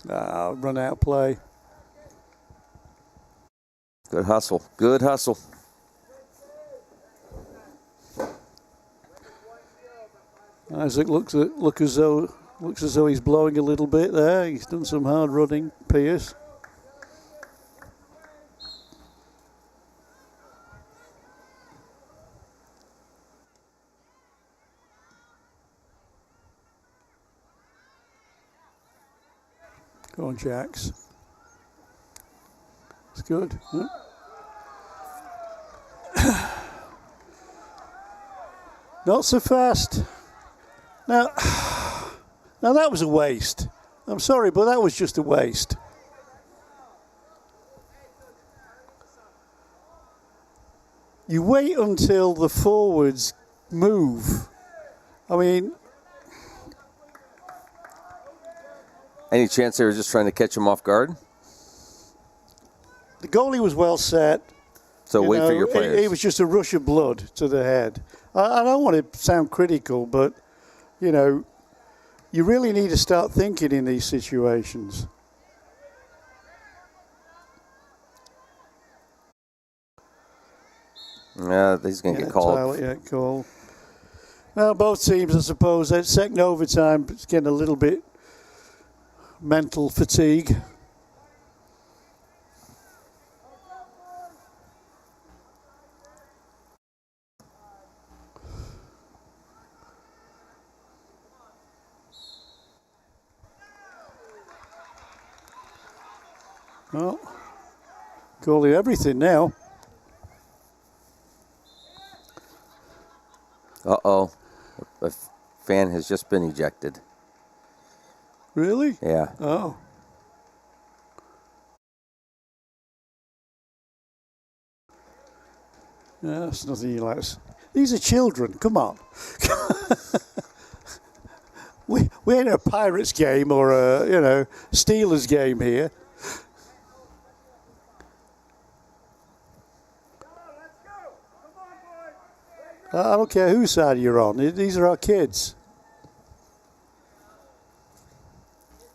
Speaker 14: Run out play.
Speaker 2: Good hustle. Good hustle.
Speaker 14: Isaac looks as though he's blowing a little bit there. He's done some hard running. Pierce. Go on, Jacks. It's good. Huh? Not so fast. Now that was a waste. I'm sorry, but that was just a waste. You wait until the forwards move. I mean,
Speaker 2: any chance they were just trying to catch him off guard?
Speaker 14: The goalie was well set.
Speaker 2: So wait for your players.
Speaker 14: It was just a rush of blood to the head. I don't want to sound critical, but, you really need to start thinking in these situations.
Speaker 2: Yeah, he's going to get called.
Speaker 14: Tyler, call. Now, both teams, I suppose, that second overtime, it's getting a little bit mental fatigue. Well, calling everything now.
Speaker 2: Uh-oh. A fan has just been ejected.
Speaker 14: Really?
Speaker 2: Yeah.
Speaker 14: Oh. Yeah, that's nothing you like. These are children. Come on. we ain't a Pirates game or a, Steelers game here. I don't care whose side you're on. These are our kids.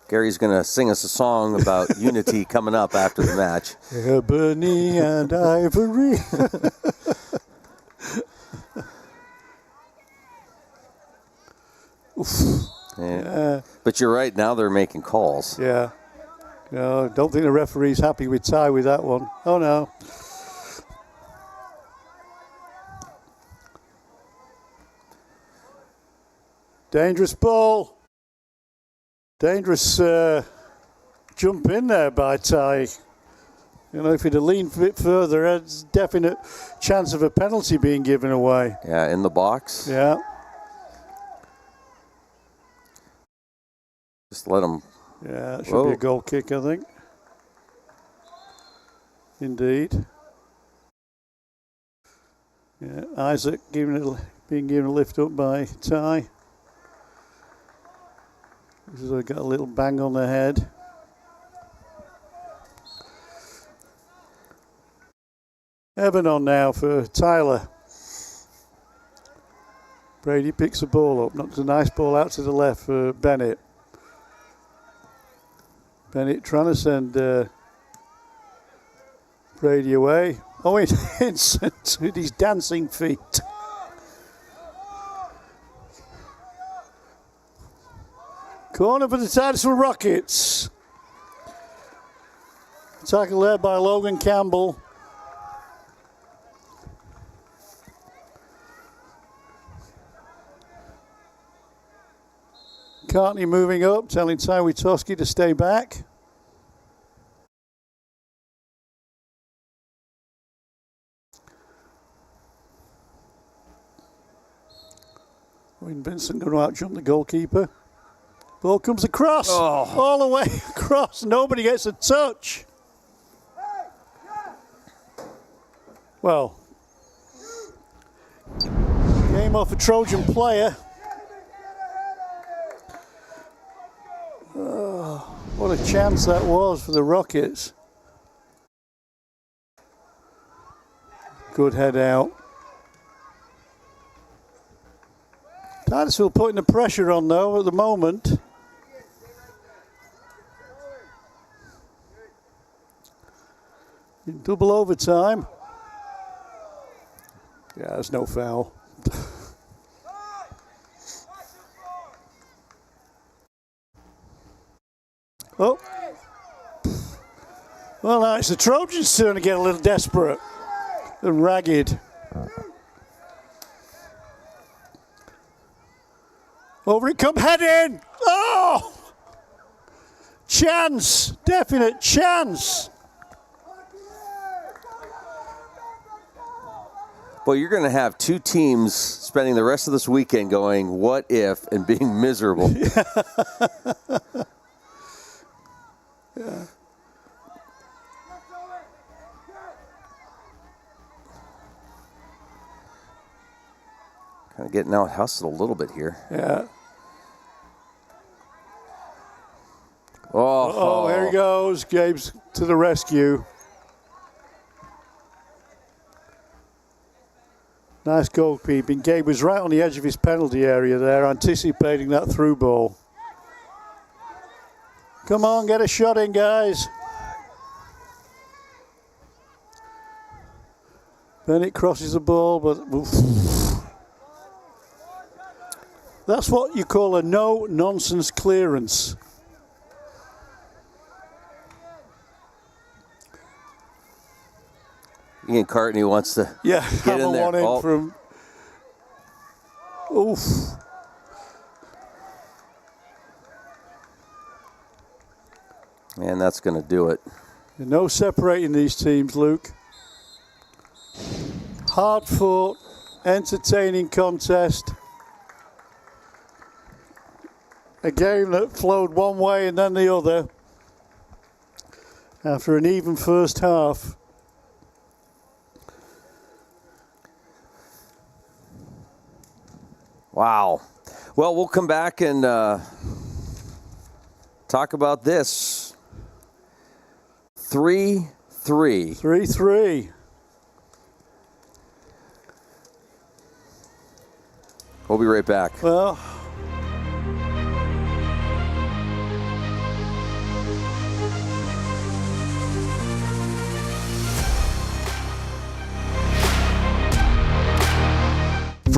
Speaker 2: Gary's going to sing us a song about unity coming up after the match.
Speaker 14: Ebony and ivory.
Speaker 2: Yeah. But you're right. Now they're making calls.
Speaker 14: Yeah. No, don't think the referee's happy with Ty with that one. Oh, no. Dangerous ball. Dangerous jump in there by Ty. You know, if he'd have leaned a bit further, there's definite chance of a penalty being given away.
Speaker 2: Yeah, in the box.
Speaker 14: Yeah.
Speaker 2: Just let him.
Speaker 14: Yeah, it should be a goal kick, I think. Indeed. Yeah, Isaac being given a lift up by Ty. This has got a little bang on the head. Evan on now for Tyler. Brady picks the ball up, knocks a nice ball out to the left for Bennett. Bennett trying to send Brady away. Oh, Vincent with his dancing feet. Corner for the Titusville Rockets. Tackle there by Logan Campbell. Cartney moving up, telling Ty Witoski to stay back. Wayne Vincent going to out-jump the goalkeeper. Ball comes across, all the way across. Nobody gets a touch. Well, game off a Trojan player. What a chance that was for the Rockets. Good head out. Titusville putting the pressure on though at the moment. In double overtime. Yeah, there's no foul. Oh. Well, now it's the Trojans' turn to get a little desperate and ragged. Over it come, head in. Oh! Chance, definite chance.
Speaker 2: Well, you're going to have two teams spending the rest of this weekend going, what if, and being miserable.
Speaker 14: Yeah.
Speaker 2: Kind of getting out hustled a little bit here.
Speaker 14: Yeah.
Speaker 2: Oh,
Speaker 14: here he goes. Gabe's to the rescue. Nice goalkeeping. Gabe was right on the edge of his penalty area there, anticipating that through ball. Come on, get a shot in, guys. Bennett crosses the ball, but oof. That's what you call a no-nonsense clearance.
Speaker 2: Ian Cartney wants to get in there.
Speaker 14: One in from. Oof.
Speaker 2: And that's going to do it.
Speaker 14: No separating these teams, Luke. Hard-fought, entertaining contest. A game that flowed one way and then the other. After an even first half.
Speaker 2: Wow. Well, we'll come back and talk about this. 3-3.
Speaker 14: 3-3.
Speaker 2: We'll be right back.
Speaker 14: Well.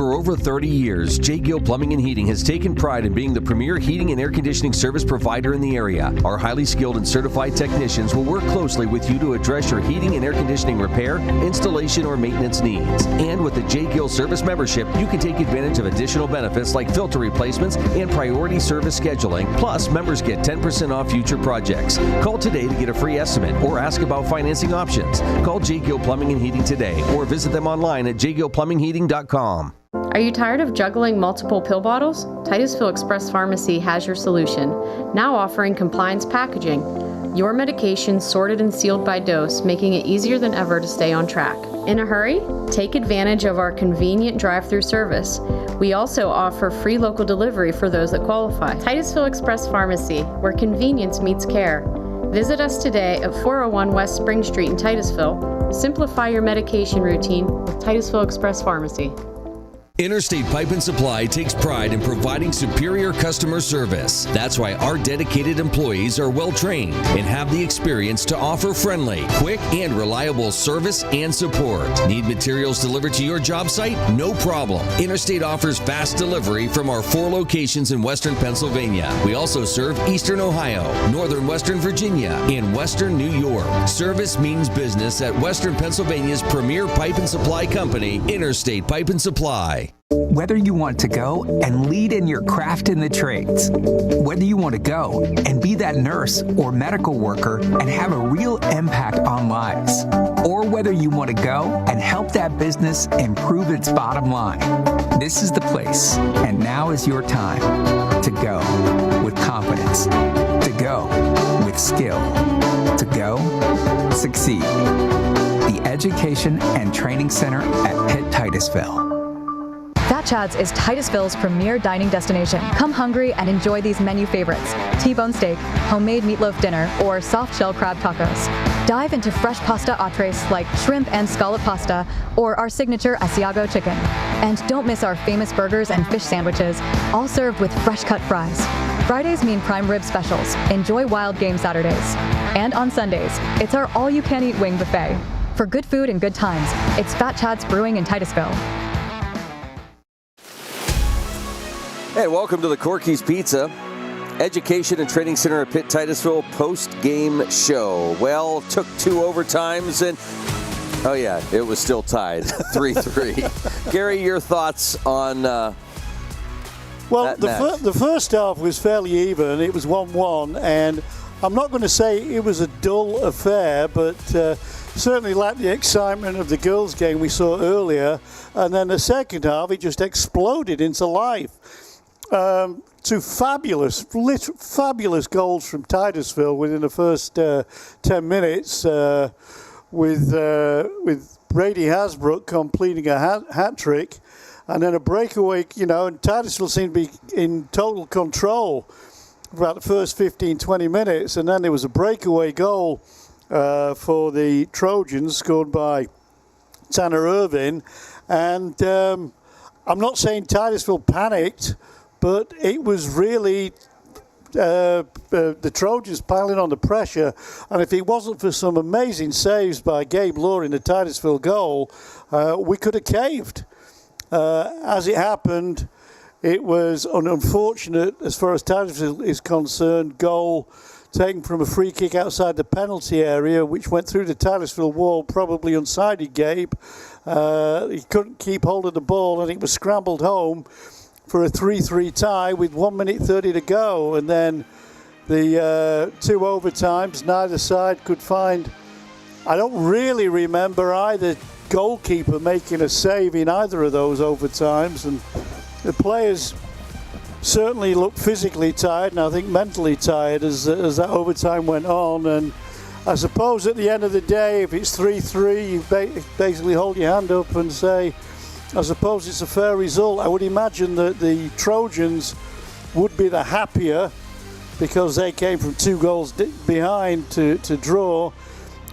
Speaker 3: For over 30 years, J. Gill Plumbing and Heating has taken pride in being the premier heating and air conditioning service provider in the area. Our highly skilled and certified technicians will work closely with you to address your heating and air conditioning repair, installation, or maintenance needs. And with the J. Gill Service membership, you can take advantage of additional benefits like filter replacements and priority service scheduling. Plus, members get 10% off future projects. Call today to get a free estimate or ask about financing options. Call J. Gill Plumbing and Heating today or visit them online at jgillplumbingheating.com.
Speaker 12: Are you tired of juggling multiple pill bottles? Titusville Express Pharmacy has your solution, now offering compliance packaging. Your medications sorted and sealed by dose, making it easier than ever to stay on track. In a hurry? Take advantage of our convenient drive-through service. We also offer free local delivery for those that qualify. Titusville Express Pharmacy, where convenience meets care. Visit us today at 401 West Spring Street in Titusville. Simplify your medication routine with Titusville Express Pharmacy.
Speaker 3: Interstate Pipe and Supply takes pride in providing superior customer service. That's why our dedicated employees are well trained and have the experience to offer friendly, quick, and reliable service and support. Need materials delivered to your job site? No problem. Interstate offers fast delivery from our 4 locations in Western Pennsylvania. We also serve Eastern Ohio, Northern Western Virginia, and Western New York. Service means business at Western Pennsylvania's premier pipe and supply company, Interstate Pipe and Supply.
Speaker 16: Whether you want to go and lead in your craft in the trades, whether you want to go and be that nurse or medical worker and have a real impact on lives, or whether you want to go and help that business improve its bottom line, this is the place. And now is your time to go with confidence, to go with skill, to go succeed. The Education and Training Center at Pitt Titusville.
Speaker 15: Fat Chad's is Titusville's premier dining destination. Come hungry and enjoy these menu favorites: T-bone steak, homemade meatloaf dinner, or soft shell crab tacos. Dive into fresh pasta entrees like shrimp and scallop pasta, or our signature Asiago chicken. And don't miss our famous burgers and fish sandwiches, all served with fresh cut fries. Fridays mean prime rib specials. Enjoy wild game Saturdays. And on Sundays, it's our all-you-can-eat wing buffet. For good food and good times, it's Fat Chad's Brewing in Titusville.
Speaker 2: Hey, welcome to the Corky's Pizza Education and Training Center at Pitt Titusville post-game show. Well, took 2 overtimes and, oh yeah, it was still tied 3-3. Gary, your thoughts on that match?
Speaker 14: The first half was fairly even. It was 1-1, and I'm not going to say it was a dull affair, but certainly lacked the excitement of the girls' game we saw earlier. And then the second half, it just exploded into life. 2 fabulous goals from Titusville within the first 10 minutes, with Brady Hasbrook completing a hat trick, and then a breakaway. And Titusville seemed to be in total control for about the first 15-20 minutes, and then there was a breakaway goal for the Trojans, scored by Tanner Irvin. And I'm not saying Titusville panicked, but it was really the Trojans piling on the pressure. And if it wasn't for some amazing saves by Gabe Law in the Titusville goal, we could have caved. As it happened, it was an unfortunate, as far as Titusville is concerned, goal taken from a free kick outside the penalty area, which went through the Titusville wall, probably unsided Gabe. He couldn't keep hold of the ball, and it was scrambled home for a 3-3 tie with 1 minute 30 to go. And then the 2 overtimes, neither side could find. I don't really remember either goalkeeper making a save in either of those overtimes, and the players certainly looked physically tired, and I think mentally tired as that overtime went on. And I suppose at the end of the day, if it's 3-3, you basically hold your hand up and say, I suppose it's a fair result. I would imagine that the Trojans would be the happier because they came from 2 goals behind to draw,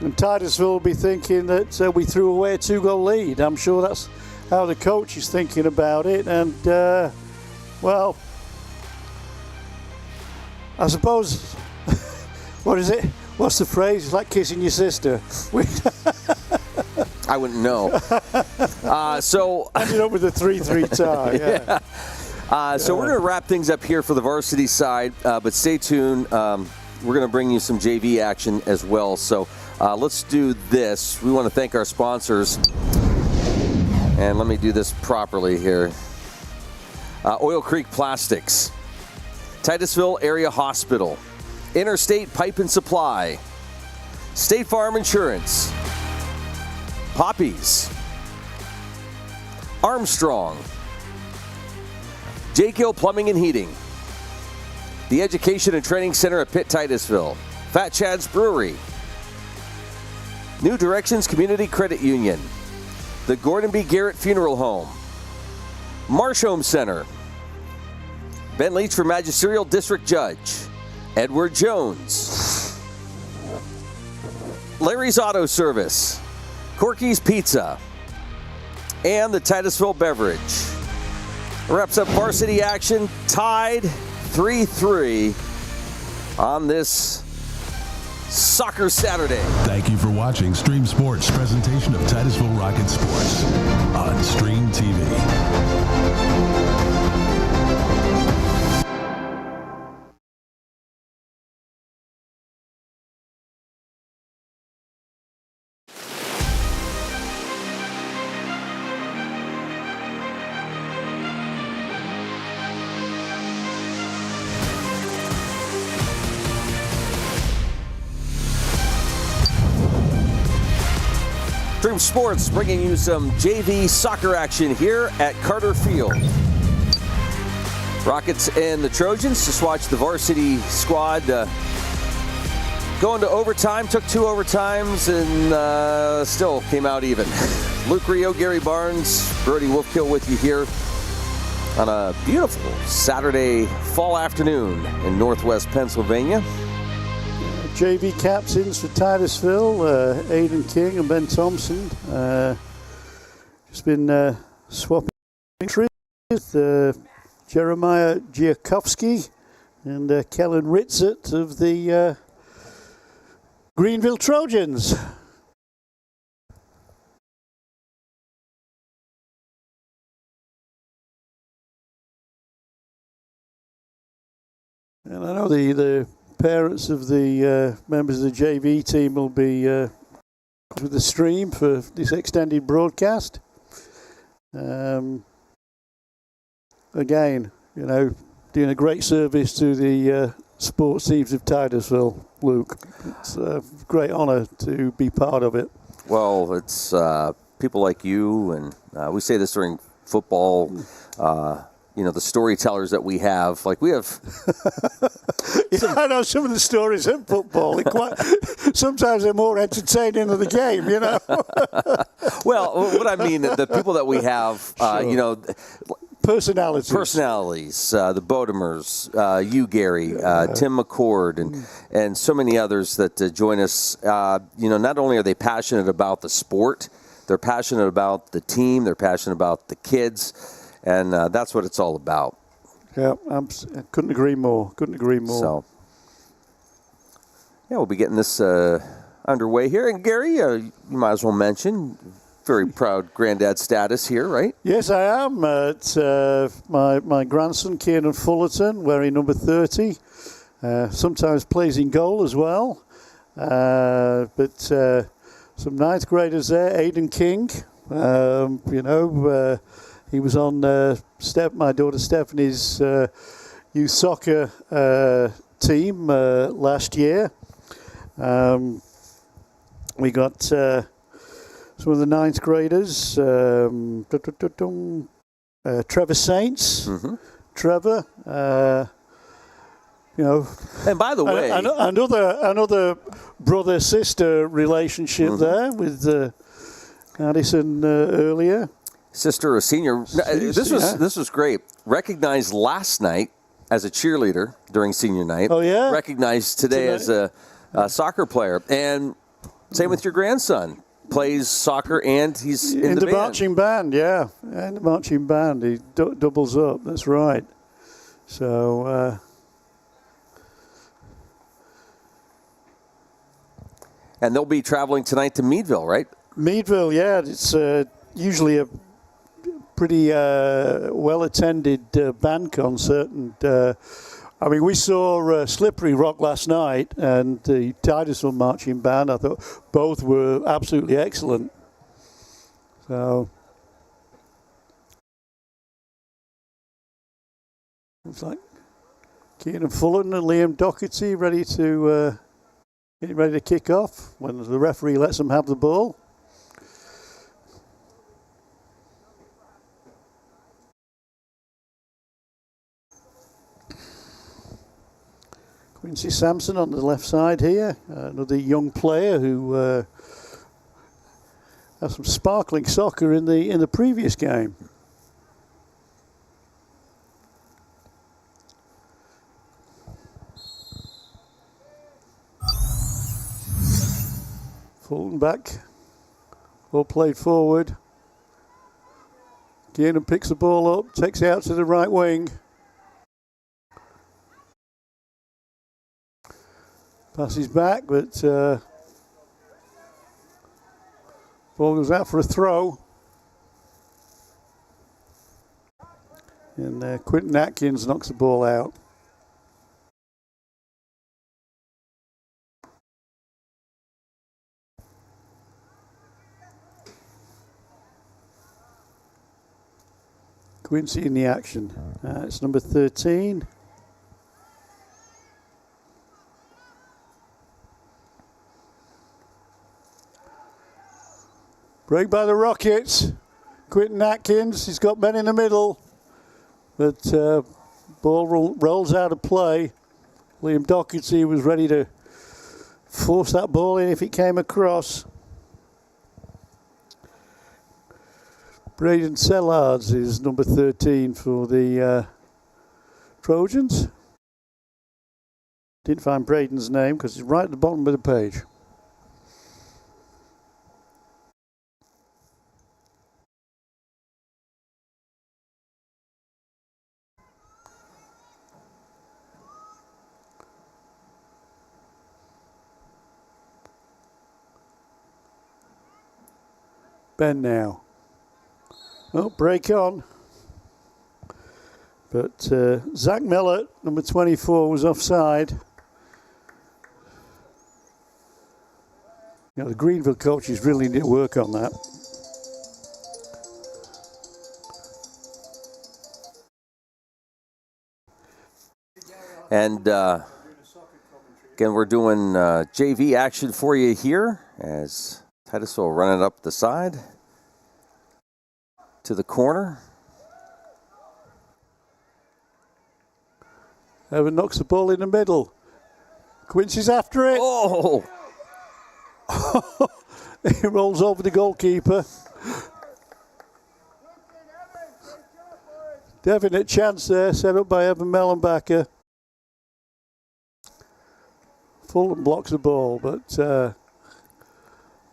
Speaker 14: and Titusville will be thinking that we threw away a 2-goal lead. I'm sure that's how the coach is thinking about it. And well, I suppose what is it? What's the phrase? It's like kissing your sister.
Speaker 2: I wouldn't know. So
Speaker 14: ended up with a 3-3 tie. Yeah.
Speaker 2: So we're going to wrap things up here for the varsity side, but stay tuned. We're going to bring you some JV action as well. So let's do this. We want to thank our sponsors. And let me do this properly here. Oil Creek Plastics, Titusville Area Hospital, Interstate Pipe and Supply, State Farm Insurance, Poppies, Armstrong, Jake Hill Plumbing and Heating, the Education and Training Center at Pitt Titusville, Fat Chad's Brewery, New Directions Community Credit Union, the Gordon B. Garrett Funeral Home, Marsh Home Center, Ben Leach for Magisterial District Judge, Edward Jones, Larry's Auto Service, Corky's Pizza, and the Titusville Beverage. Wraps up varsity action, tied 3-3 on this Soccer Saturday.
Speaker 1: Thank you for watching Stream Sports' presentation of Titusville Rocket Sports on Stream TV.
Speaker 2: Stream Sports bringing you some JV soccer action here at Carter Field. Rockets and the Trojans just watched the varsity squad go into overtime, took 2 overtimes, and still came out even. Luke Rio, Gary Barnes, Brody Wolfkill with you here on a beautiful Saturday fall afternoon in northwest Pennsylvania.
Speaker 14: JV captains for Titusville, Aidan King and Ben Thompson. Just been swapping with Jeremiah Giakovsky and Kellen Ritzert of the Greenville Trojans. And I know the parents of the members of the JV team will be with the stream for this extended broadcast. Again, you know, doing a great service to the sports teams of Titusville, Luke. It's a great honour to be part of it.
Speaker 2: Well, it's people like you, and we say this during football, you know, the storytellers that we have. Like, we have...
Speaker 14: Yeah, I know some of the stories in football. Sometimes they're more entertaining than the game, you know.
Speaker 2: Well, what I mean, the people that we have, you know...
Speaker 14: Personalities,
Speaker 2: the Bodemers, you, Gary, Tim McCord, and so many others that join us. You know, not only are they passionate about the sport, they're passionate about the team, they're passionate about the kids, and that's what it's all about.
Speaker 14: Yeah, I couldn't agree more.
Speaker 2: So, yeah, we'll be getting this underway here. And Gary, you might as well mention, very proud granddad status here, right?
Speaker 14: Yes, I am. It's my grandson, Kieran Fullerton, wearing number 30. Sometimes plays in goal as well. But some ninth graders there, Aidan King. You know, he was on my daughter Stephanie's youth soccer team last year. We got some of the ninth graders, Trevor Saints, Trevor, you know.
Speaker 2: And by the way,
Speaker 14: another brother-sister relationship there with Addison earlier.
Speaker 2: Sister or senior. This was great. Recognized last night as a cheerleader during senior night.
Speaker 14: Oh yeah.
Speaker 2: Recognized today as a soccer player, and same with your grandson. Plays soccer and he's in the band.
Speaker 14: Marching band, yeah. In the marching band, he doubles up. That's right. So.
Speaker 2: And they'll be traveling tonight to Meadville, right?
Speaker 14: Meadville, yeah, it's usually a pretty well-attended band concert, and I mean, we saw Slippery Rock last night and the Titusville marching band. I thought both were absolutely excellent. So looks like Keenan Fullen and Liam Doherty ready to getting ready to kick off when the referee lets them have the ball. Quincy Sampson on the left side here, another young player who has some sparkling soccer in the previous game. Fulton back, ball played forward. Keenan picks the ball up, takes it out to the right wing. Passes back, but ball goes out for a throw. And Quentin Atkins knocks the ball out. Quincy in the action. It's number 13. Break by the Rockets. Quentin Atkins, he's got men in the middle. But ball rolls out of play. Liam Doherty was ready to force that ball in if it came across. Braden Sellards is number 13 for the Trojans. Didn't find Braden's name because it's right at the bottom of the page. Ben now. Oh, break on. But Zach Miller, number 24, was offside. You know, the Greenville coaches really need to work on that.
Speaker 2: And again, we're doing JV action for you here as Titusville running up the side to the corner.
Speaker 14: Evan knocks the ball in the middle. Quincy's after it.
Speaker 2: Oh!
Speaker 14: He rolls over the goalkeeper. Definite chance there, set up by Evan Mellenbacher. Fulton blocks the ball, but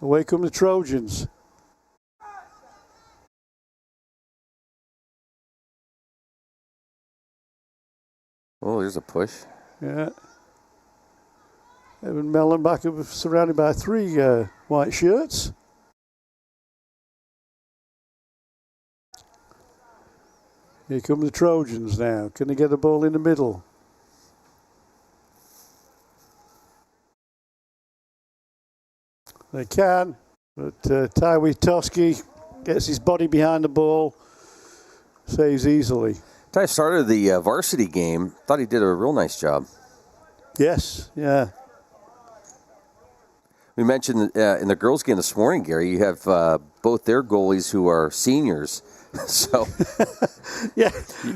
Speaker 14: away come the Trojans.
Speaker 2: Oh, there's a push.
Speaker 14: Yeah. Evan Mellenbacher was surrounded by 3 white shirts. Here come the Trojans now. Can they get the ball in the middle? They can, but Tywee Toski gets his body behind the ball, saves easily.
Speaker 2: Ty started the varsity game. Thought he did a real nice job.
Speaker 14: Yes, yeah.
Speaker 2: We mentioned in the girls' game this morning, Gary, you have both their goalies who are seniors. So,
Speaker 14: yeah.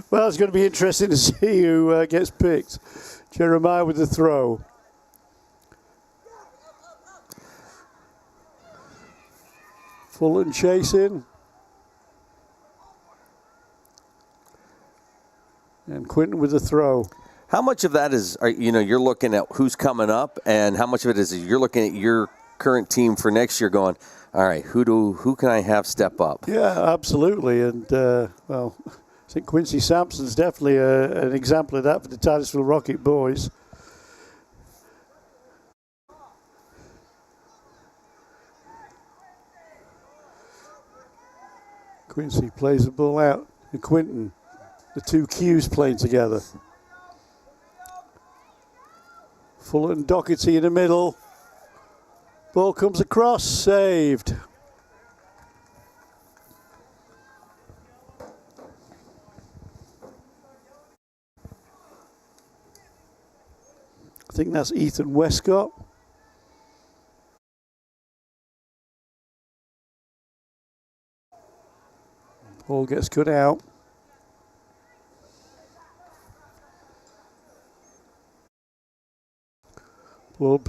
Speaker 14: Well, it's going to be interesting to see who gets picked. Jeremiah with the throw. Fulton chasing. And Quentin with the throw.
Speaker 2: How much of that is, you're looking at who's coming up, and how much of it is you're looking at your current team for next year going, all right, who can I have step up?
Speaker 14: Yeah, absolutely. And, well, I think Quincy Sampson's definitely an example of that for the Titusville Rocket boys. Quincy plays the ball out to Quinton. The two Qs playing together. Fullerton Doherty in the middle. Ball comes across, saved. I think that's Ethan Westcott. Ball gets cut out. Ball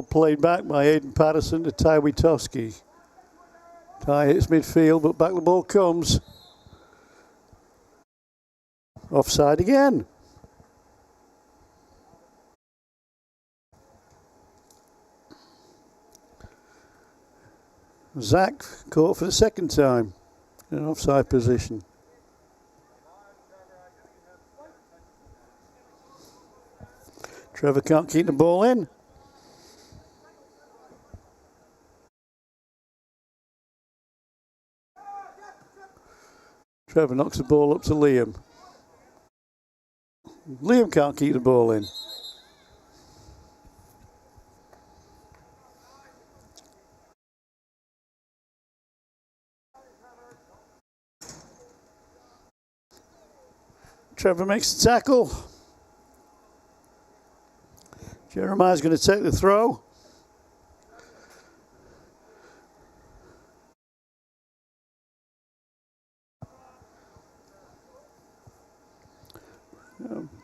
Speaker 14: played back by Aidan Patterson to Ty Witowski. Ty hits midfield, but back the ball comes. Offside again. Zach caught for the second time in an offside position. Trevor can't keep the ball in. Trevor knocks the ball up to Liam. Liam can't keep the ball in. Trevor makes the tackle. Jeremiah's going to take the throw.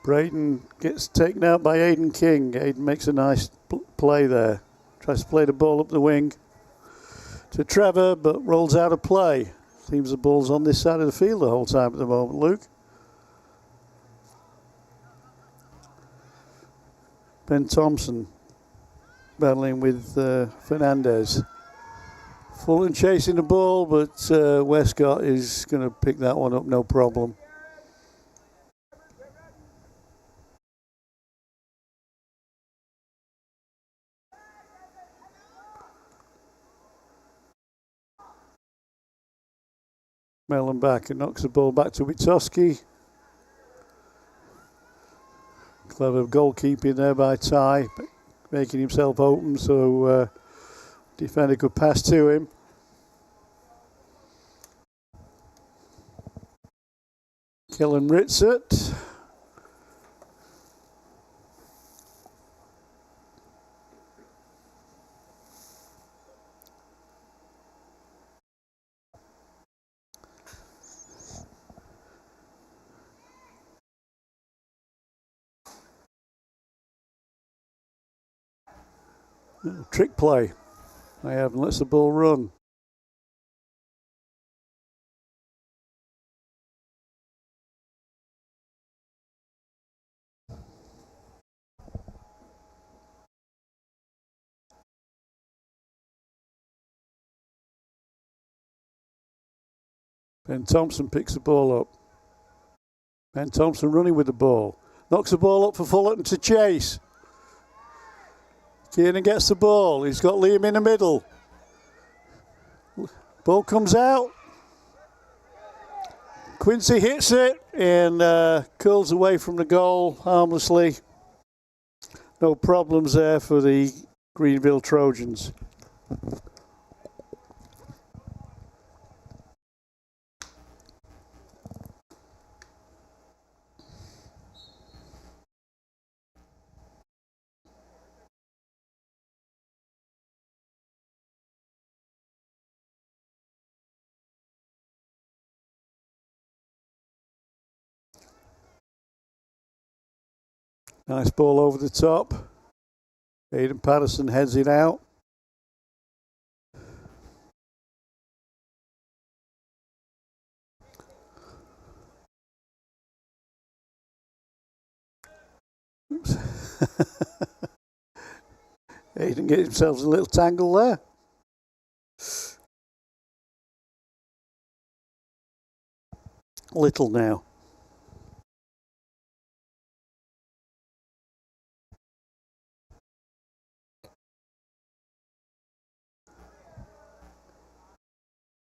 Speaker 14: Braden gets taken out by Aidan King. Aidan makes a nice play there. Tries to play the ball up the wing to Trevor, but rolls out of play. Seems the ball's on this side of the field the whole time at the moment, Luke. Ben Thompson battling with Fernandez. Fulton chasing the ball, but Westcott is going to pick that one up, no problem. Mellon back and knocks the ball back to Witowski. Clever goalkeeping there by Ty, making himself open so defender could pass to him. Kellen Ritzert. Trick play. I haven't let the ball run. Ben Thompson picks the ball up. Ben Thompson running with the ball. Knocks the ball up for Fullerton to chase. Kiernan gets the ball. He's got Liam in the middle. Ball comes out. Quincy hits it and curls away from the goal harmlessly. No problems there for the Greenville Trojans. Nice ball over the top. Aidan Patterson heads it out. Oops. Aidan gets himself a little tangle there. Little now.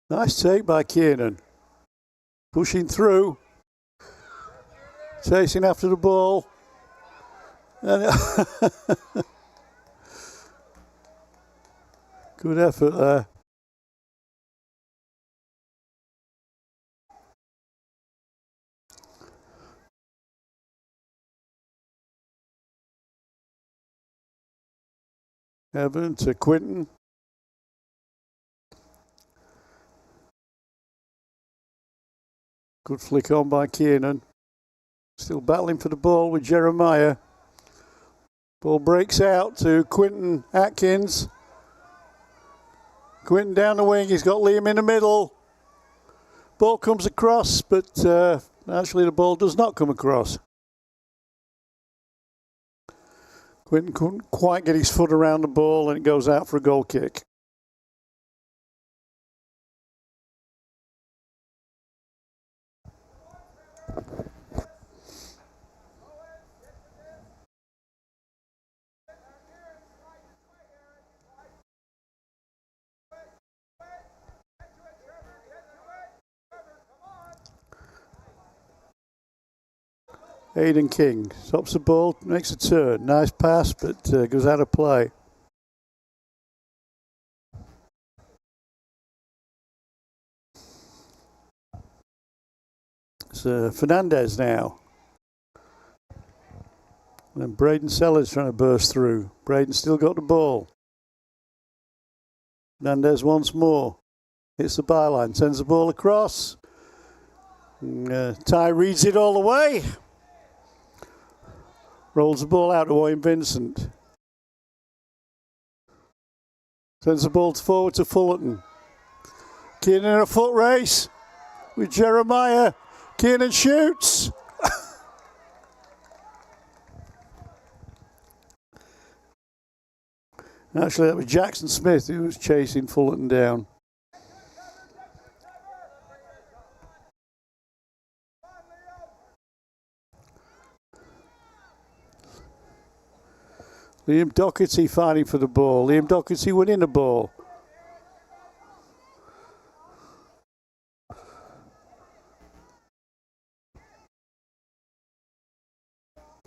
Speaker 14: Nice take by Kiernan. pushing through, chasing after the ball. And good effort there. Evan to Quinton. Good flick on by Kiernan. Still battling for the ball with Jeremiah. Ball breaks out to Quinton Atkins. Quinton down the wing. He's got Liam in the middle. Ball comes across, but actually the ball does not come across. Quinton couldn't quite get his foot around the ball and it goes out for a goal kick. Aiden King stops the ball, makes a turn. Nice pass, but goes out of play. It's Fernandez now. And Braden Sellers trying to burst through. Braden still got the ball. Fernandez once more. Hits the byline, sends the ball across. Ty reads it all the way. Rolls the ball out to Owen Vincent. Sends the ball forward to Fullerton. Kiernan in a foot race with Jeremiah. Kiernan shoots. Actually, that was Jackson Smith who was chasing Fullerton down. Liam Doherty fighting for the ball. Liam Doherty winning the ball.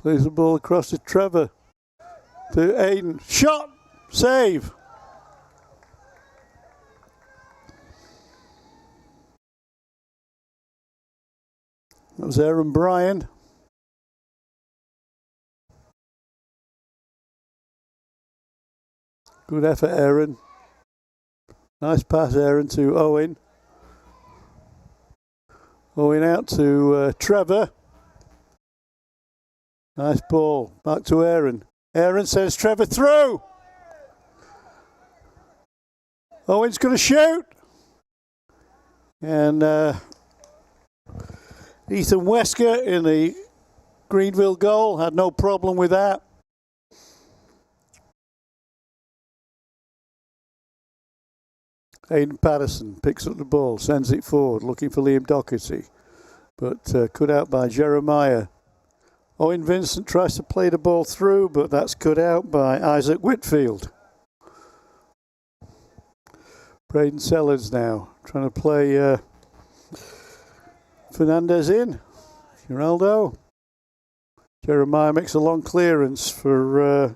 Speaker 14: Plays the ball across to Trevor. To Aiden. Shot! Save! That was Aaron Bryan. Good effort, Aaron. Nice pass, Aaron, to Owen. Owen out to Trevor. Nice ball. Back to Aaron. Aaron sends Trevor through. Owen's going to shoot. And Ethan Wesker in the Greenville goal had no problem with that. Aiden Patterson picks up the ball, sends it forward, looking for Liam Doherty, but cut out by Jeremiah. Owen Vincent tries to play the ball through, but that's cut out by Isaac Whitfield. Braden Sellers now trying to play Fernandez in. Geraldo. Jeremiah makes a long clearance for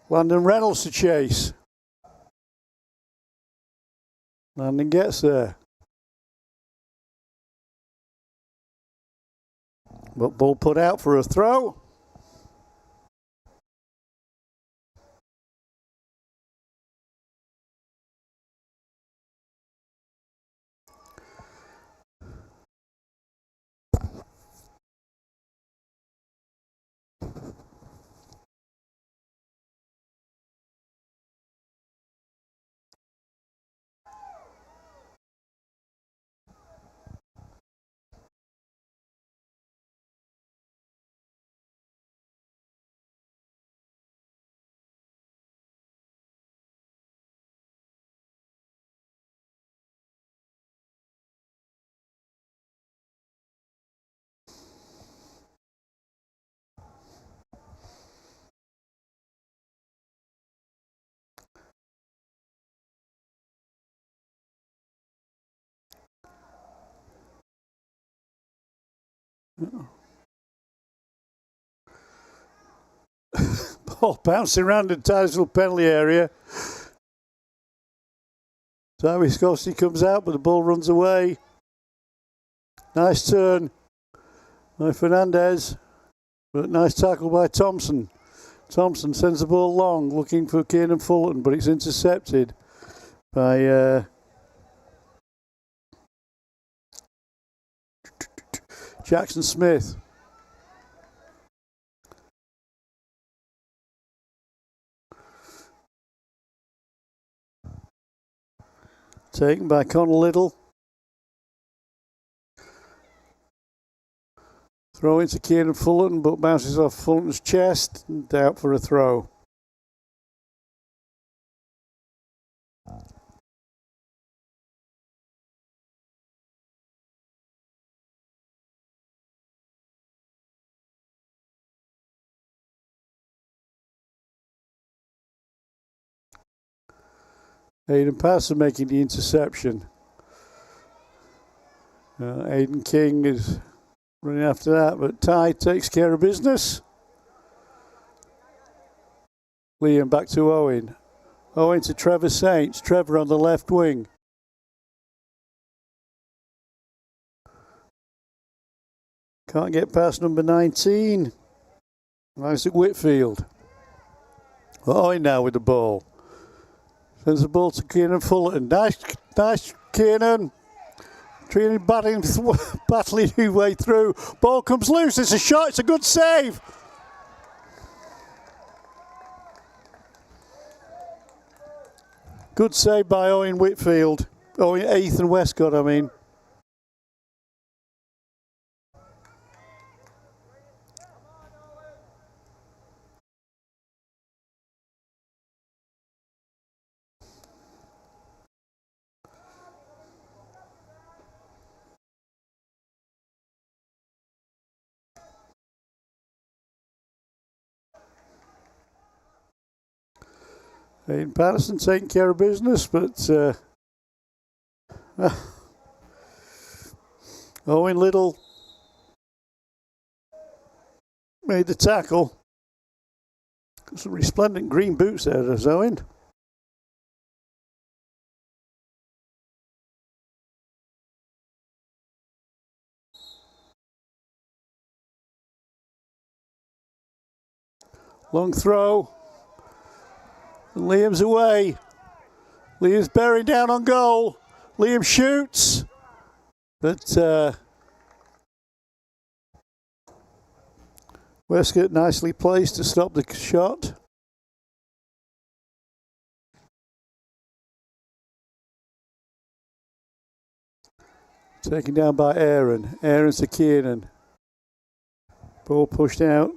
Speaker 14: Landon Reynolds to chase. Landon gets there. But ball put out for a throw. Ball bouncing around the Titusville penalty area. So Wisconsin comes out, but the ball runs away. Nice turn by Fernandez, but nice tackle by Thompson. Thompson sends the ball long, looking for Keenan Fullerton, but it's intercepted by Jackson Smith. Taken by Connor Little. Throw into Keenan Fullerton, but bounces off Fullerton's chest and out for a throw. Aiden Passer making the interception. Aiden King is running after that, but Ty takes care of business. Liam back to Owen. Owen to Trevor Saints. Trevor on the left wing. Can't get past number 19. Isaac Whitfield. Owen now with the ball. Sends the ball to Keenan Fullerton. Nice Keenan. Keenan battling his way through. Ball comes loose. It's a shot. It's a good save. Good save by Owen Whitfield. Ethan Westcott, I mean. Aiden Patterson taking care of business, but Owen Little made the tackle. Got some resplendent green boots there, does Owen. Long throw. And Liam's away. Liam's buried down on goal. Liam shoots. But Westcott nicely placed to stop the shot. Taken down by Aaron. Aaron to Kiernan. Ball pushed out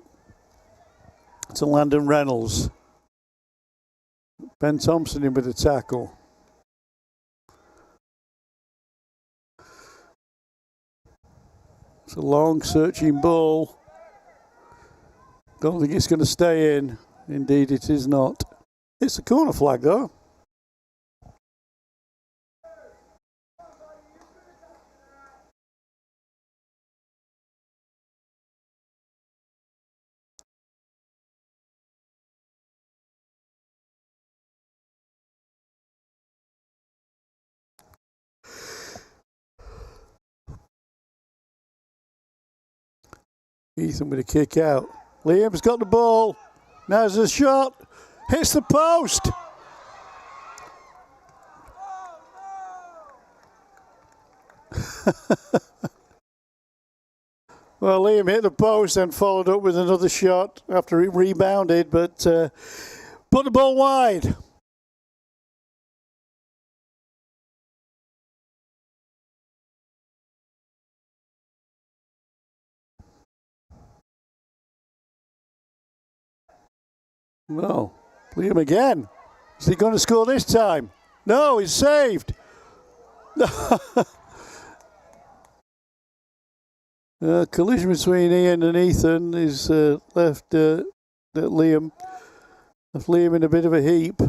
Speaker 14: to Landon Reynolds. Ben Thompson in with the tackle. It's a long searching ball. Don't think it's going to stay in. Indeed it is not. It's a corner flag though. Ethan with a kick out. Liam's got the ball. Now's the shot. Hits the post. Well, Liam hit the post and followed up with another shot after it rebounded, but put the ball wide. No. Liam again. Is he going to score this time? No, he's saved. Collision between Ian and Ethan is left Liam in a bit of a heap.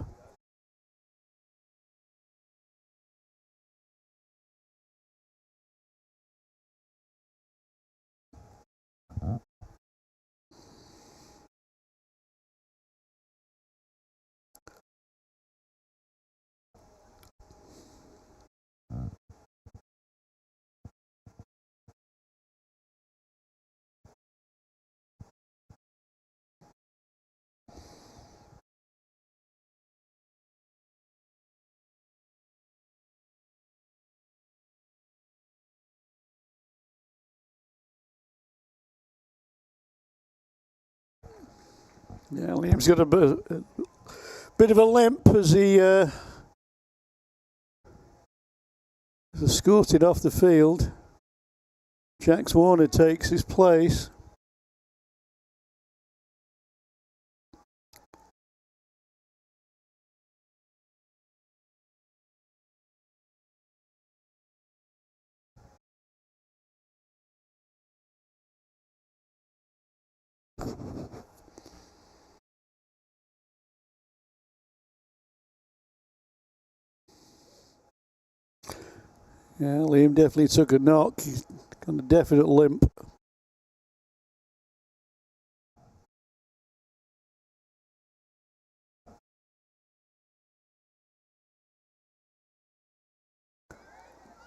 Speaker 14: Yeah, Liam's got a bit of a limp as he escorted off the field. Jax Warner takes his place. Yeah, Liam definitely took a knock. He's got a definite limp.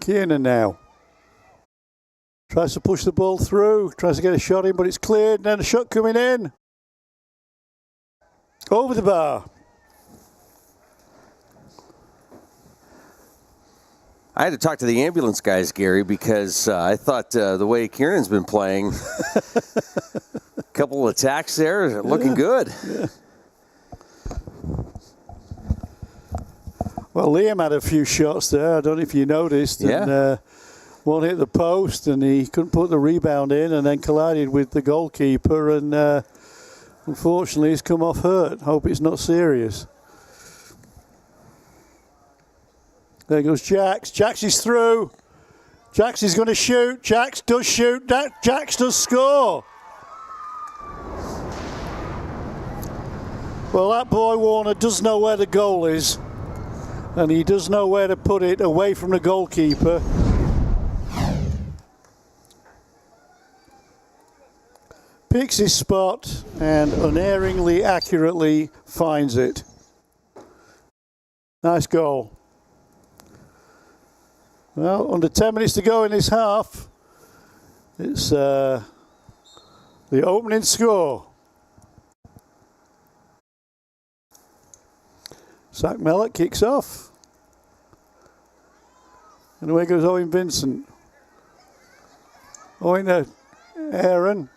Speaker 14: Kiernan now. Tries to push the ball through. Tries to get a shot in, but it's cleared. And then a shot coming in. Over the bar.
Speaker 2: I had to talk to the ambulance guys, Gary, because I thought the way Kiernan's been playing, a couple of attacks there, looking good.
Speaker 14: Yeah. Well, Liam had a few shots there. I don't know if you noticed.
Speaker 2: Yeah.
Speaker 14: And, one hit the post, and he couldn't put the rebound in, and then collided with the goalkeeper. And unfortunately, he's come off hurt. Hope it's not serious. There goes Jax. Jax is through. Jax is going to shoot. Jax does shoot. Jax does score. Well, that boy Warner does know where the goal is. And he does know where to put it away from the goalkeeper. Picks his spot and unerringly, accurately finds it. Nice goal. Well, under 10 minutes to go in this half. It's the opening score. Zach Mellett kicks off. And away goes Owen Vincent. Owen to Aaron.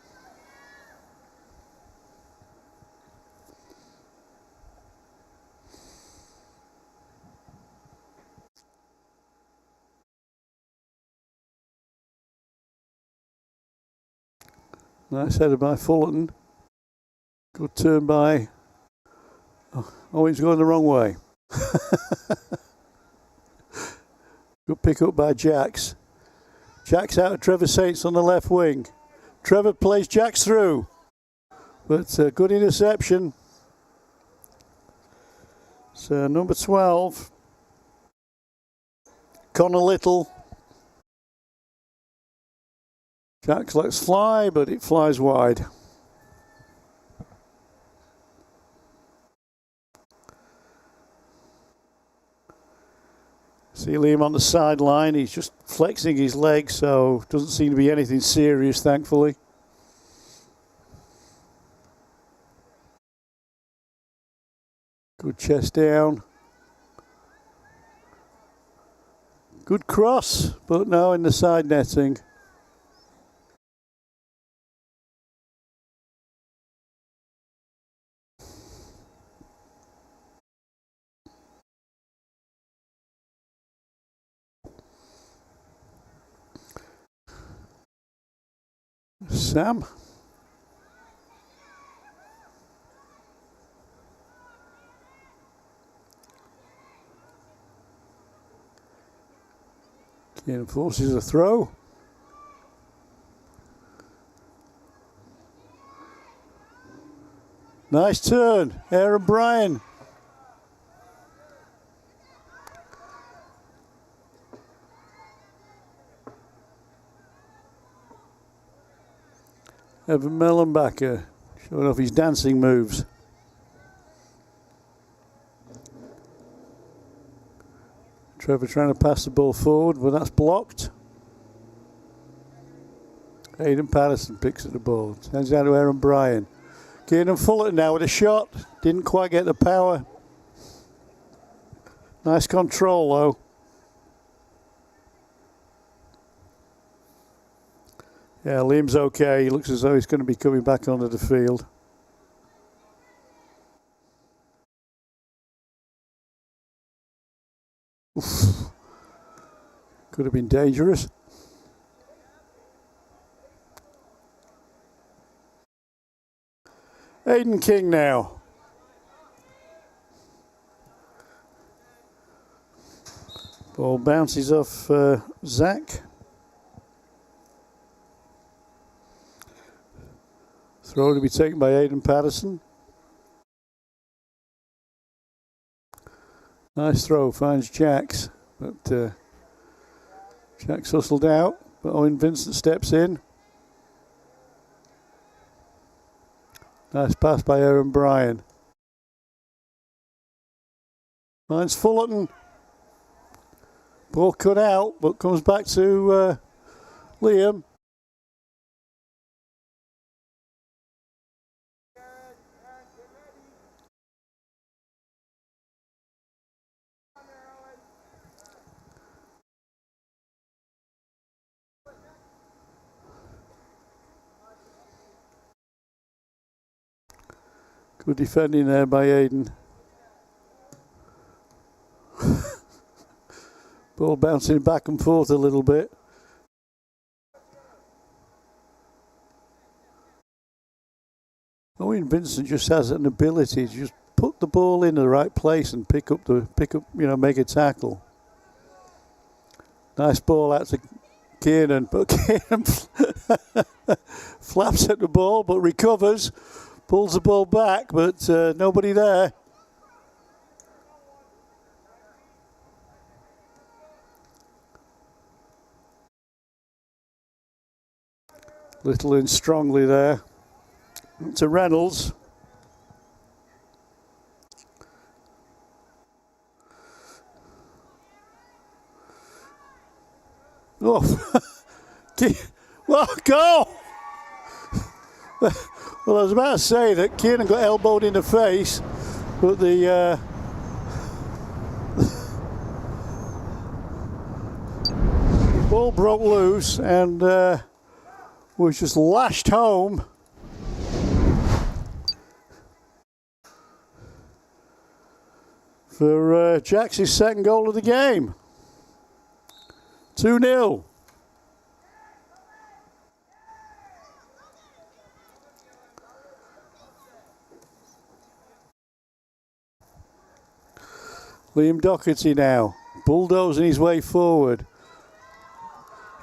Speaker 14: Nice header by Fullerton. Good turn by... Oh, he's going the wrong way. Good pick up by Jax. Jax out of Trevor Saints on the left wing. Trevor plays Jax through. But good interception. So number 12. Connor Little. Jax lets fly, but it flies wide. See Liam on the sideline. He's just flexing his legs, so doesn't seem to be anything serious, thankfully. Good chest down. Good cross, but no in the side netting. Sam. Keenan forces a throw. Nice turn, Aaron Bryan. Evan Mellenbacher showing off his dancing moves. Trevor trying to pass the ball forward, but that's blocked. Aidan Patterson picks at the ball. Sends out to Aaron Bryan. Keenan Fullerton now with a shot. Didn't quite get the power. Nice control though. Yeah, Liam's okay. He looks as though he's going to be coming back onto the field. Oof. Could have been dangerous. Aiden King now. Ball bounces off Zach. Throw to be taken by Aiden Patterson. Nice throw, finds Jax, but Jax hustled out, but Owen Vincent steps in. Nice pass by Aaron Bryan. Finds Fullerton. Ball cut out, but comes back to Liam. Good defending there by Aiden. Ball bouncing back and forth a little bit. Owen Vincent just has an ability to just put the ball in the right place and pick up, make a tackle. Nice ball out to Kiernan, but Kiernan flaps at the ball but recovers. Pulls the ball back, but nobody there. Little in strongly there. To Reynolds. Oh, well, go! Well, I was about to say that Kiernan got elbowed in the face, but the ball broke loose and was just lashed home. For Jax's second goal of the game. 2-0. Liam Doherty now, bulldozing his way forward.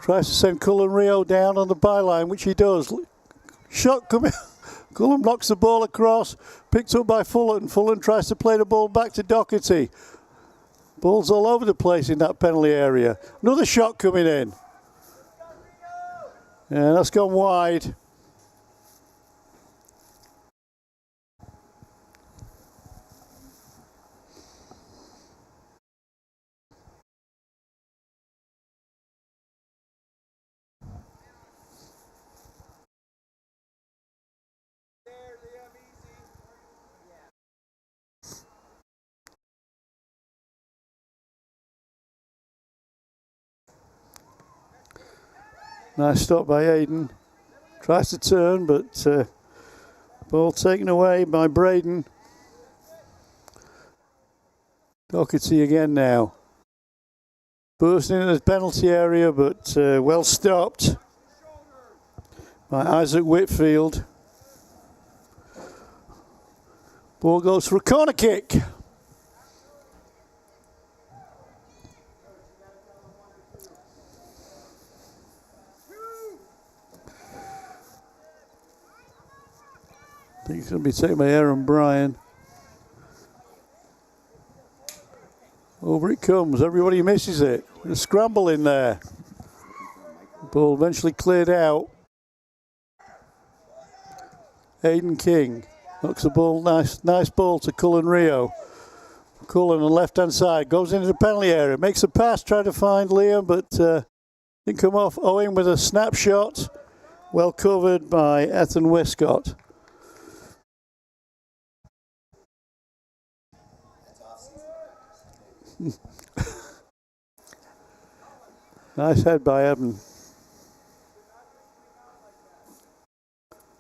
Speaker 14: Tries to send Cullen Rio down on the byline, which he does. Shot coming. Cullen knocks the ball across, picked up by Fullerton. Fullerton tries to play the ball back to Doherty. Ball's all over the place in that penalty area. Another shot coming in. Yeah, that's gone wide. Nice stop by Aiden. Tries to turn, but ball taken away by Braden. Doherty again now. Bursting into the penalty area, but well stopped by Isaac Whitfield. Ball goes for a corner kick. I think it's going to be taken by Aaron Bryan. Over it comes. Everybody misses it. A scramble in there. Ball eventually cleared out. Aiden King knocks the ball. Nice ball to Cullen Rio. Cullen on the left-hand side. Goes into the penalty area. Makes a pass. Trying to find Liam, but didn't come off. Owen with a snapshot. Well covered by Ethan Westcott. Nice head by Evan.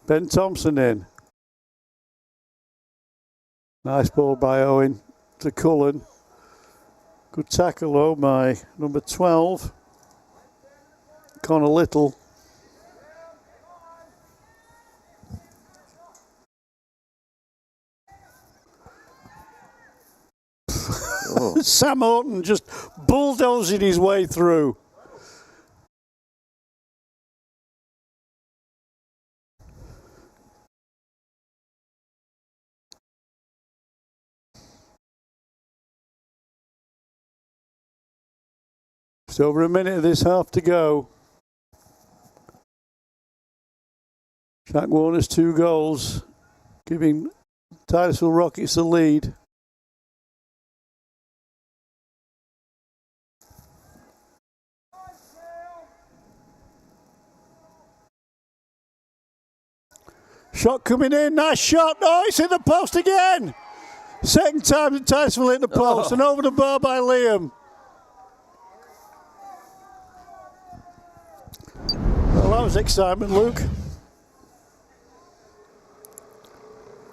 Speaker 14: Ben Thompson in. Nice ball by Owen to Cullen. Good tackle though by number 12, Connor Little. Sam Horton just bulldozing his way through. Just over a minute of this half to go. Jack Warner's 2 goals, giving Titusville Rockets the lead. Shot coming in, nice shot. Oh, it's in the post again. Second time that Titusville hit the post and over the bar by Liam. Well, that was excitement, Luke.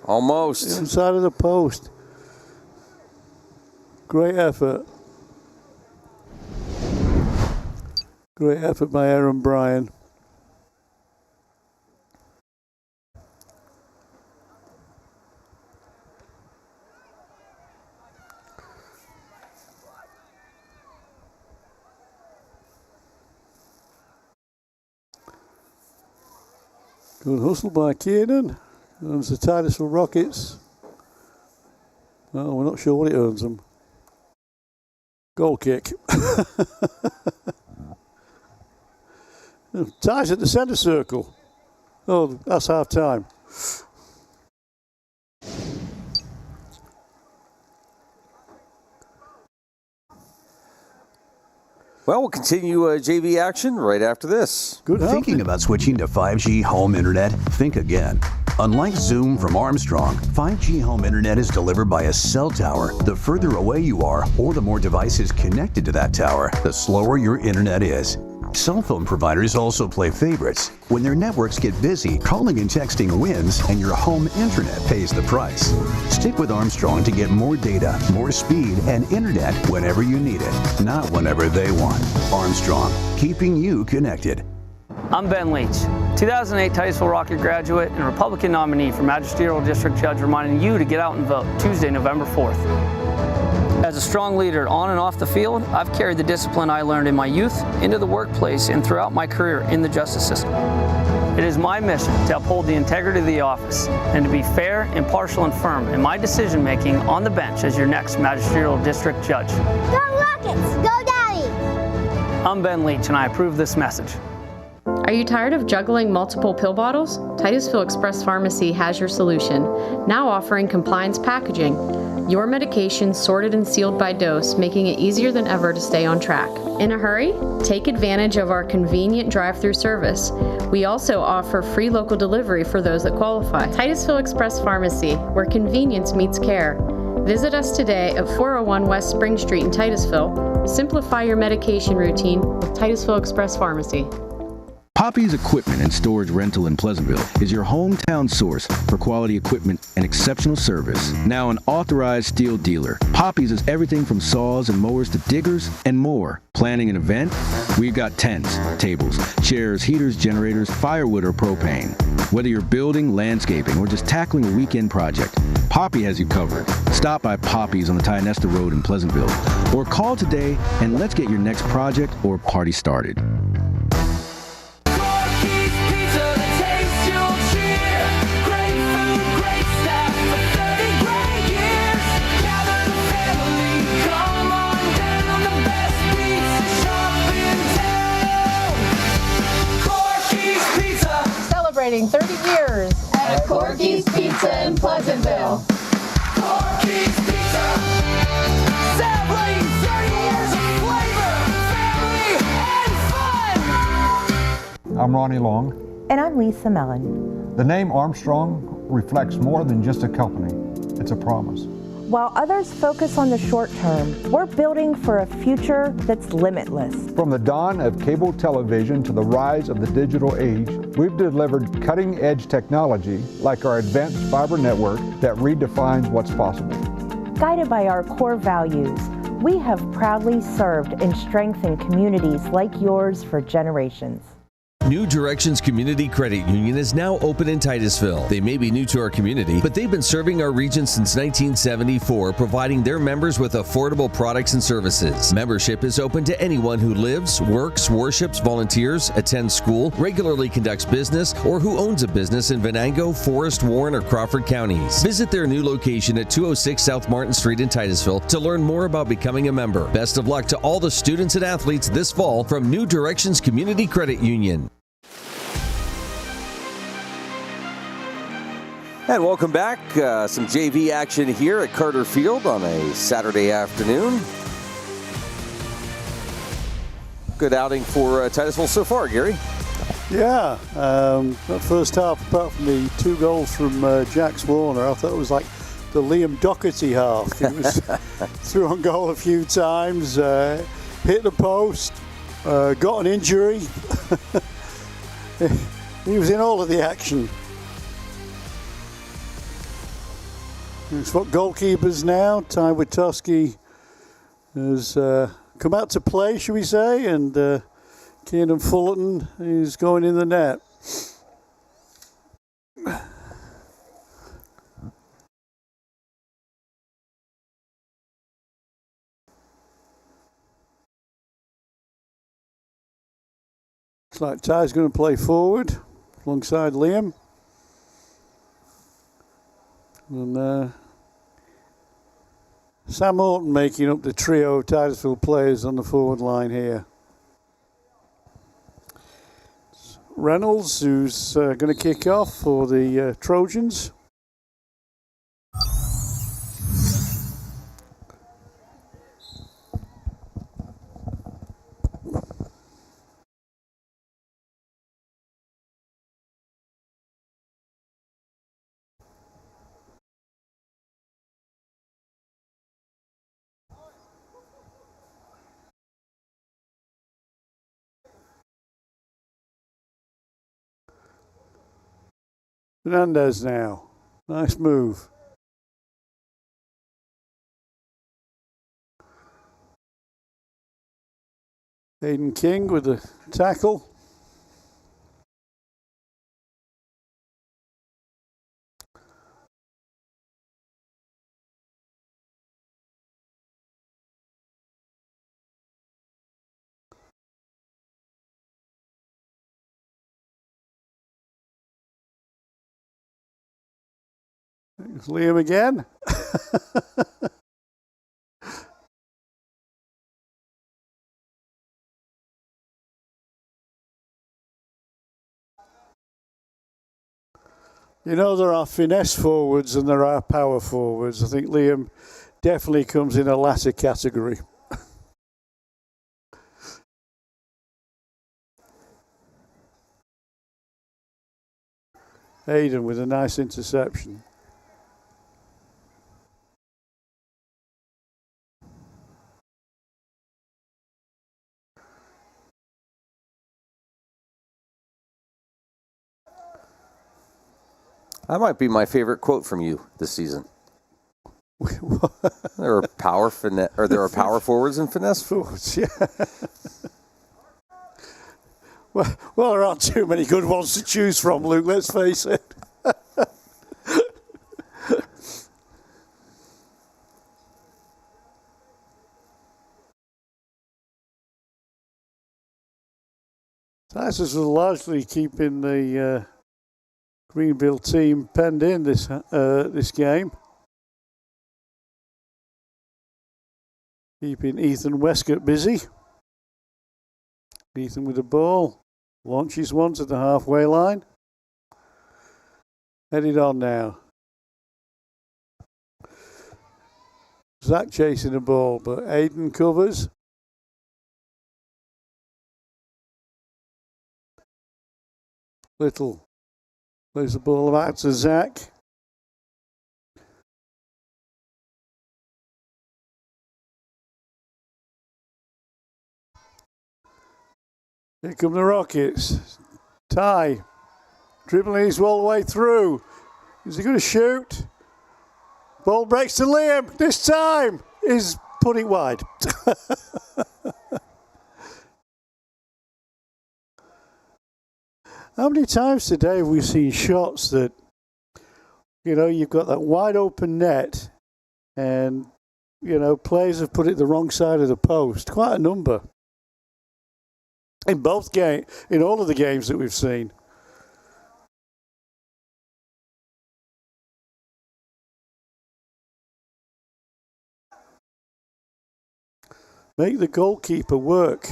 Speaker 2: Almost.
Speaker 14: Inside of the post. Great effort. Great effort by Aaron Bryan. Good hustle by Kiernan. Earns the Titusville Rockets. Well, we're not sure what it earns them. Goal kick. Ties at the centre circle. Oh, that's half time.
Speaker 2: Well, we'll continue JV action right after this.
Speaker 14: Good.
Speaker 20: Thinking about switching to 5G home internet? Think again. Unlike Zoom from Armstrong, 5G home internet is delivered by a cell tower. The further away you are, or the more devices connected to that tower, the slower your internet is. Cell phone providers also play favorites. When their networks get busy, calling and texting wins, and your home internet pays the price. Stick with Armstrong to get more data, more speed, and internet whenever you need it, not whenever they want. Armstrong, keeping you connected.
Speaker 13: I'm Ben Leach, 2008 Titusville Rocket graduate and Republican nominee for Magisterial District Judge, reminding you to get out and vote Tuesday, November 4th. As a strong leader on and off the field, I've carried the discipline I learned in my youth into the workplace and throughout my career in the justice system. It is my mission to uphold the integrity of the office and to be fair, impartial, and firm in my decision-making on the bench as your next Magisterial District Judge.
Speaker 10: Go Rockets! Go Daddy!
Speaker 13: I'm Ben Leach, and I approve this message.
Speaker 12: Are you tired of juggling multiple pill bottles? Titusville Express Pharmacy has your solution, now offering compliance packaging. Your medication sorted and sealed by dose, making it easier than ever to stay on track. In a hurry? Take advantage of our convenient drive-through service. We also offer free local delivery for those that qualify. Titusville Express Pharmacy, where convenience meets care. Visit us today at 401 West Spring Street in Titusville. Simplify your medication routine with Titusville Express Pharmacy.
Speaker 9: Poppy's Equipment and Storage Rental in Pleasantville is your hometown source for quality equipment and exceptional service. Now an authorized steel dealer, Poppy's is everything from saws and mowers to diggers and more. Planning an event? We've got tents, tables, chairs, heaters, generators, firewood, or propane. Whether you're building, landscaping, or just tackling a weekend project, Poppy has you covered. Stop by Poppy's on the Tionesta Road in Pleasantville or call today and let's get your next project or party started.
Speaker 21: Celebrating 30 years at Corky's Pizza in Pleasantville. Corky's Pizza, celebrating 30 years of flavor, family, and fun.
Speaker 17: I'm Ronnie Long.
Speaker 18: And I'm Lisa Mellon.
Speaker 17: The name Armstrong reflects more than just a company. It's a promise.
Speaker 18: While others focus on the short term, we're building for a future that's limitless.
Speaker 17: From the dawn of cable television to the rise of the digital age, we've delivered cutting-edge technology like our advanced fiber network that redefines what's possible.
Speaker 18: Guided by our core values, We have proudly served and strengthened communities like yours for generations.
Speaker 3: New Directions Community Credit Union is now open in Titusville. They may be new to our community, but they've been serving our region since 1974, providing their members with affordable products and services. Membership is open to anyone who lives, works, worships, volunteers, attends school, regularly conducts business, or who owns a business in Venango, Forest, Warren, or Crawford counties. Visit their new location at 206 South Martin Street in Titusville to learn more about becoming a member. Best of luck to all the students and athletes this fall from New Directions Community Credit Union.
Speaker 2: And welcome back. Some JV action here at Carter Field on a Saturday afternoon. Good outing for Titusville so far, Gary.
Speaker 14: Yeah, that first half, apart from the 2 goals from Jax Warner, I thought it was like the Liam Doherty half. He was through on goal a few times, hit the post, got an injury. He was in all of the action. It's what goalkeepers now. Ty Witowski has come out to play, should we say, and Keenan Fullerton is going in the net. Looks like Ty's going to play forward alongside Liam. And Sam Horton making up the trio of Titusville players on the forward line here. It's Reynolds, who's going to kick off for the Trojans. Fernandez now. Nice move. Aiden King with the tackle. There's Liam again. You know, there are finesse forwards and there are power forwards. I think Liam definitely comes in a latter category. Aiden with a nice interception.
Speaker 2: That might be my favorite quote from you this season. There are power forwards and finesse forwards.
Speaker 14: Yeah. Well, there aren't too many good ones to choose from, Luke. Let's face it. Titus is largely keeping the Greenville team penned in this game. Keeping Ethan Westcott busy. Ethan with the ball. Launches one to the halfway line. Headed on now. Zach chasing the ball, but Aiden covers. Little plays the ball back to Zach. Here come the Rockets. Ty dribbling his all the way through. Is he going to shoot? Ball breaks to Liam. This time is put it wide. How many times today have we seen shots that, you know, you've got that wide open net and, you know, players have put it the wrong side of the post? Quite a number. In all of the games that we've seen. Make the goalkeeper work.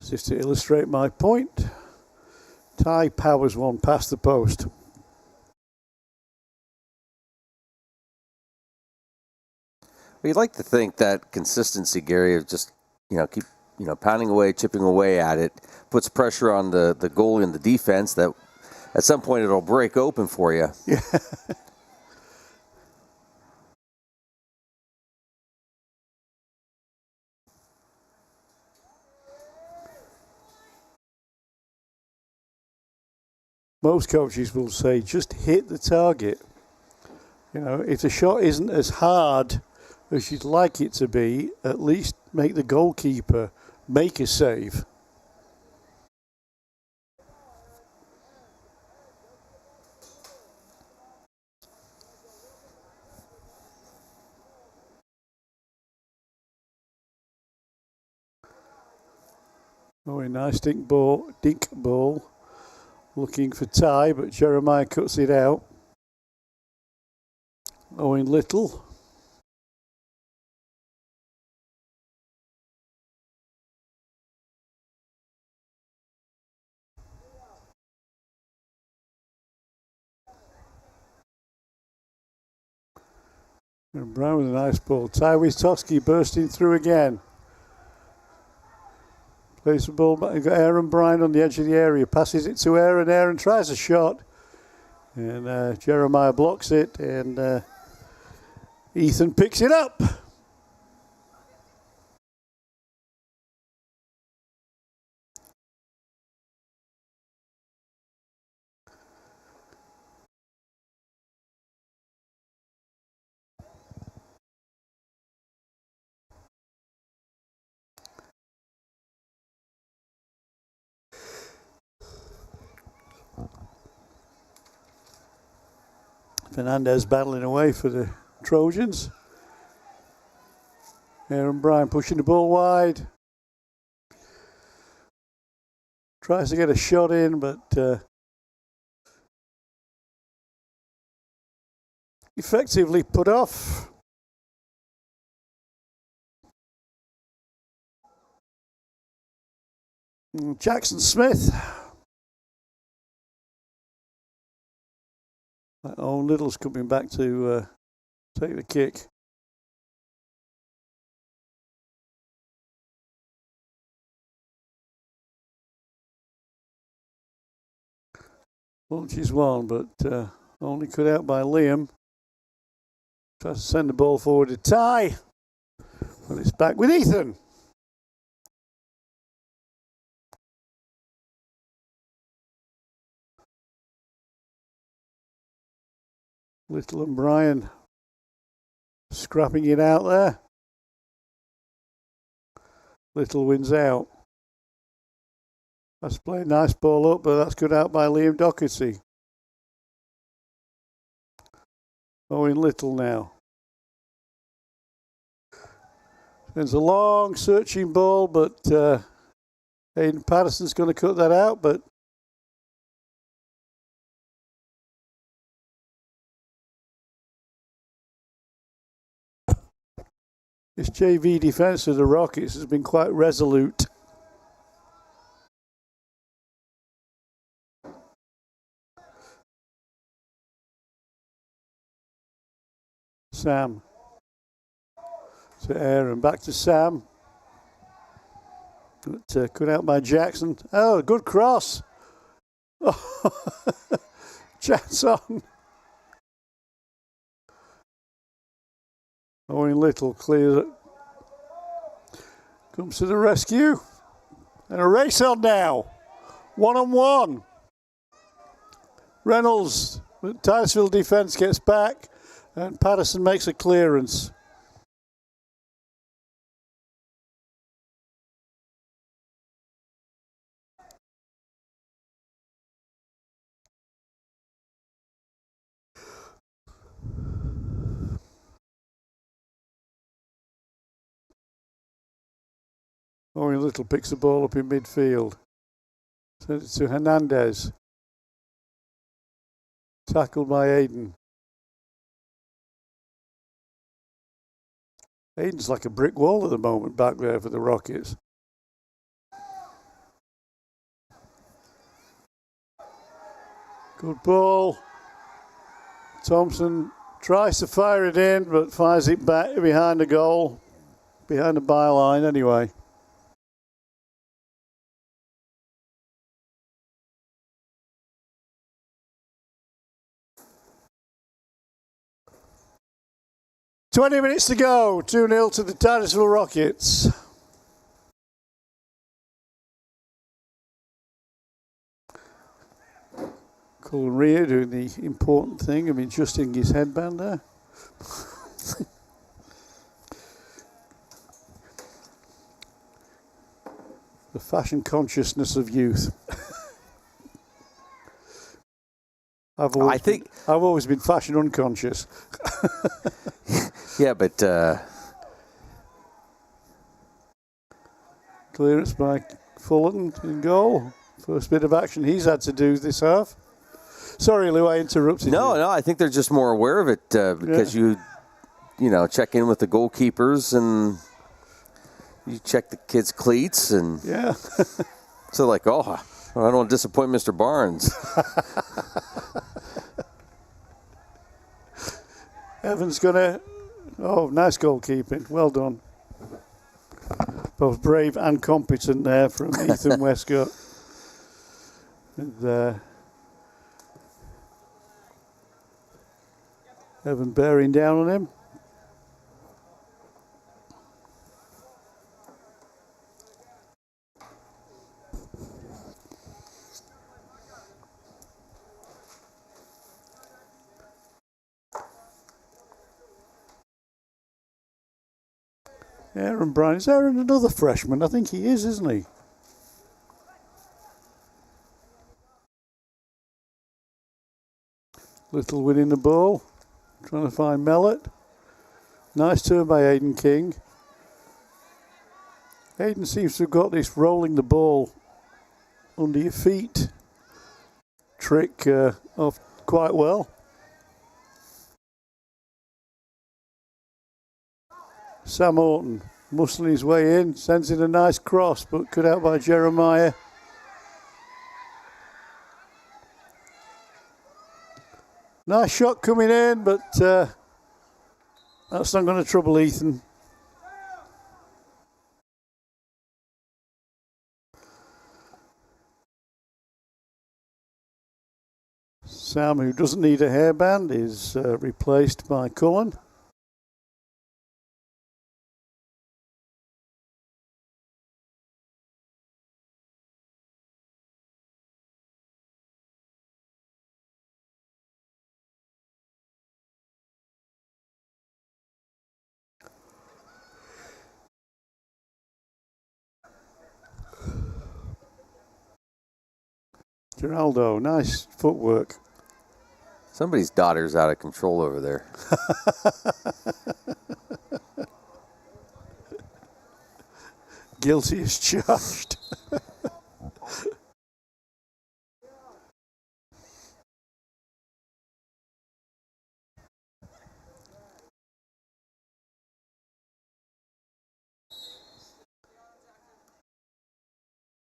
Speaker 14: Just to illustrate my point, Ty powers one past the post.
Speaker 2: You'd like to think that consistency, Gary, of just, you know, keep, you know, pounding away, chipping away at it, puts pressure on the goalie and the defense that at some point it'll break open for you.
Speaker 14: Yeah. Most coaches will say, just hit the target. You know, if the shot isn't as hard as you'd like it to be, at least make the goalkeeper make a save. Oh, a nice dink ball. Looking for Ty, but Jeremiah cuts it out. Owen Little. And Brown with a nice ball. Ty Wistowski bursting through again. Plays the ball back. You've got Aaron Bryan on the edge of the area. Passes it to Aaron. Aaron tries a shot. And Jeremiah blocks it. And Ethan picks it up. Fernandez battling away for the Trojans. Aaron Bryan pushing the ball wide. Tries to get a shot in, but effectively put off. Jackson Smith. Oh, Little's coming back to take the kick. Launches one, but only cut out by Liam. Tries to send the ball forward to Ty. But it's back with Ethan. Little and Bryan scrapping it out there. Little wins out. That's played nice ball up, but that's cut out by Liam Doherty. Owen Little now. There's a long searching ball, but Aiden Patterson's going to cut that out, but this JV defence of the Rockets has been quite resolute. Sam. To Aaron. Back to Sam. Cut out by Jackson. Oh, good cross. Oh. Chance on. Owen Little clears it. Comes to the rescue. And a race on now. 1-on-1. Reynolds, Titusville defense gets back, and Patterson makes a clearance. Orion Little picks the ball up in midfield. Sends it to Hernandez. Tackled by Aiden. Aiden's like a brick wall at the moment back there for the Rockets. Good ball. Thompson tries to fire it in, but fires it back behind the goal. Behind the byline anyway. "20 minutes to go, 2-0 to the Titusville Rockets." Colin Rea doing the important thing of adjusting his headband there. The fashion consciousness of youth. I've always been fashion unconscious.
Speaker 2: Yeah, but
Speaker 14: clearance by Fullerton in goal. First bit of action he's had to do this half. Sorry, Lou, I interrupted you.
Speaker 2: No, I think they're just more aware of it because you check in with the goalkeepers and you check the kids' cleats and so like, oh, I don't want to disappoint Mr. Barnes.
Speaker 14: Evans gonna. Oh, nice goalkeeping. Well done. Both brave and competent there from Ethan Westcott. And Evan bearing down on him. Aaron Bryan. Is Aaron another freshman? I think he is, isn't he? Little winning the ball. Trying to find Mellett. Nice turn by Aiden King. Aiden seems to have got this rolling the ball under your feet trick off quite well. Sam Orton muscling his way in, sends in a nice cross, but cut out by Jeremiah. Nice shot coming in, but that's not going to trouble Ethan. Sam, who doesn't need a hairband, is replaced by Cullen. Geraldo, nice footwork.
Speaker 2: Somebody's daughter's out of control over there.
Speaker 14: Guilty as charged.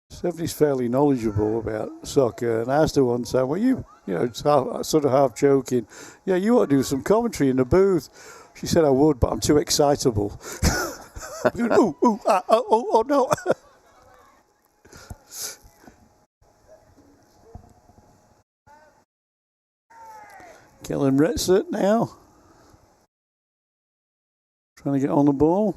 Speaker 14: Stephanie's fairly knowledgeable about soccer, and I asked her one time, well, you know, it's sort of half joking, yeah, you ought to do some commentary in the booth. She said, I would, but I'm too excitable. Oh, no. Kellen Retzert now. Trying to get on the ball.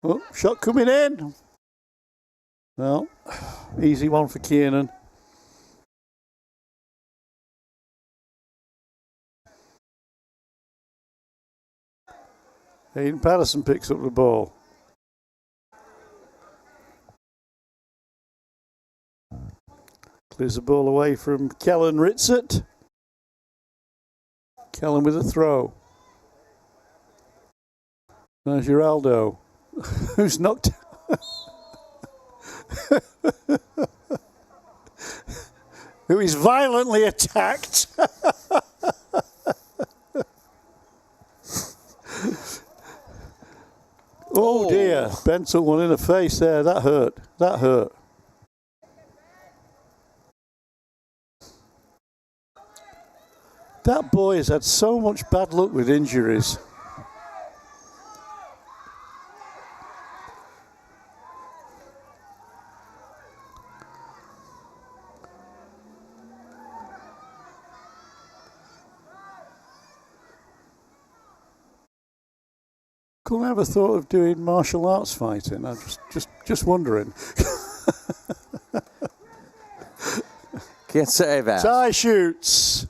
Speaker 14: Oh, shot coming in. Well, easy one for Kiernan. Hayden Patterson picks up the ball. Clears the ball away from Kellen Ritzett. Kellen with a throw. There's Geraldo, who's knocked. Who is violently attacked. Oh dear, Ben took one in the face there. That hurt. That hurt. That boy has had so much bad luck with injuries. Couldn't ever thought of doing martial arts fighting. I'm just wondering.
Speaker 2: Can't say that.
Speaker 14: Ty shoots.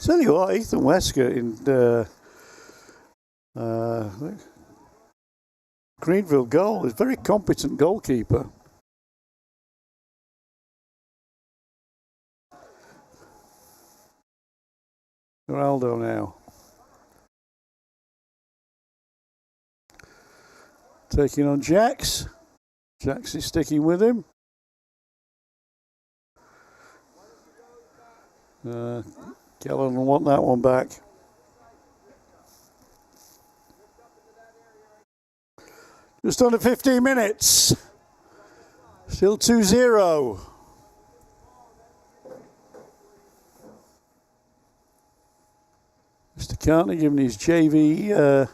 Speaker 14: Tell you what, Ethan Wesker in Greenville goal is a very competent goalkeeper. Geraldo now. Taking on Jax. Jax is sticking with him. Kellen will want that one back. Just under 15 minutes. Still 2-0. Mr. Cartney giving his JV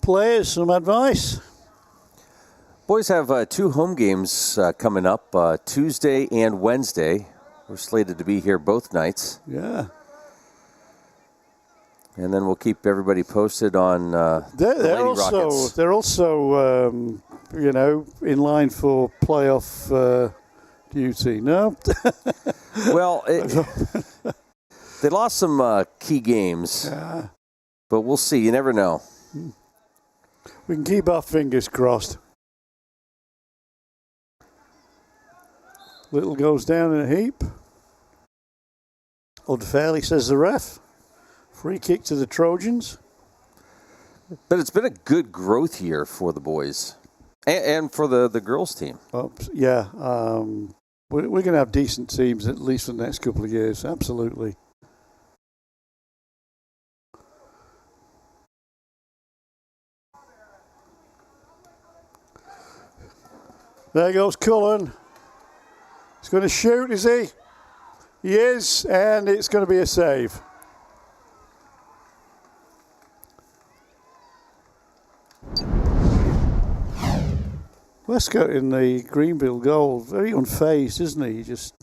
Speaker 14: players some advice.
Speaker 2: Boys have 2 home games coming up, Tuesday and Wednesday. We're slated to be here both nights.
Speaker 14: Yeah.
Speaker 2: And then we'll keep everybody posted on
Speaker 14: they're also
Speaker 2: Rockets.
Speaker 14: They're also, in line for playoff duty. No?
Speaker 2: Well, they lost some key games, but we'll see. You never know.
Speaker 14: We can keep our fingers crossed. Little goes down in a heap. Unfairly, says the ref. Free kick to the Trojans.
Speaker 2: But it's been a good growth year for the boys and for the girls team.
Speaker 14: Yeah. We're going to have decent teams at least for the next couple of years. Absolutely. There goes Cullen. He's going to shoot, is he? He is, and it's going to be a save. Westcott in the Greenville goal, very unfazed, isn't he? He just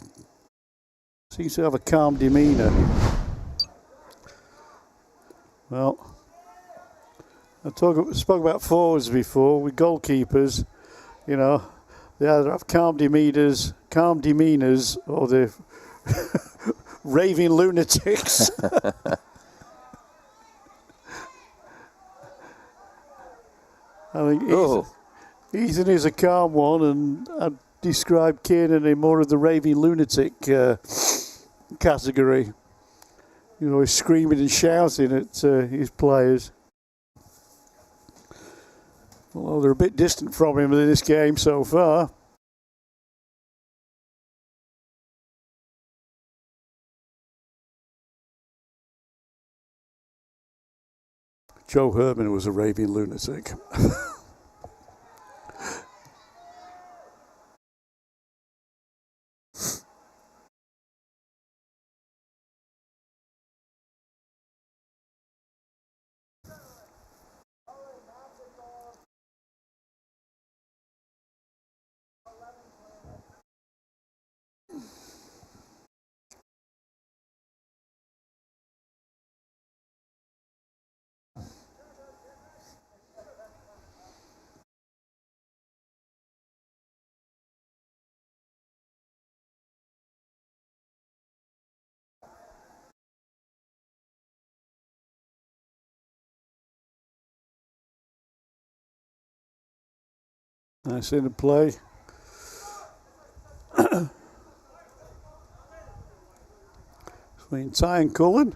Speaker 14: seems to have a calm demeanour. Well, I spoke about forwards before with goalkeepers. You know, they either have calm demeanours, or they're raving lunatics. I think Ethan is a calm one, and I'd describe Kiernan in more of the raving lunatic category. You know, he's screaming and shouting at his players. Although they're a bit distant from him in this game so far. Joe Herman was a raving lunatic. Nice into play. Between Ty and Cullen.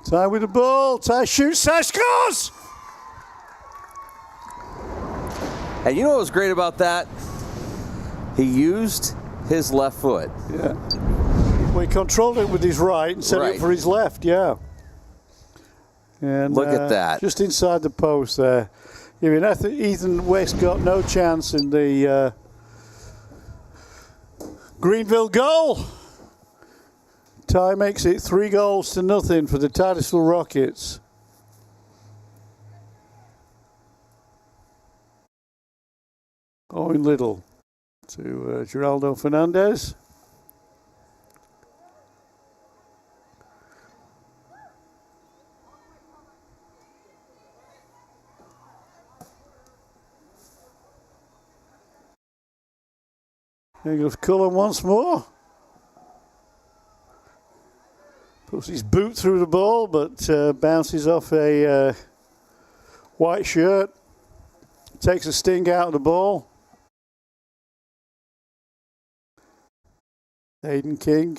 Speaker 14: Ty with the ball. Ty shoots. Ty scores!
Speaker 2: And you know what was great about that? He used his left foot.
Speaker 14: Yeah. Well, he controlled it with his right and set it for his left, yeah. And
Speaker 2: look at that.
Speaker 14: Just inside the post there. I mean, Ethan West got no chance in the Greenville goal. Ty makes it 3-0 for the Titusville Rockets. Owen Little to Geraldo Fernandez. There goes Cullen once more. Puts his boot through the ball, but bounces off a white shirt. Takes a sting out of the ball. Aiden King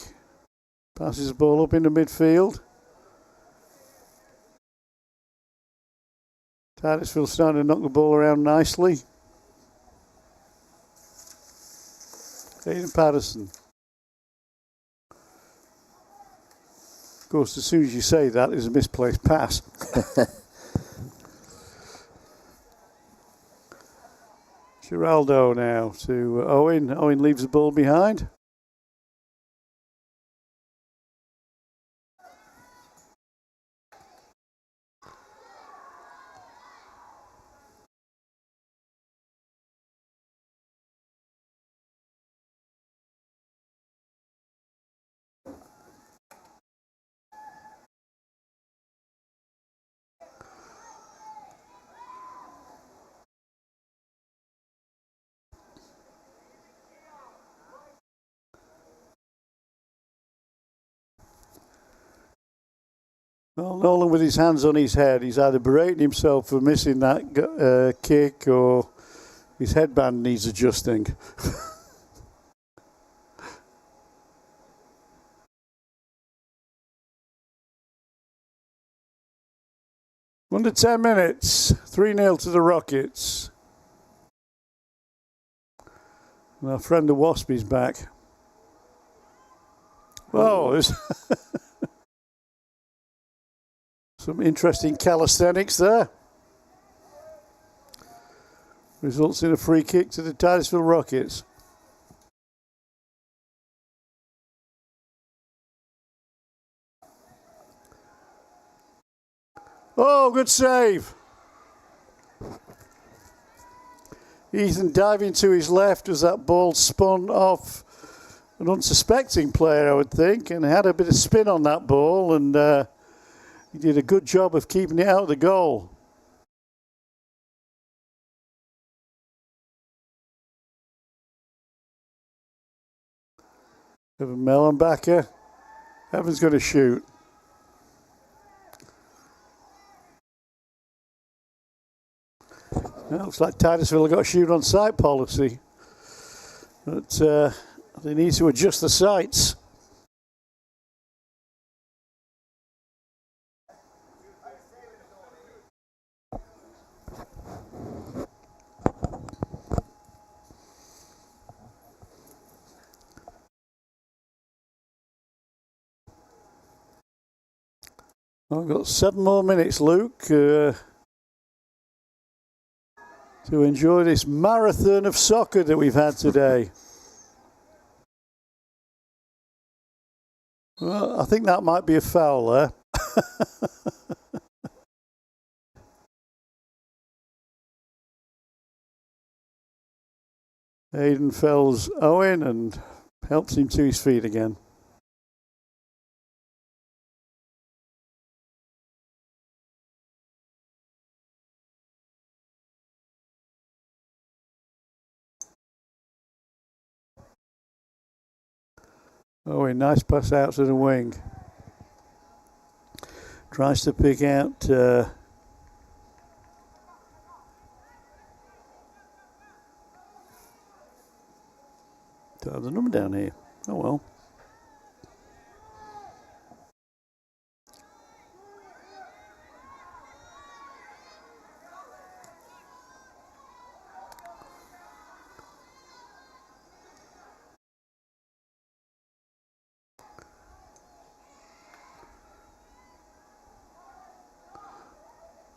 Speaker 14: passes the ball up into midfield. Titusville starting to knock the ball around nicely. Aiden Patterson. Of course, as soon as you say that, it's a misplaced pass. Geraldo now to Owen. Owen leaves the ball behind. Well, Nolan with his hands on his head, he's either berating himself for missing that kick or his headband needs adjusting. Under 10 minutes, 3-0 to the Rockets. And our friend the Waspie's back. Oh, there's some interesting calisthenics there. Results in a free kick to the Titusville Rockets. Oh, good save. Ethan diving to his left as that ball spun off an unsuspecting player, I would think, and had a bit of spin on that ball, and he did a good job of keeping it out of the goal. Evan Mellenbacher. Evan's going to shoot. Well, looks like Titusville have got a shoot on sight policy. But they need to adjust the sights. I've got 7 more minutes, Luke, to enjoy this marathon of soccer that we've had today. Well, I think that might be a foul there. Aiden fells Owen and helps him to his feet again. Oh, a nice pass out to the wing. Tries to pick out do I have the number down here? Oh well.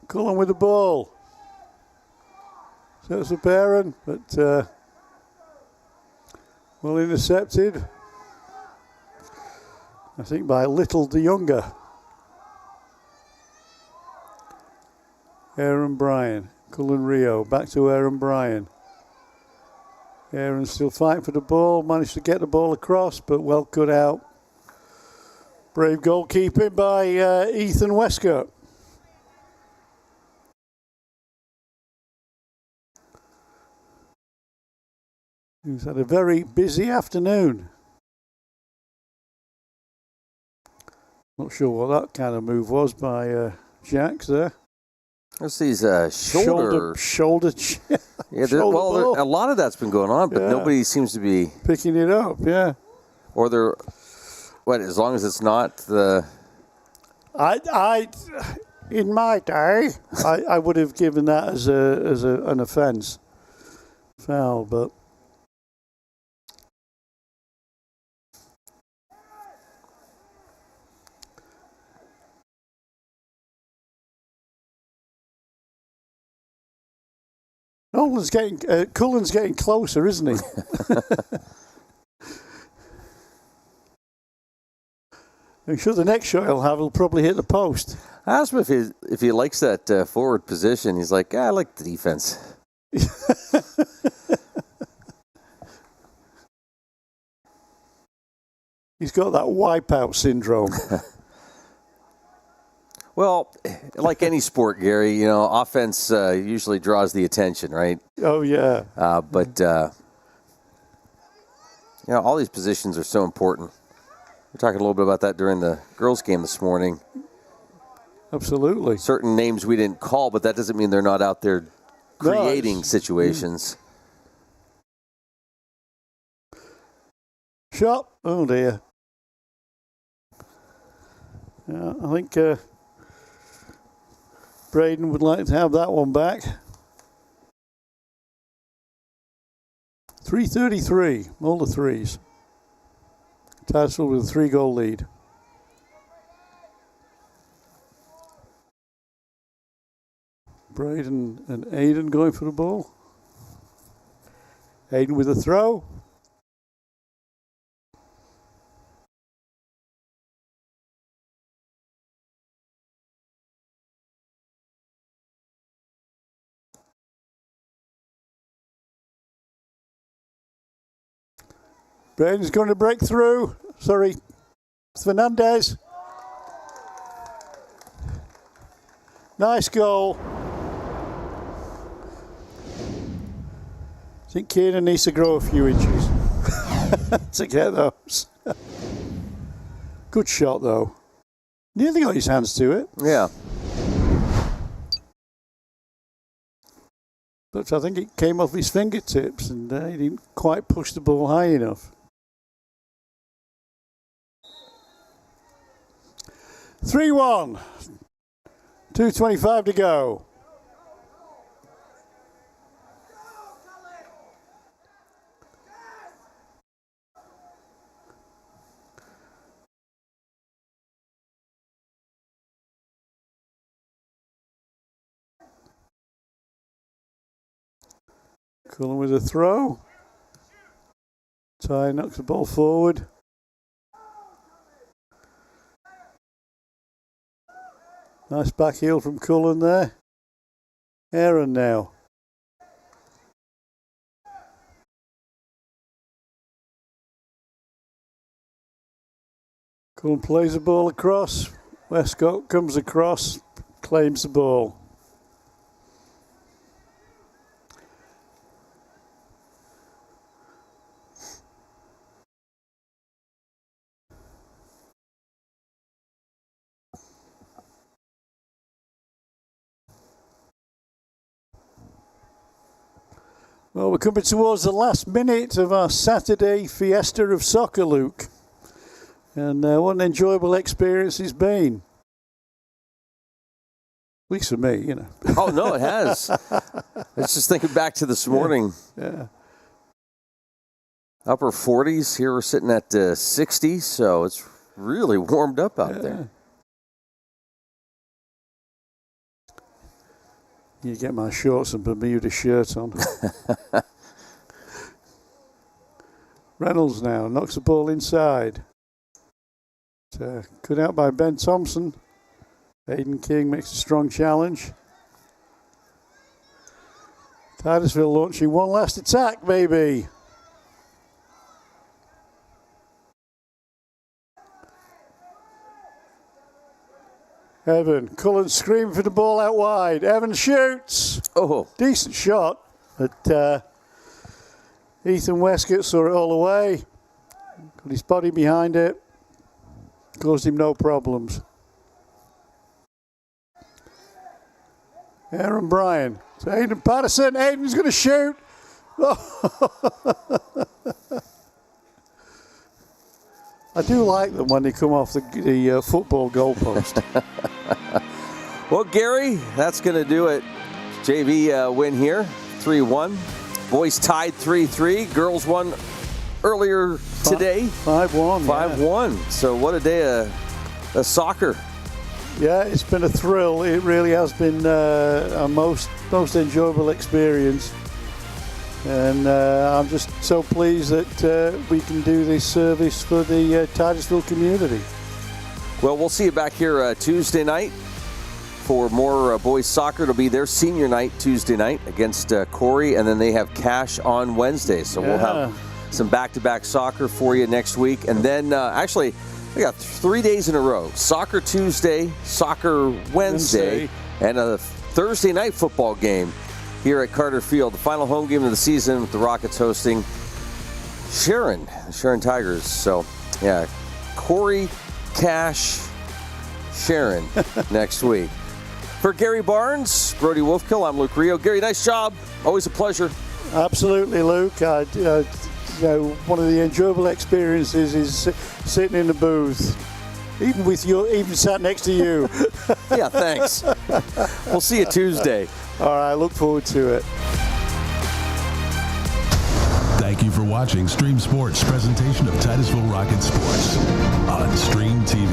Speaker 14: Cullen with the ball. So it's up Aaron, but well intercepted. I think by Little de Younger. Aaron Bryan. Cullen Rio. Back to Aaron Bryan. Aaron still fighting for the ball. Managed to get the ball across, but well cut out. Brave goalkeeping by Ethan Westcott. He's had a very busy afternoon. Not sure what that kind of move was by Jacks there.
Speaker 2: Let's see, his shoulder. Yeah, a lot of that's been going on, but nobody seems to be
Speaker 14: picking it up. Yeah.
Speaker 2: Or they're as long as it's not the.
Speaker 14: I in my day, I would have given that as an offence, foul, but. Cullen's getting closer, isn't he? I'm sure the next shot he'll probably hit the post.
Speaker 2: I asked him if he likes that forward position. He's like, I like the defense.
Speaker 14: He's got that wipeout syndrome.
Speaker 2: Well, like any sport, Gary, offense usually draws the attention, right?
Speaker 14: Oh, yeah.
Speaker 2: But all these positions are so important. We were talking a little bit about that during the girls' game this morning.
Speaker 14: Absolutely.
Speaker 2: Certain names we didn't call, but that doesn't mean they're not out there creating situations.
Speaker 14: Shot. Oh, dear. Yeah, I think Braden would like to have that one back. 3:33, all the threes. Titusville with a 3-goal lead. Braden and Aiden going for the ball. Aiden with a throw. Braden's going to break through. Sorry, Fernandez. Nice goal. I think Keenan needs to grow a few inches to get those. Good shot, though. Nearly got his hands to it.
Speaker 2: Yeah.
Speaker 14: But I think it came off his fingertips and he didn't quite push the ball high enough. 3-1. 2:25 to go. Cullen with a throw. Ty knocks the ball forward. Nice back heel from Cullen there. Aaron now. Cullen plays the ball across. Westcott comes across, claims the ball. Well, we're coming towards the last minute of our Saturday Fiesta of Soccer, Luke. And what an enjoyable experience it's been. At least for me, you know.
Speaker 2: Oh, no, it has. I was just thinking back to this morning.
Speaker 14: Yeah.
Speaker 2: Upper 40s. Here we're sitting at 60, so it's really warmed up out there.
Speaker 14: You get my shorts and Bermuda shirt on. Reynolds now knocks the ball inside. Cut out by Ben Thompson. Aiden King makes a strong challenge. Titusville launching one last attack, baby. Evan, Cullen screaming for the ball out wide. Evan shoots.
Speaker 2: Oh.
Speaker 14: Decent shot. But Ethan Westcott saw it all the way. Got his body behind it. Caused him no problems. Aaron Bryan. To Aiden Patterson. Aiden's going to shoot. I do like them when they come off the football goalpost.
Speaker 2: Well, Gary, that's going to do it. JV win here, 3-1. Boys tied 3-3. Girls won earlier today.
Speaker 14: 5-1.
Speaker 2: 5-1. Yeah. So what a day of soccer.
Speaker 14: Yeah, it's been a thrill. It really has been a most enjoyable experience. And I'm just so pleased that we can do this service for the Titusville community.
Speaker 2: Well, we'll see you back here Tuesday night for more boys soccer. It'll be their senior night Tuesday night against Corey, and then they have Cash on Wednesday. So we'll have some back-to-back soccer for you next week. And then actually, we got 3 days in a row. Soccer Tuesday, Soccer Wednesday, and a Thursday night football game here at Carter Field. The final home game of the season with the Rockets hosting Sharon Tigers. So, yeah, Corey, Cash, Sharon next week. For Gary Barnes, Brody Wolfkill, I'm Luke Rio. Gary, nice job. Always a pleasure.
Speaker 14: Absolutely, Luke. One of the enjoyable experiences is sitting in the booth, even sat next to you.
Speaker 2: Yeah, thanks. We'll see you Tuesday.
Speaker 14: All right, look forward to it.
Speaker 1: Thank you for watching Stream Sports' presentation of Titusville Rocket Sports on Stream TV.